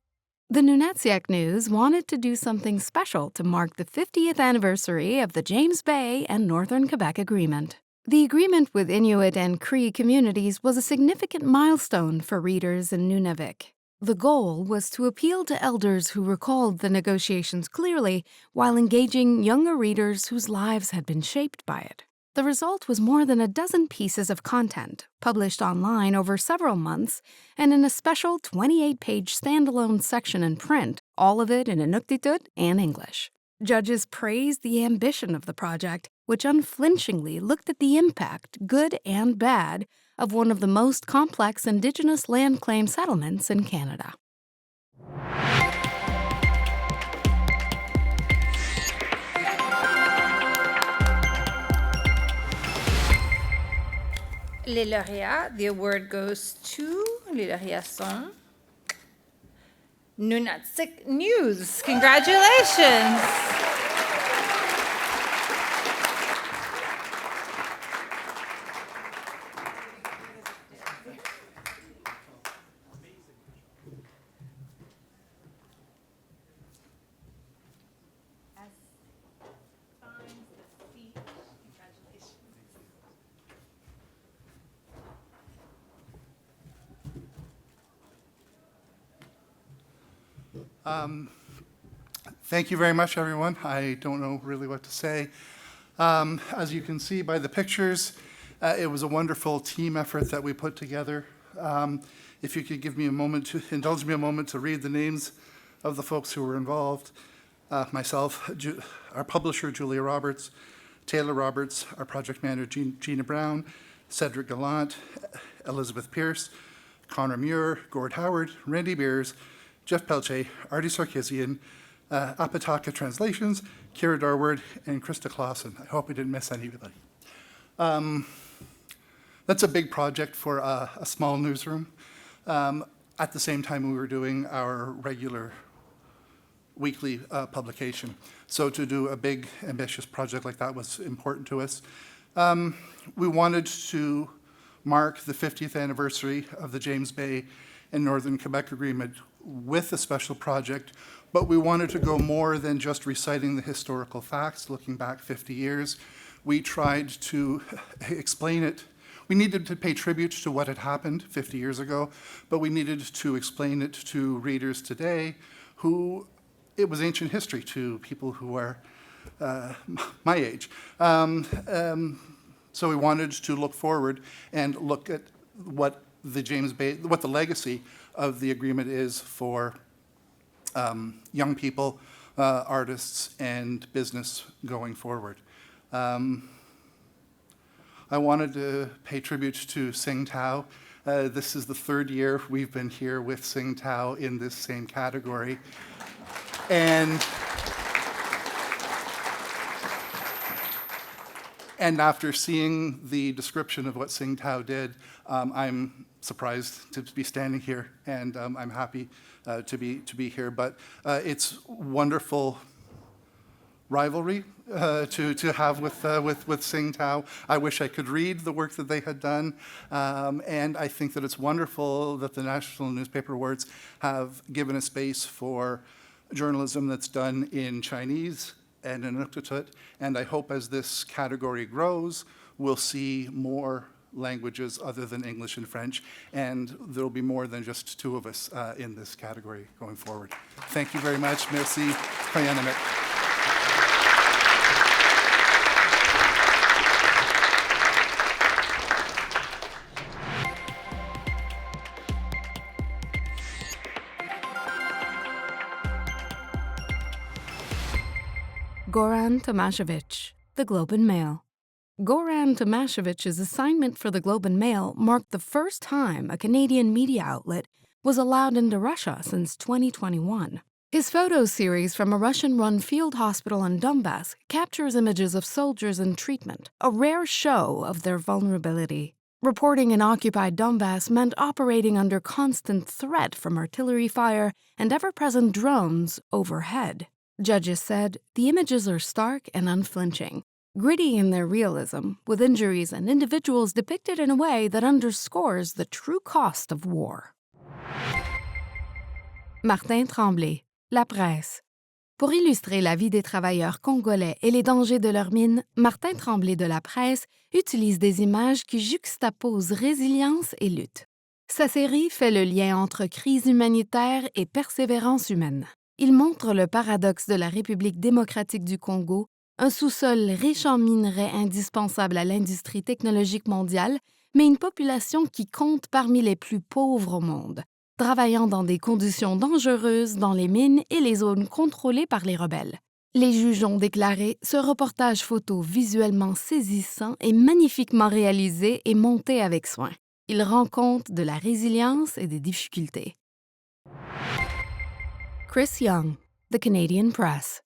The NNA-CCJ News wanted to do something special to mark the 50th anniversary of the James Bay and Northern Quebec Agreement. The agreement with Inuit and Cree communities was a significant milestone for readers in Nunavik. The goal was to appeal to elders who recalled the negotiations clearly while engaging younger readers whose lives had been shaped by it. The result was more than a dozen pieces of content, published online over several months, and in a special 28-page standalone section in print, all of it in Inuktitut and English. Judges praised the ambition of the project, which unflinchingly looked at the impact, good and bad, of one of the most complex Indigenous land claim settlements in Canada. Les lauréats, the award goes to, les lauréats sont NNA-CCJ News. Congratulations. Thank you very much, everyone. I don't know really what to say. As you can see by the pictures, it was a wonderful team effort that we put together. If you could give me a moment to indulge me a moment to read the names of the folks who were involved. Myself, our publisher, Julia Roberts, Taylor Roberts, our project manager, Gina Brown, Cedric Gallant, Elizabeth Pierce, Connor Muir, Gord Howard, Randy Beers, Jeff Pelche, Artie Sarkisian, Apataka Translations, Kira Darward, and Krista Clausen. I hope we didn't miss anybody. That's a big project for a small newsroom. At the same time, we were doing our regular weekly publication. So to do a big, ambitious project like that was important to us. We wanted to mark the 50th anniversary of the James Bay and Northern Quebec Agreement with a special project, but we wanted to go more than just reciting the historical facts, looking back 50 years. We tried to explain it. We needed to pay tribute to what had happened 50 years ago, but we needed to explain it to readers today who it was ancient history to people who are my age. So we wanted to look forward and look at what the legacy of the agreement is for young people, artists, and business going forward. I wanted to pay tribute to Sing Tao. This is the third year we've been here with Sing Tao in this same category. And after seeing the description of what Sing Tao did, I'm surprised to be standing here, and I'm happy to be here. But it's wonderful rivalry to have with Sing Tao. I wish I could read the work that they had done, and I think that it's wonderful that the National Newspaper Awards have given a space for journalism that's done in Chinese and in Inuktitut, and I hope as this category grows, we'll see more languages other than English and French, and there'll be more than just two of us in this category going forward. Thank you very much. Merci. Kayanamit. Goran Tomashevich, The Globe and Mail. Goran Tomashevich's assignment for the Globe and Mail marked the first time a Canadian media outlet was allowed into Russia since 2021. His photo series from a Russian-run field hospital in Donbass captures images of soldiers in treatment, a rare show of their vulnerability. Reporting in occupied Donbass meant operating under constant threat from artillery fire and ever-present drones overhead. Judges said the images are stark and unflinching, gritty in their realism, with injuries and individuals depicted in a way that underscores the true cost of war. Martin Tremblay, La Presse. Pour illustrer la vie des travailleurs congolais et les dangers de leur mine, Martin Tremblay de La Presse utilise des images qui juxtaposent résilience et lutte. Sa série fait le lien entre crise humanitaire et persévérance humaine. Il montre le paradoxe de la République démocratique du Congo, un sous-sol riche en minerais indispensables à l'industrie technologique mondiale, mais une population qui compte parmi les plus pauvres au monde, travaillant dans des conditions dangereuses dans les mines et les zones contrôlées par les rebelles. Les juges ont déclaré ce reportage photo visuellement saisissant et magnifiquement réalisé et monté avec soin. Il rend compte de la résilience et des difficultés. Chris Young, The Canadian Press.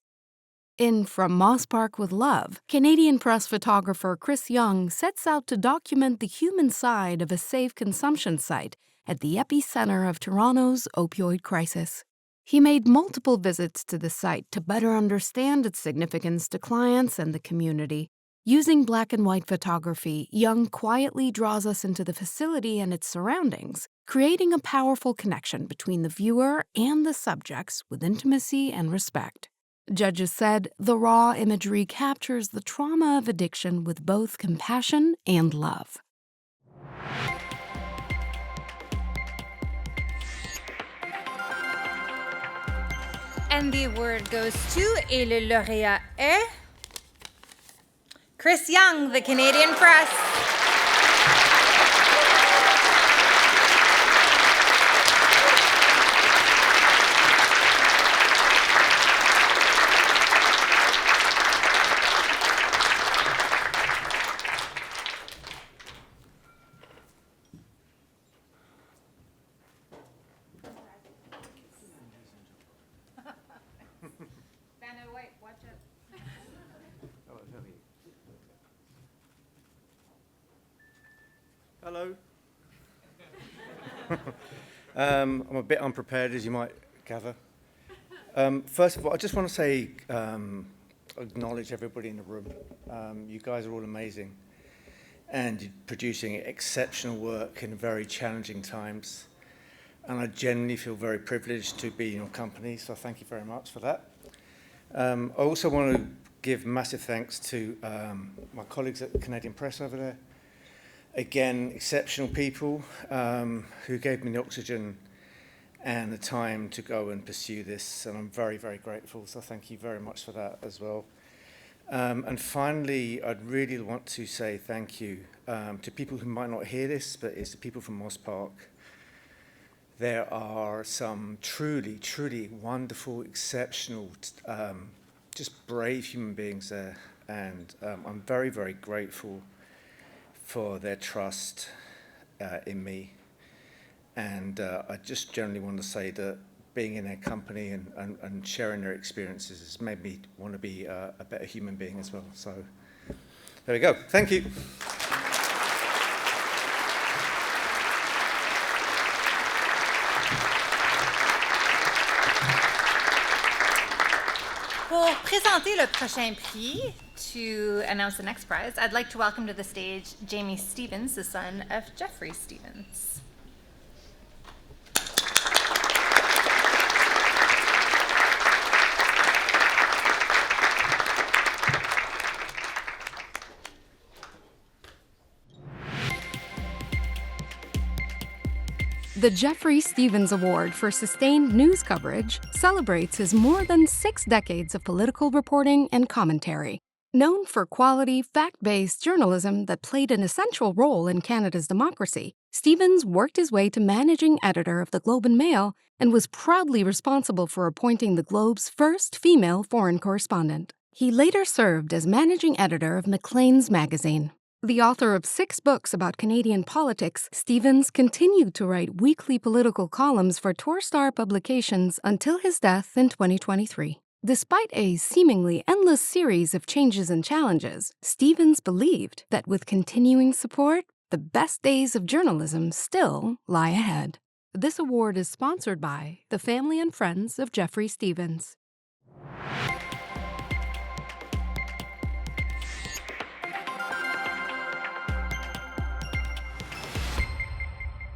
In From Moss Park with Love, Canadian Press photographer Chris Young sets out to document the human side of a safe consumption site at the epicenter of Toronto's opioid crisis. He made multiple visits to the site to better understand its significance to clients and the community. Using black and white photography, Young quietly draws us into the facility and its surroundings, creating a powerful connection between the viewer and the subjects with intimacy and respect. Judges said the raw imagery captures the trauma of addiction with both compassion and love. And the award goes to, et le lauréat est Chris Young, The Canadian Press. Hello. I'm a bit unprepared, as you might gather. First of all, I just want to say, acknowledge everybody in the room. You guys are all amazing and you're producing exceptional work in very challenging times. And I genuinely feel very privileged to be in your company, so thank you very much for that. I also want to give massive thanks to my colleagues at the Canadian Press over there. Again, exceptional people who gave me the oxygen and the time to go and pursue this, and I'm very, very grateful, so thank you very much for that as well. And finally, I'd really want to say thank you to people who might not hear this, but it's the people from Moss Park. There are some truly, truly wonderful, exceptional, just brave human beings there, and I'm very, very grateful for their trust in me. And I just generally want to say that being in their company and sharing their experiences has made me want to be a better human being as well. So there we go. Thank you. Pour présenter le prochain prix, to announce the next prize, I'd like to welcome to the stage Jamie Stevens, the son of Jeffrey Stevens. The Jeffrey Stevens Award for Sustained News Coverage celebrates his more than 6 decades of political reporting and commentary. Known for quality, fact-based journalism that played an essential role in Canada's democracy, Stevens worked his way to managing editor of the Globe and Mail and was proudly responsible for appointing the Globe's first female foreign correspondent. He later served as managing editor of Maclean's magazine. The author of 6 books about Canadian politics, Stevens continued to write weekly political columns for Torstar publications until his death in 2023. Despite a seemingly endless series of changes and challenges, Stevens believed that with continuing support, the best days of journalism still lie ahead. This award is sponsored by the family and friends of Jeffrey Stevens.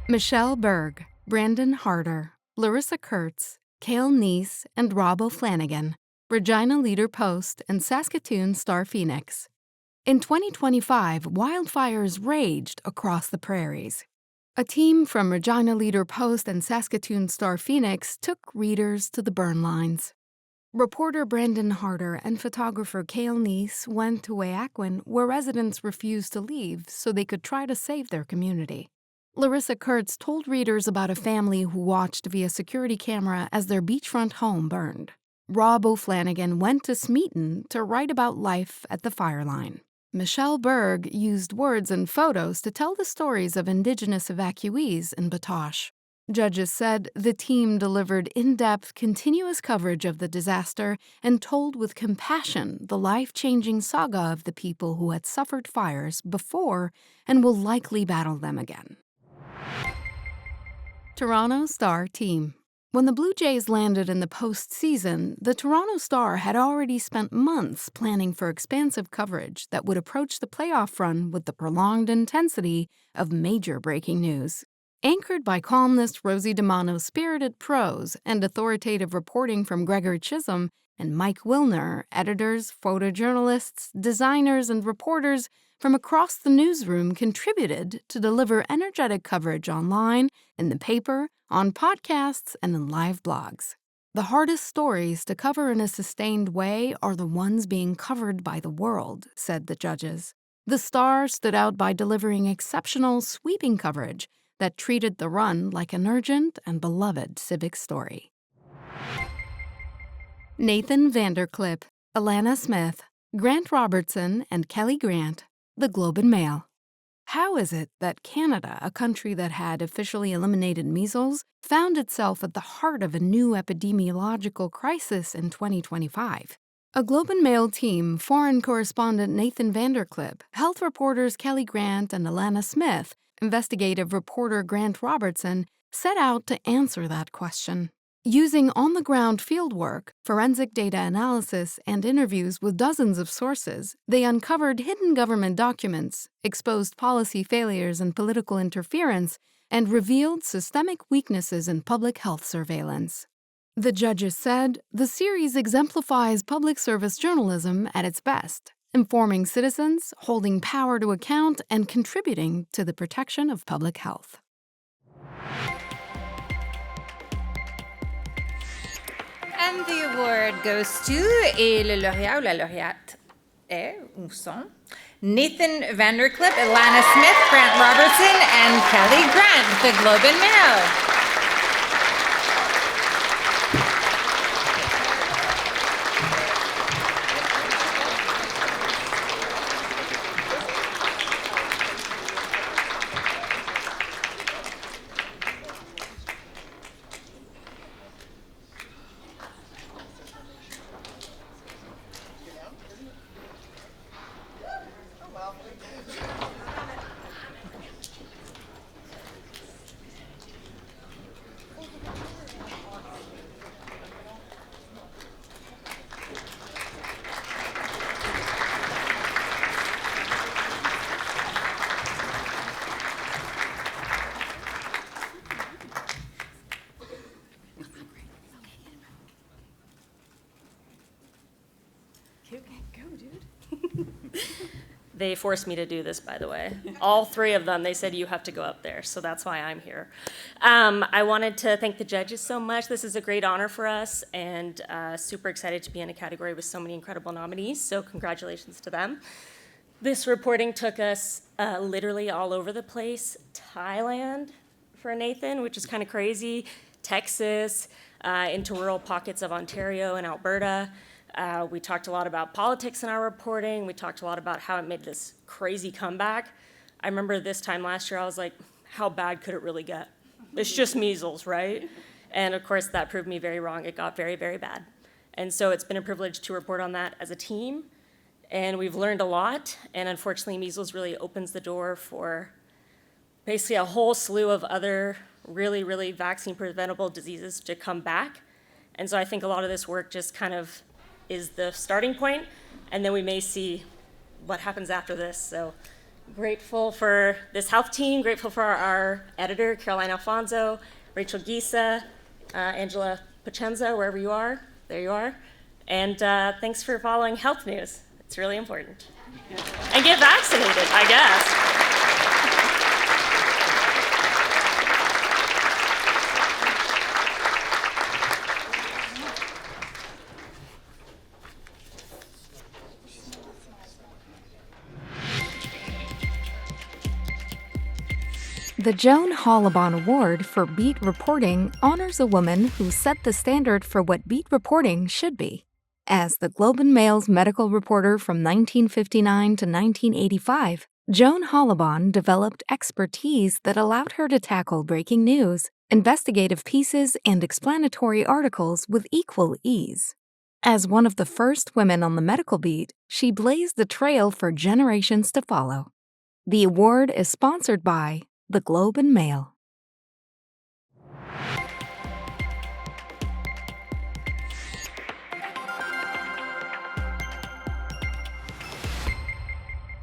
Michelle Berg, Brandon Harder, Larissa Kurtz, Cale Neese, and Rob O'Flanagan, Regina Leader Post and Saskatoon Star Phoenix. In 2025, wildfires raged across the prairies. A team from Regina Leader Post and Saskatoon Star Phoenix took readers to the burn lines. Reporter Brandon Harder and photographer Cale Neese went to Wahakwen, where residents refused to leave so they could try to save their community. Larissa Kurtz told readers about a family who watched via security camera as their beachfront home burned. Rob O'Flanagan went to Smeaton to write about life at the fire line. Michelle Berg used words and photos to tell the stories of Indigenous evacuees in Batoche. Judges said the team delivered in-depth, continuous coverage of the disaster and told with compassion the life-changing saga of the people who had suffered fires before and will likely battle them again. Toronto Star Team. When the Blue Jays landed in the postseason, the Toronto Star had already spent months planning for expansive coverage that would approach the playoff run with the prolonged intensity of major breaking news. Anchored by columnist Rosie DiMano's spirited prose and authoritative reporting from Gregory Chisholm and Mike Wilner, editors, photojournalists, designers, and reporters from across the newsroom contributed to deliver energetic coverage online, in the paper, on podcasts, and in live blogs. The hardest stories to cover in a sustained way are the ones being covered by the world, said the judges. The Star stood out by delivering exceptional, sweeping coverage that treated the run like an urgent and beloved civic story. Nathan Vanderklip, Alana Smith, Grant Robertson, and Kelly Grant, The Globe and Mail. How is it that Canada, a country that had officially eliminated measles, found itself at the heart of a new epidemiological crisis in 2025? A Globe and Mail team, foreign correspondent Nathan Vanderklip, health reporters Kelly Grant and Alana Smith, investigative reporter Grant Robertson, set out to answer that question. Using on-the-ground fieldwork, forensic data analysis, and interviews with dozens of sources, they uncovered hidden government documents, exposed policy failures and political interference, and revealed systemic weaknesses in public health surveillance. The judges said the series exemplifies public service journalism at its best, informing citizens, holding power to account, and contributing to the protection of public health. And the award goes to, et le lauréat ou la lauréate est, ou sont, Nathan Vanderklip, Alana Smith, Grant Robertson, and Kelly Grant, The Globe and Mail. They forced me to do this, by the way. All three of them, they said, you have to go up there, so that's why I'm here. I wanted to thank the judges so much. This is a great honor for us, and super excited to be in a category with so many incredible nominees, so congratulations to them. This reporting took us literally all over the place. Thailand for Nathan, which is kind of crazy, Texas, into rural pockets of Ontario and Alberta. We talked a lot about politics in our reporting. We talked a lot about how it made this crazy comeback. I remember this time last year, I was like, how bad could it really get? It's just measles, right? And of course, that proved me very wrong. It got very, very bad. And so it's been a privilege to report on that as a team. And we've learned a lot. And unfortunately, measles really opens the door for basically a whole slew of other really, really vaccine-preventable diseases to come back. And so I think a lot of this work just kind of is the starting point, and then we may see what happens after this. So Grateful for this health team, grateful for our editor, Caroline Alfonso, Rachel Gisa, Angela Pacenza, wherever you are, there you are. And thanks for following health news. It's really important. And get vaccinated, I guess. The Joan Hollabon Award for Beat Reporting honors a woman who set the standard for what beat reporting should be. As the Globe and Mail's medical reporter from 1959 to 1985, Joan Hollabon developed expertise that allowed her to tackle breaking news, investigative pieces, and explanatory articles with equal ease. As one of the first women on the medical beat, she blazed the trail for generations to follow. The award is sponsored by the Globe and Mail.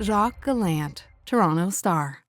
Jacques Gallant, Toronto Star.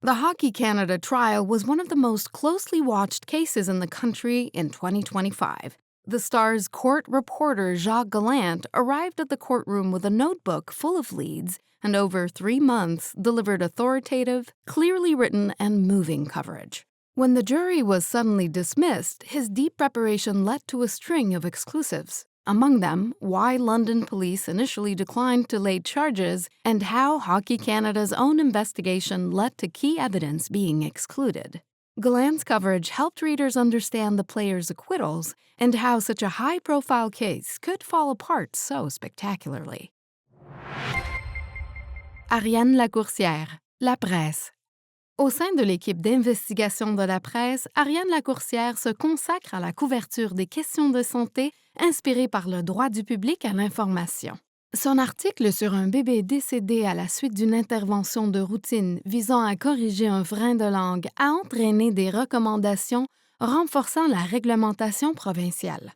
The Hockey Canada trial was one of the most closely watched cases in the country in 2025. The Star's court reporter Jacques Gallant arrived at the courtroom with a notebook full of leads and over 3 months delivered authoritative, clearly written, and moving coverage. When the jury was suddenly dismissed, his deep preparation led to a string of exclusives. Among them, why London police initially declined to lay charges and how Hockey Canada's own investigation led to key evidence being excluded. Gallant's coverage helped readers understand the players' acquittals and how such a high-profile case could fall apart so spectacularly. Ariane Lacourcière, La Presse. Au sein de l'équipe d'investigation de la presse, Ariane Lacourcière se consacre à la couverture des questions de santé inspirées par le droit du public à l'information. Son article sur un bébé décédé à la suite d'une intervention de routine visant à corriger un frein de langue a entraîné des recommandations renforçant la réglementation provinciale.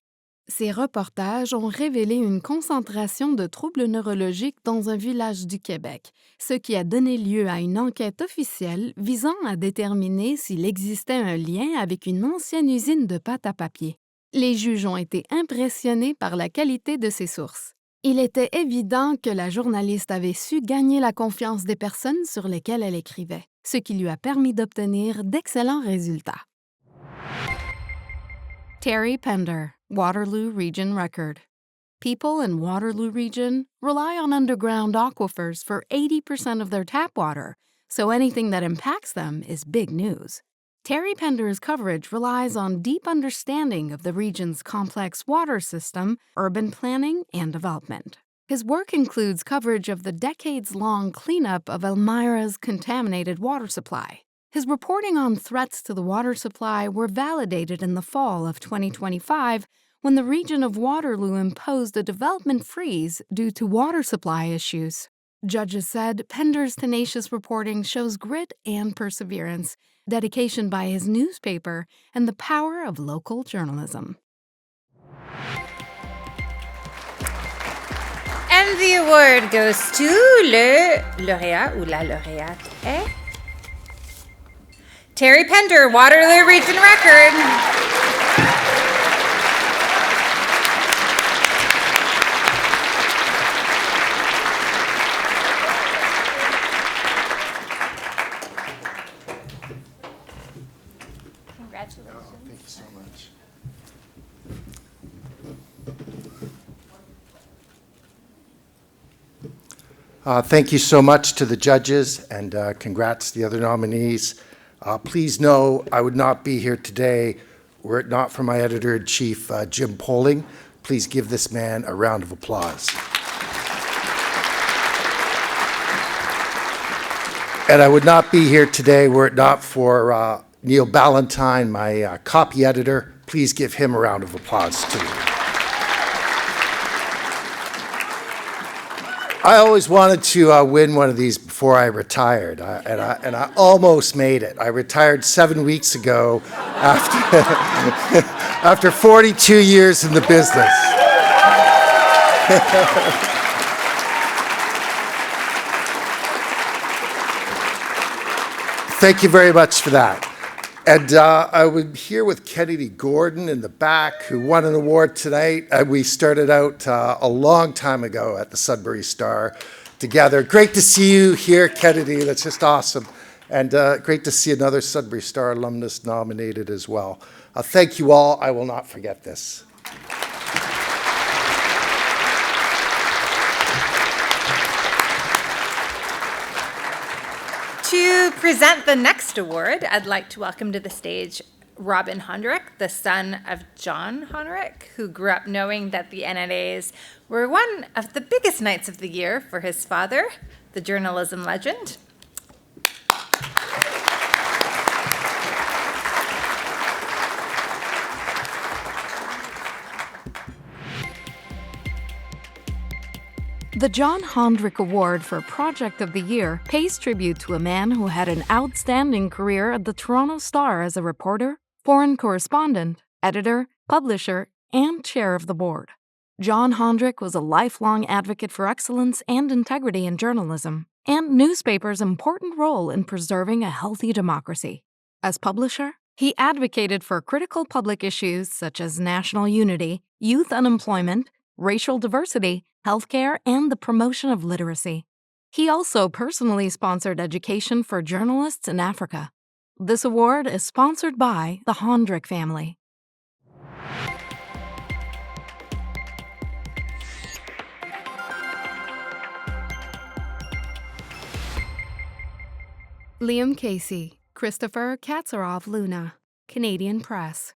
Ces reportages ont révélé une concentration de troubles neurologiques dans un village du Québec, ce qui a donné lieu à une enquête officielle visant à déterminer s'il existait un lien avec une ancienne usine de pâte à papier. Les juges ont été impressionnés par la qualité de ces sources. Il était évident que la journaliste avait su gagner la confiance des personnes sur lesquelles elle écrivait, ce qui lui a permis d'obtenir d'excellents résultats. Terry Pender, Waterloo Region Record. People in Waterloo Region rely on underground aquifers for 80% of their tap water, so anything that impacts them is big news. Terry Pender's coverage relies on deep understanding of the region's complex water system, urban planning, and development. His work includes coverage of the decades-long cleanup of Elmira's contaminated water supply. His reporting on threats to the water supply were validated in the fall of 2025 when the region of Waterloo imposed a development freeze due to water supply issues. Judges said Pender's tenacious reporting shows grit and perseverance, dedication by his newspaper, and the power of local journalism. And the award goes to le lauréat ou la lauréate est Terry Pender, Waterloo Region Record. Congratulations. Thank you so much. Thank you so much to the judges, and congrats to the other nominees. Please know I would not be here today were it not for my editor-in-chief, Jim Poling. Please give this man a round of applause. And I would not be here today were it not for Neil Ballantyne, my copy editor. Please give him a round of applause, too. I always wanted to win one of these before I retired, and I almost made it. I retired 7 weeks ago after 42 years in the business. Thank you very much for that. And I'm here with Kennedy Gordon in the back, who won an award tonight. We started out a long time ago at the Sudbury Star together. Great to see you here, Kennedy. That's just awesome. And great to see another Sudbury Star alumnus nominated as well. Thank you all. I will not forget this. To present the next award, I'd like to welcome to the stage Robin Hondrick, the son of John Hondrick, who grew up knowing that the NNAs were one of the biggest nights of the year for his father, the journalism legend. The John Hondrick Award for Project of the Year pays tribute to a man who had an outstanding career at the Toronto Star as a reporter, foreign correspondent, editor, publisher, and chair of the board. John Hondrick was a lifelong advocate for excellence and integrity in journalism, and newspapers' important role in preserving a healthy democracy. As publisher, he advocated for critical public issues such as national unity, youth unemployment, racial diversity, healthcare, and the promotion of literacy. He also personally sponsored education for journalists in Africa. This award is sponsored by the Hondrick family. Liam Casey, Christopher Katsaroff Luna, Canadian Press.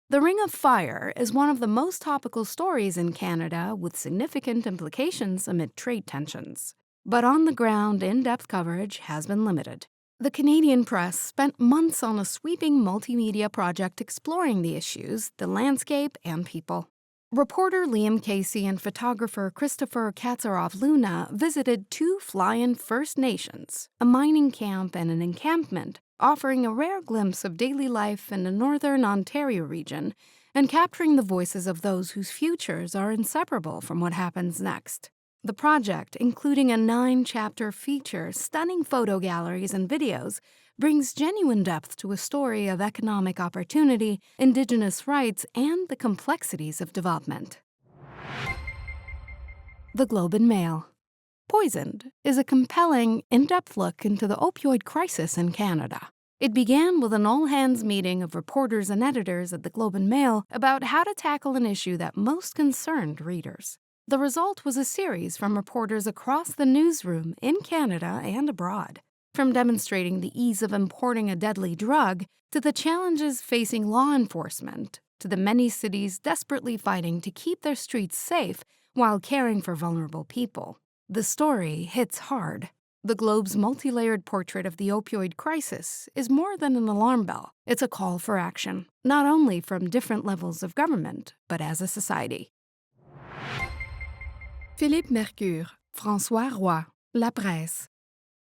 The Ring of Fire is one of the most topical stories in Canada with significant implications amid trade tensions. But on-the-ground, in-depth coverage has been limited. The Canadian Press spent months on a sweeping multimedia project exploring the issues, the landscape, and people. Reporter Liam Casey and photographer Christopher Katsaroff Luna visited two fly-in First Nations, a mining camp and an encampment, offering a rare glimpse of daily life in the northern Ontario region and capturing the voices of those whose futures are inseparable from what happens next. The project, including a 9-chapter feature, stunning photo galleries and videos, brings genuine depth to a story of economic opportunity, Indigenous rights, and the complexities of development. The Globe and Mail. Poisoned is a compelling, in-depth look into the opioid crisis in Canada. It began with an all-hands meeting of reporters and editors at the Globe and Mail about how to tackle an issue that most concerned readers. The result was a series from reporters across the newsroom in Canada and abroad, from demonstrating the ease of importing a deadly drug to the challenges facing law enforcement, to the many cities desperately fighting to keep their streets safe while caring for vulnerable people. The story hits hard. The Globe's multi-layered portrait of the opioid crisis is more than an alarm bell. It's a call for action, not only from different levels of government, but as a society. Philippe Mercure, François Roy, La Presse.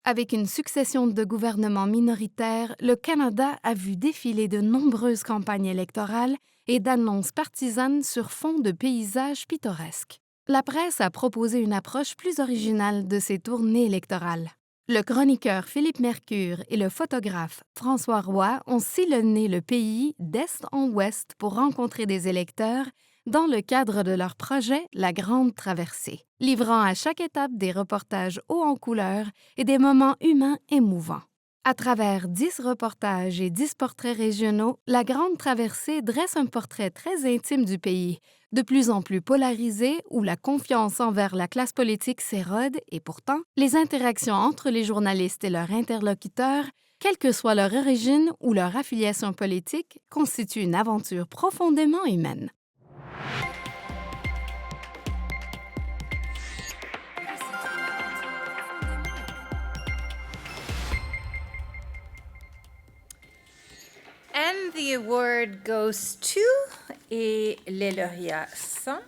Avec une succession de gouvernements minoritaires, le Canada a vu défiler de nombreuses campagnes électorales et d'annonces partisanes sur fond de paysages pittoresques. La presse a proposé une approche plus originale de ces tournées électorales. Le chroniqueur Philippe Mercure et le photographe François Roy ont sillonné le pays d'est en ouest pour rencontrer des électeurs dans le cadre de leur projet La Grande Traversée, livrant à chaque étape des reportages hauts en couleurs et des moments humains émouvants. À travers 10 reportages et 10 portraits régionaux, La Grande Traversée dresse un portrait très intime du pays, de plus en plus polarisé, où la confiance envers la classe politique s'érode et pourtant, les interactions entre les journalistes et leurs interlocuteurs, quelle que soit leur origine ou leur affiliation politique, constituent une aventure profondément humaine. And the award goes to, et les lauréats sont,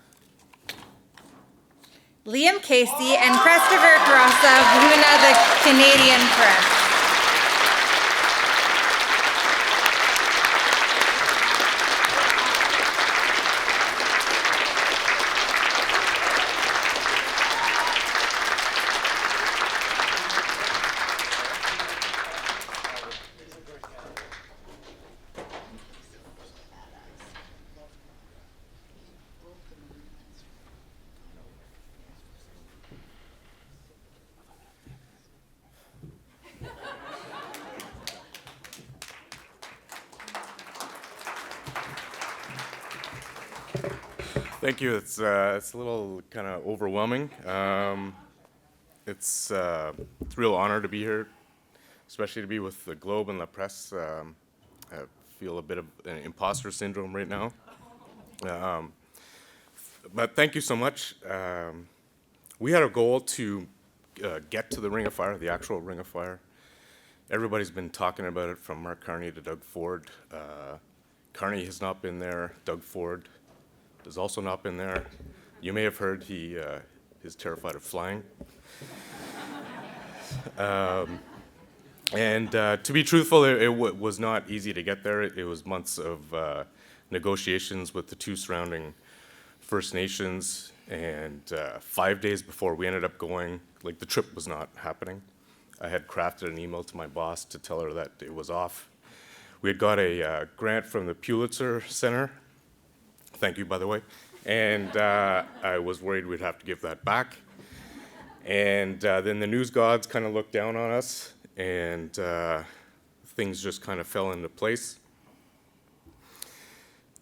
Liam Casey and Christopher Katsaroff Luna, the Canadian Press. Thank you. It's a little kind of overwhelming. It's a real honor to be here, especially to be with the Globe and La Presse. I feel a bit of an imposter syndrome right now. But thank you so much. We had a goal to get to the Ring of Fire, the actual Ring of Fire. Everybody's been talking about it, from Mark Carney to Doug Ford. Carney has not been there. Doug Ford has also not been there. You may have heard he is terrified of flying. To be truthful, it was not easy to get there. It was months of negotiations with the two surrounding First Nations, and 5 days before we ended up going, like, the trip was not happening. I had crafted an email to my boss to tell her that it was off. We had got a grant from the Pulitzer Center. Thank you, by the way. And I was worried we'd have to give that back. And then the news gods kind of looked down on us, and things just kind of fell into place.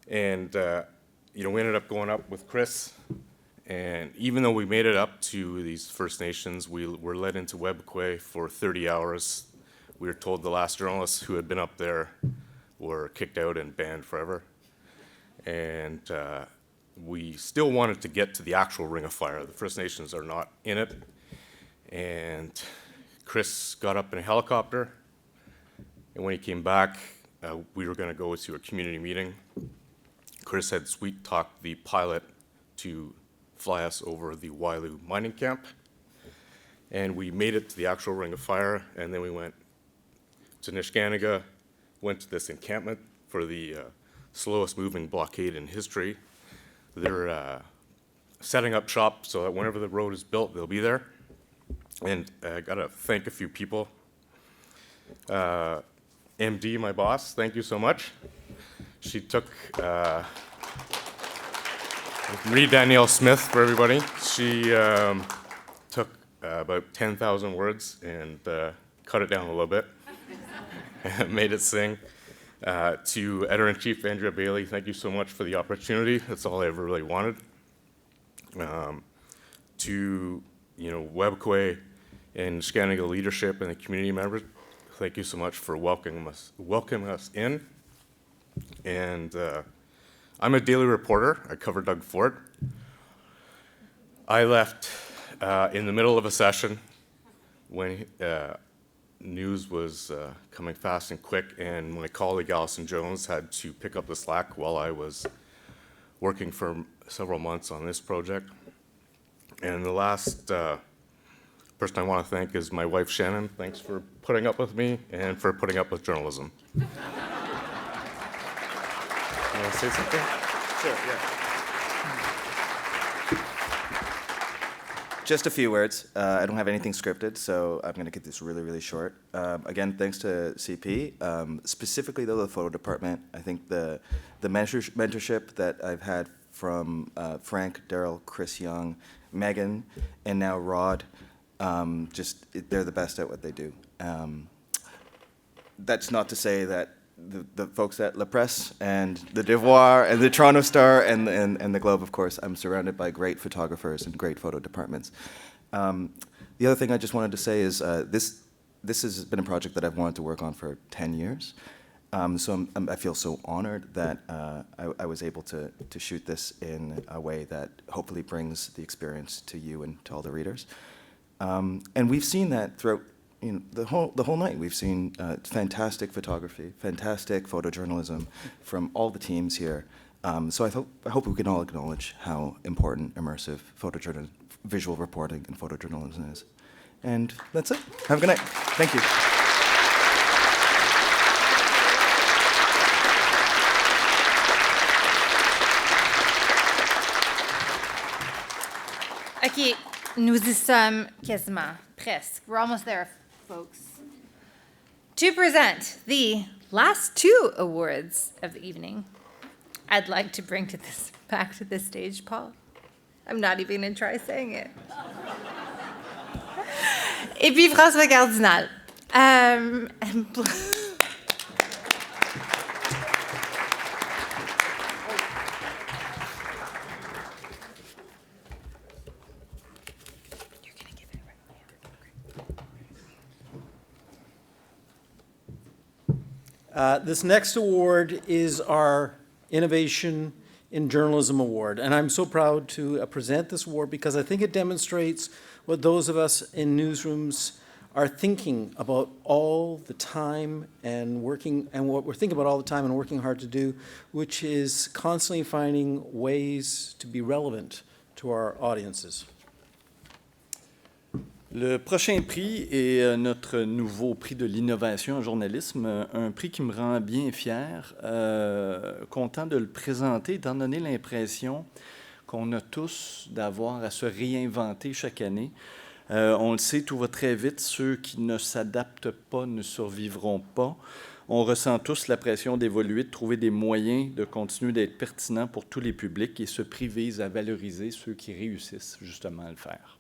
And we ended up going up with Chris. And even though we made it up to these First Nations, we were led into Webquay for 30 hours. We were told the last journalists who had been up there were kicked out and banned forever. And we still wanted to get to the actual Ring of Fire. The First Nations are not in it. And Chris got up in a helicopter, and when he came back, we were going to go to a community meeting. Chris had sweet-talked the pilot to fly us over the Wailu mining camp, and we made it to the actual Ring of Fire, and then we went to Nishkanaga, went to this encampment for the slowest moving blockade in history. They're setting up shop so that whenever the road is built, they'll be there. And I gotta thank a few people. MD, my boss, thank you so much. She took, read Danielle Smith for everybody. She took about 10,000 words and cut it down a little bit and made it sing. To Editor-in-Chief Andrea Bailey, thank you so much for the opportunity. That's all I ever really wanted. To Webquay and Nishkanaga leadership and the community members, thank you so much for welcoming us in. And I'm a daily reporter. I cover Doug Ford. I left in the middle of a session when news was coming fast and quick, and my colleague Allison Jones had to pick up the slack while I was working for several months on this project. And the last person I want to thank is my wife Shannon. Thanks for putting up with me and for putting up with journalism. You want to say something? Sure, yeah. Just a few words. I don't have anything scripted, so I'm going to keep this really, really short. Again, thanks to CP. Specifically, though, the photo department. I think the mentorship that I've had from Frank, Daryl, Chris Young, Megan, and now Rod, they're the best at what they do. That's not to say that the folks at La Presse and the Devoir and the Toronto Star and the Globe, of course, I'm surrounded by great photographers and great photo departments. The other thing I just wanted to say is this has been a project that I've wanted to work on for 10 years. So I feel so honored that I was able to shoot this in a way that hopefully brings the experience to you and to all the readers. And we've seen that throughout the whole night. We've seen fantastic photography, fantastic photojournalism from all the teams here. So I hope we can all acknowledge how important immersive visual reporting and photojournalism is. And that's it. Have a good night. Thank you. OK, nous y sommes quasiment, presque. We're almost there, folks. To present the last two awards of the evening, I'd like to bring back to this stage, Paul. I'm not even going to try saying it. Et puis François Cardinal. This next award is our Innovation in Journalism Award, and I'm so proud to present this award because I think it demonstrates what those of us in newsrooms are thinking about all the time and what we're thinking about all the time and working hard to do, which is constantly finding ways to be relevant to our audiences. Le prochain prix est notre nouveau prix de l'innovation en journalisme, un prix qui me rend bien fier, content de le présenter, étant donné l'impression qu'on a tous d'avoir à se réinventer chaque année. On le sait, tout va très vite, ceux qui ne s'adaptent pas ne survivront pas. On ressent tous la pression d'évoluer, de trouver des moyens de continuer d'être pertinent pour tous les publics, et ce prix vise à valoriser ceux qui réussissent justement à le faire.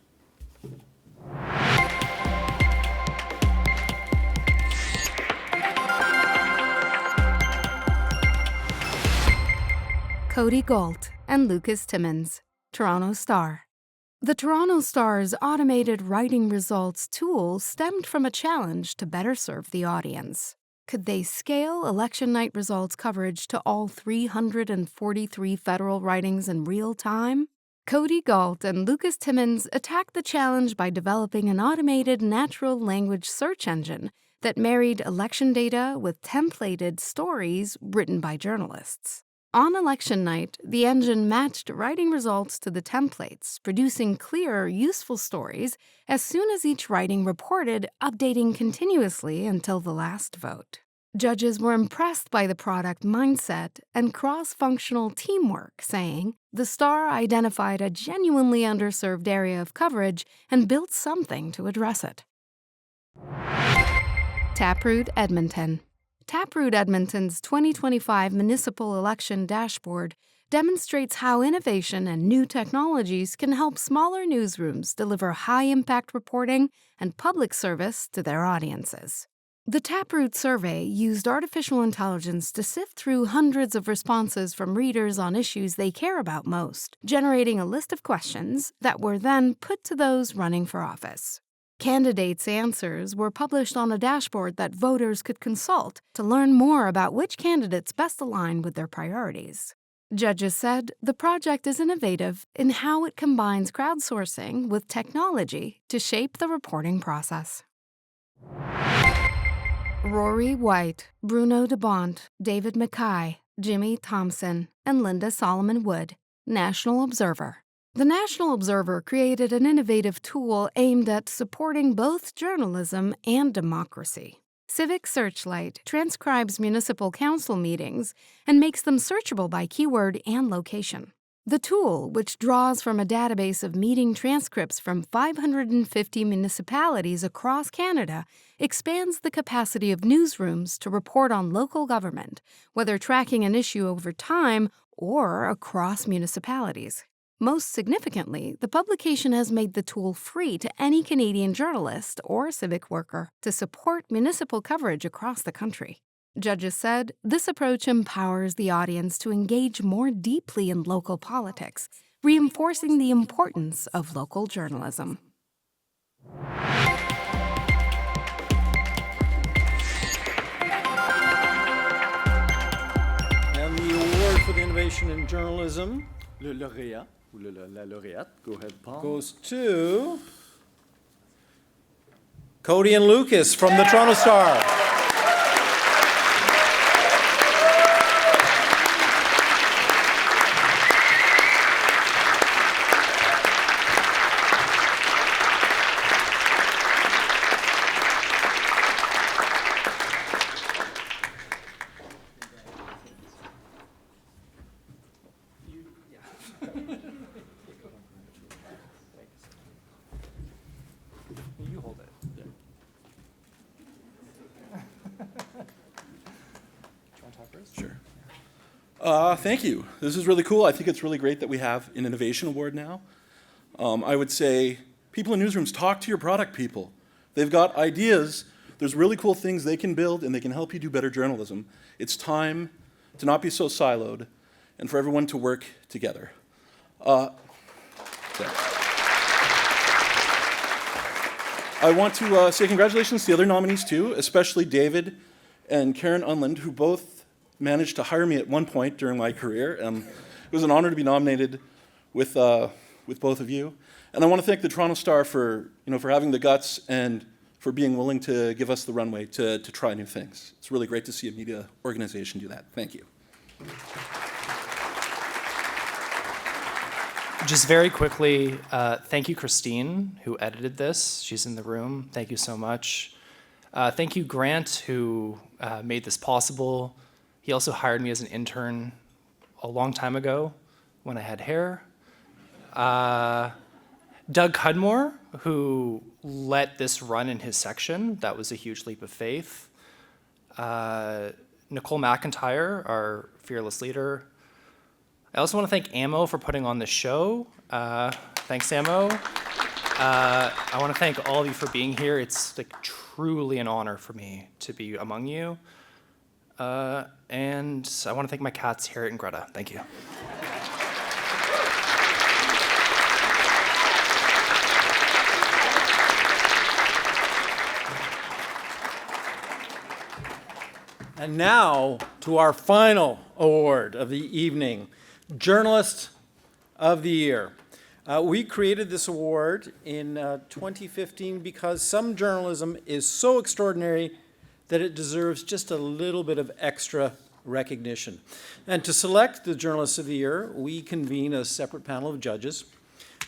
Cody Gault and Lucas Timmins, Toronto Star. The Toronto Star's automated writing results tool stemmed from a challenge to better serve the audience. Could they scale election night results coverage to all 343 federal ridings in real time? Cody Gault and Lucas Timmins attacked the challenge by developing an automated natural language search engine that married election data with templated stories written by journalists. On election night, the engine matched writing results to the templates, producing clear, useful stories as soon as each writing reported, updating continuously until the last vote. Judges were impressed by the product mindset and cross-functional teamwork, saying, "The Star identified a genuinely underserved area of coverage and built something to address it." Taproot Edmonton. Taproot Edmonton's 2025 municipal election dashboard demonstrates how innovation and new technologies can help smaller newsrooms deliver high-impact reporting and public service to their audiences. The Taproot survey used artificial intelligence to sift through hundreds of responses from readers on issues they care about most, generating a list of questions that were then put to those running for office. Candidates' answers were published on a dashboard that voters could consult to learn more about which candidates best align with their priorities. Judges said the project is innovative in how it combines crowdsourcing with technology to shape the reporting process. Rory White, Bruno DeBont, David Mackay, Jimmy Thompson, and Linda Solomon Wood, National Observer. The National Observer created an innovative tool aimed at supporting both journalism and democracy. Civic Searchlight transcribes municipal council meetings and makes them searchable by keyword and location. The tool, which draws from a database of meeting transcripts from 550 municipalities across Canada, expands the capacity of newsrooms to report on local government, whether tracking an issue over time or across municipalities. Most significantly, the publication has made the tool free to any Canadian journalist or civic worker to support municipal coverage across the country. Judges said this approach empowers the audience to engage more deeply in local politics, reinforcing the importance of local journalism. And the award for the innovation in journalism, le lauréat, ou la lauréate, go ahead, Paul, goes to Cody and Lucas from the Toronto Star. You hold it. Yeah. Sure. Thank you. This is really cool. I think it's really great that we have an innovation award now. I would say people in newsrooms, talk to your product people. They've got ideas. There's really cool things they can build, and they can help you do better journalism. It's time to not be so siloed and for everyone to work together. I want to say congratulations to the other nominees too, especially David and Karen Unland, who both managed to hire me at one point during my career. It was an honor to be nominated with both of you. And I want to thank the Toronto Star for having the guts and for being willing to give us the runway to try new things. It's really great to see a media organization do that. Thank you. Just very quickly, thank you, Christine, who edited this. She's in the room. Thank you so much. Thank you, Grant, who made this possible. He also hired me as an intern a long time ago when I had hair. Doug Cudmore, who let this run in his section. That was a huge leap of faith. Nicole McIntyre, our fearless leader. I also want to thank Ammo for putting on this show. Thanks, Ammo. I want to thank all of you for being here. It's truly an honor for me to be among you. And I want to thank my cats, Harriet and Greta. Thank you. And now to our final award of the evening, Journalist of the Year. We created this award in 2015 because some journalism is so extraordinary that it deserves just a little bit of extra recognition. And to select the Journalist of the Year, we convene a separate panel of judges,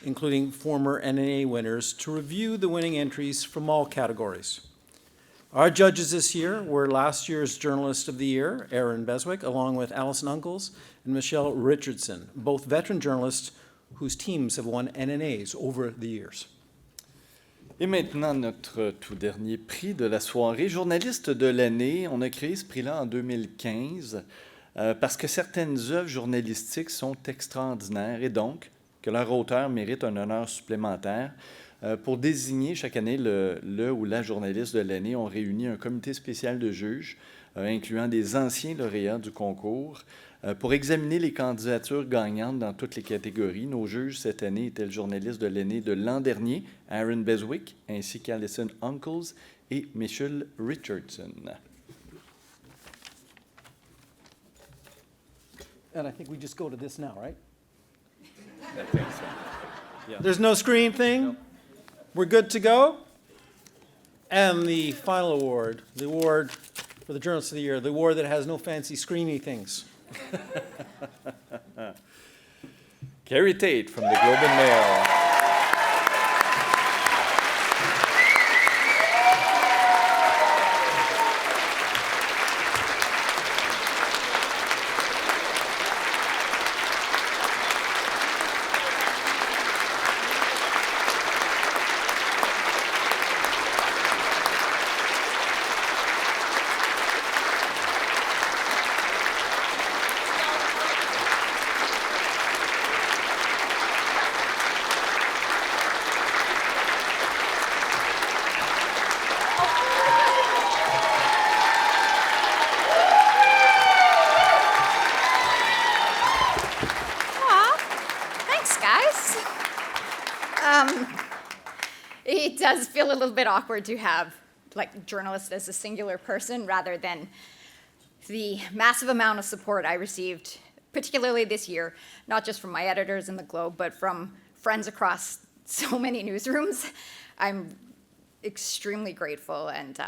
including former NNA winners, to review the winning entries from all categories. Our judges this year were last year's Journalist of the Year, Aaron Beswick, along with Alison Uncles and Michelle Richardson, both veteran journalists whose teams have won NNAs over the years. Et maintenant, notre tout dernier prix de la soirée, journaliste de l'année. On a créé ce prix-là en 2015 parce que certaines œuvres journalistiques sont extraordinaires et donc que leur auteur mérite un honneur supplémentaire. Pour désigner chaque année le ou la journaliste de l'année, on réunit un comité spécial de juges, incluant des anciens lauréats du concours, pour examiner les candidatures gagnantes dans toutes les catégories. Nos juges cette année étaient le journaliste de l'année de l'an dernier, Aaron Beswick, ainsi qu'Alison Uncles et Michelle Richardson. And I think we just go to this now, right? I think so. Yeah. There's no screen thing? No. We're good to go? And the final award, the award for the Journalist of the Year, the award that has no fancy screeny things. Carrie Tate from the Globe and Mail. It does feel a little bit awkward to have journalist as a singular person rather than the massive amount of support I received, particularly this year, not just from my editors in the Globe, but from friends across so many newsrooms. I'm extremely grateful, and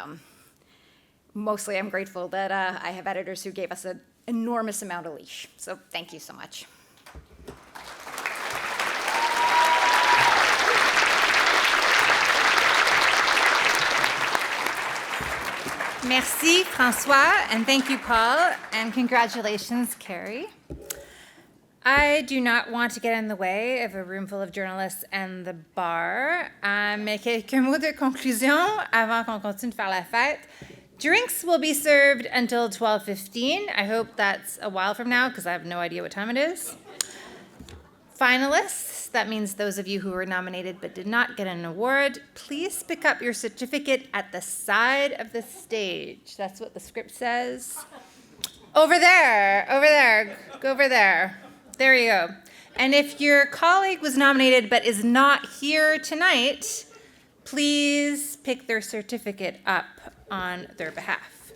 mostly I'm grateful that I have editors who gave us an enormous amount of leash. So thank you so much. Merci, François, and thank you, Paul, and congratulations, Carrie. I do not want to get in the way of a room full of journalists and the bar, mais quelques mots de conclusion avant qu'on continue de faire la fête. Drinks will be served until 12:15. I hope that's a while from now, because I have no idea what time it is. Finalists, that means those of you who were nominated but did not get an award, please pick up your certificate at the side of the stage. That's what the script says. Over there, go over there. There you go. And if your colleague was nominated but is not here tonight, please pick their certificate up on their behalf.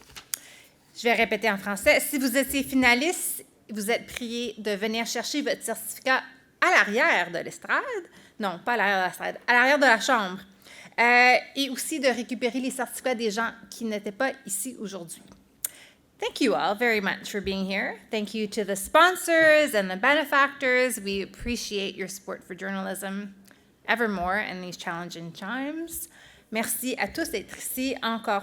Je vais répéter en français. Si vous étiez finaliste, vous êtes prié de venir chercher votre certificat à l'arrière de l'estrade. Non, pas à l'arrière de l'estrade, à l'arrière de la chambre. Et aussi de récupérer les certificats des gens qui n'étaient pas ici aujourd'hui. Thank you all very much for being here. Thank you to the sponsors and the benefactors. We appreciate your support for journalism evermore in these challenging times. Merci à tous d'être ici, encore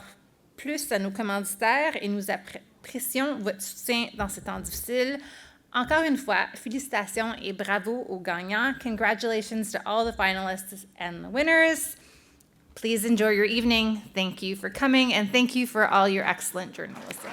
plus à nos commanditaires, et nous apprécions votre soutien dans ces temps difficiles. Encore une fois, félicitations et bravo aux gagnants. Congratulations to all the finalists and the winners. Please enjoy your evening. Thank you for coming, and thank you for all your excellent journalism.